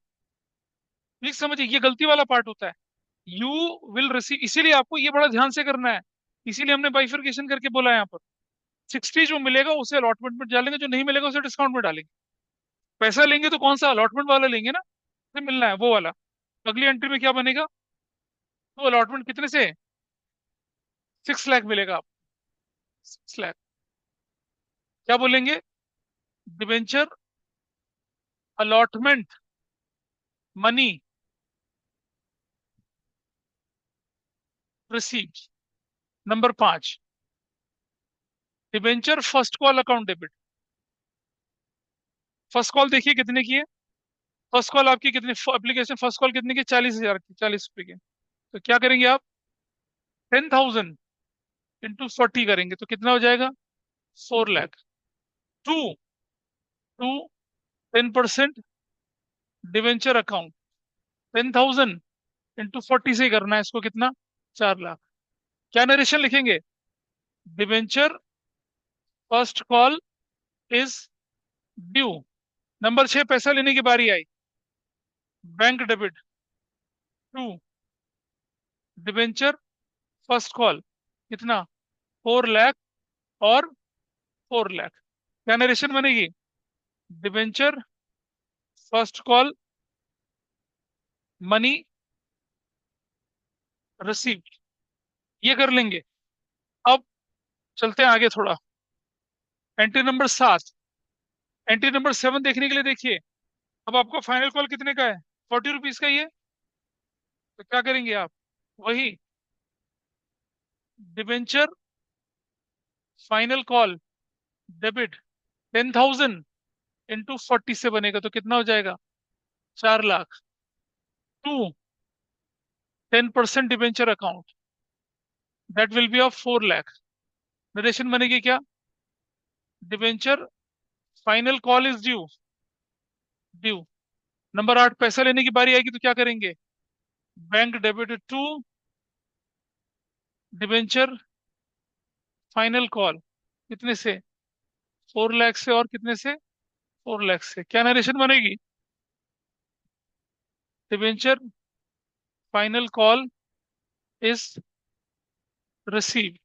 प्लीज समझिए, ये गलती वाला पार्ट होता है। यू विल रिसीव, इसीलिए आपको ये बड़ा ध्यान से करना है। इसीलिए हमने बाइफरकेशन करके बोला है यहाँ पर। 60 जो मिलेगा उसे अलॉटमेंट में डालेंगे, जो नहीं मिलेगा उसे डिस्काउंट में डालेंगे। पैसा लेंगे तो कौन सा अलॉटमेंट वाला लेंगे ना, जो मिलना है वो वाला। अगली एंट्री में क्या बनेगा? तो अलॉटमेंट कितने से? 6 लाख मिलेगा आपको, 6 लाख। क्या बोलेंगे? Debenture allotment money received. Number 5, debenture first call account debit. First call देखिए कितने की है। फर्स्ट कॉल आपकी कितनी, एप्लीकेशन फर्स्ट कॉल कितने की? 40,000 की, 40 रुपए की। तो क्या करेंगे आप? 10,000 इंटू 40 करेंगे तो कितना हो जाएगा? 4 lakh. To to 10% debenture account, 10,000 into 40 से ही करना है इसको, कितना? 4 लाख। क्या नरेशन लिखेंगे? Debenture first call is due. Number 6, पैसा लेने की बारी आई। Bank debit to debenture first call, कितना? 4 लाख और 4 लाख। क्या नरेशन बनेगी? Debenture first call money received. ये कर लेंगे। अब चलते हैं आगे थोड़ा। एंट्री नंबर 7, एंट्री नंबर 7 देखने के लिए देखिए। अब आपको फाइनल कॉल कितने का है? 40 रुपीज का ही है। तो क्या करेंगे आप? वही debenture final call debit 10,000 into 40 से बनेगा तो कितना हो जाएगा? 4 lakh. To 10% debenture account, that will be of 4 lakh. Narration बनेगी क्या? Debenture final call is due, due. Number 8, पैसा लेने की बारी आएगी तो क्या करेंगे? Bank debit to debenture final call, कितने से? 4 लाख से, और कितने से? 4 लाख से। क्या नरेशन बनेगी? Debenture final call is receive.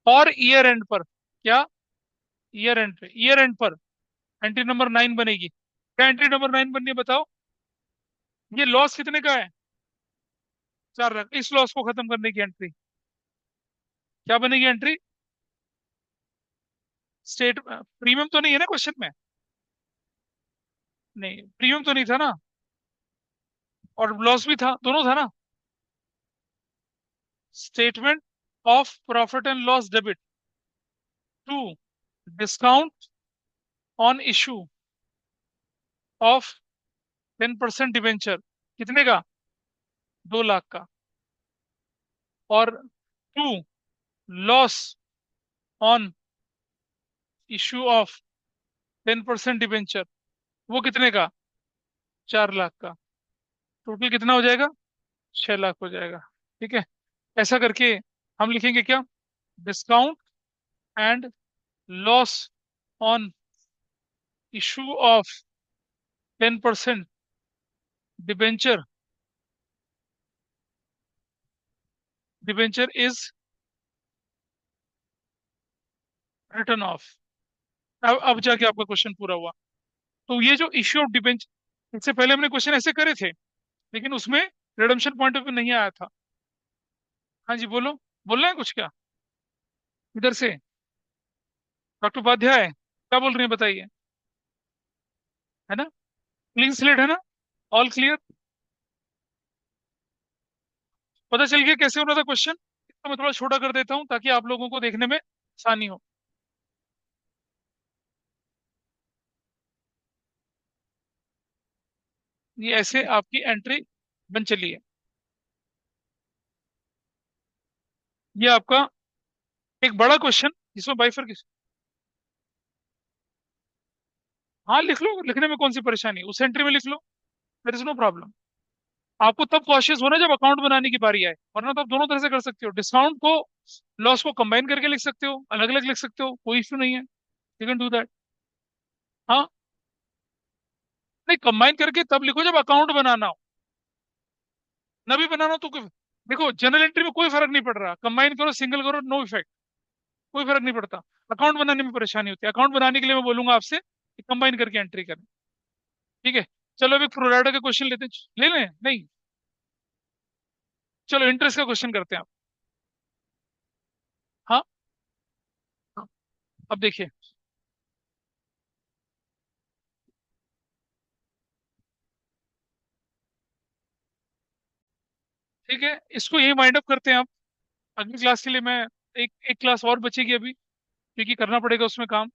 और ईयर एंड पर क्या? ईयर एंड पर एंट्री नंबर 9 बनेगी। क्या एंट्री नंबर 9 बननी है बताओ? ये लॉस कितने का है? 4 लाख। इस लॉस को खत्म करने की एंट्री क्या बनेगी? एंट्री स्टेट, प्रीमियम तो नहीं है ना क्वेश्चन में? नहीं, प्रीमियम तो नहीं था ना, और लॉस भी था, दोनों था ना। Statement of profit and loss debit to discount on issue of 10% debenture, कितने का? 2 लाख का। और to loss on issue of 10% debenture, वो कितने का? 4 लाख का। टोटल कितना हो जाएगा? 6 लाख हो जाएगा। ठीक है, ऐसा करके हम लिखेंगे क्या? Discount and loss on issue of 10% debenture, debenture is return of. अब जाके आपका क्वेश्चन पूरा हुआ। तो ये जो इश्यू ऑफ डिबेंचर, इससे पहले हमने क्वेश्चन ऐसे करे थे, लेकिन उसमें रिडम्पशन पॉइंट ऑफ व्यू नहीं आया था। हाँ जी बोलो, बोलना है कुछ क्या? इधर से डॉक्टर उपाध्याय क्या बोल रही हैं बताइए? है ना? क्लीन स्लेट है ना? All clear? पता चल गया कैसे होना था क्वेश्चन? तो मैं थोड़ा छोटा कर देता हूँ ताकि आप लोगों को देखने में आसानी हो। ये ऐसे आपकी एंट्री बन चली है। ये आपका एक बड़ा क्वेश्चन जिसमें बाइफर, हाँ लिख लो, लिखने में कौन सी परेशानी, उस एंट्री में लिख लो, देयर इज नो प्रॉब्लम। आपको तब कॉशियस होना जब अकाउंट बनाने की बारी आए, वरना तो आप दोनों तरह से कर सकते हो, डिस्काउंट को लॉस को कंबाइन करके लिख सकते हो, अलग अलग लिख सकते हो, कोई इश्यू नहीं है, यू कैन डू दैट। हाँ, नहीं कंबाइन करके तब लिखो जब अकाउंट बनाना हो, न भी बनाना हो तो देखो जनरल एंट्री में कोई फर्क नहीं पड़ रहा, कंबाइन करो सिंगल करो नो इफेक्ट, कोई फर्क नहीं पड़ता। अकाउंट बनाने में परेशानी होती है, अकाउंट बनाने के लिए मैं बोलूंगा आपसे कि कंबाइन करके एंट्री करें। ठीक है, चलो अभी प्रोराइटर का क्वेश्चन लेते हैं, ले लें नहीं, चलो इंटरेस्ट का क्वेश्चन करते हैं आप। हाँ, हाँ, अब देखिए, ठीक है इसको यही माइंड अप करते हैं आप। अगली क्लास के लिए मैं एक एक क्लास और बचेगी अभी, क्योंकि करना पड़ेगा उसमें काम।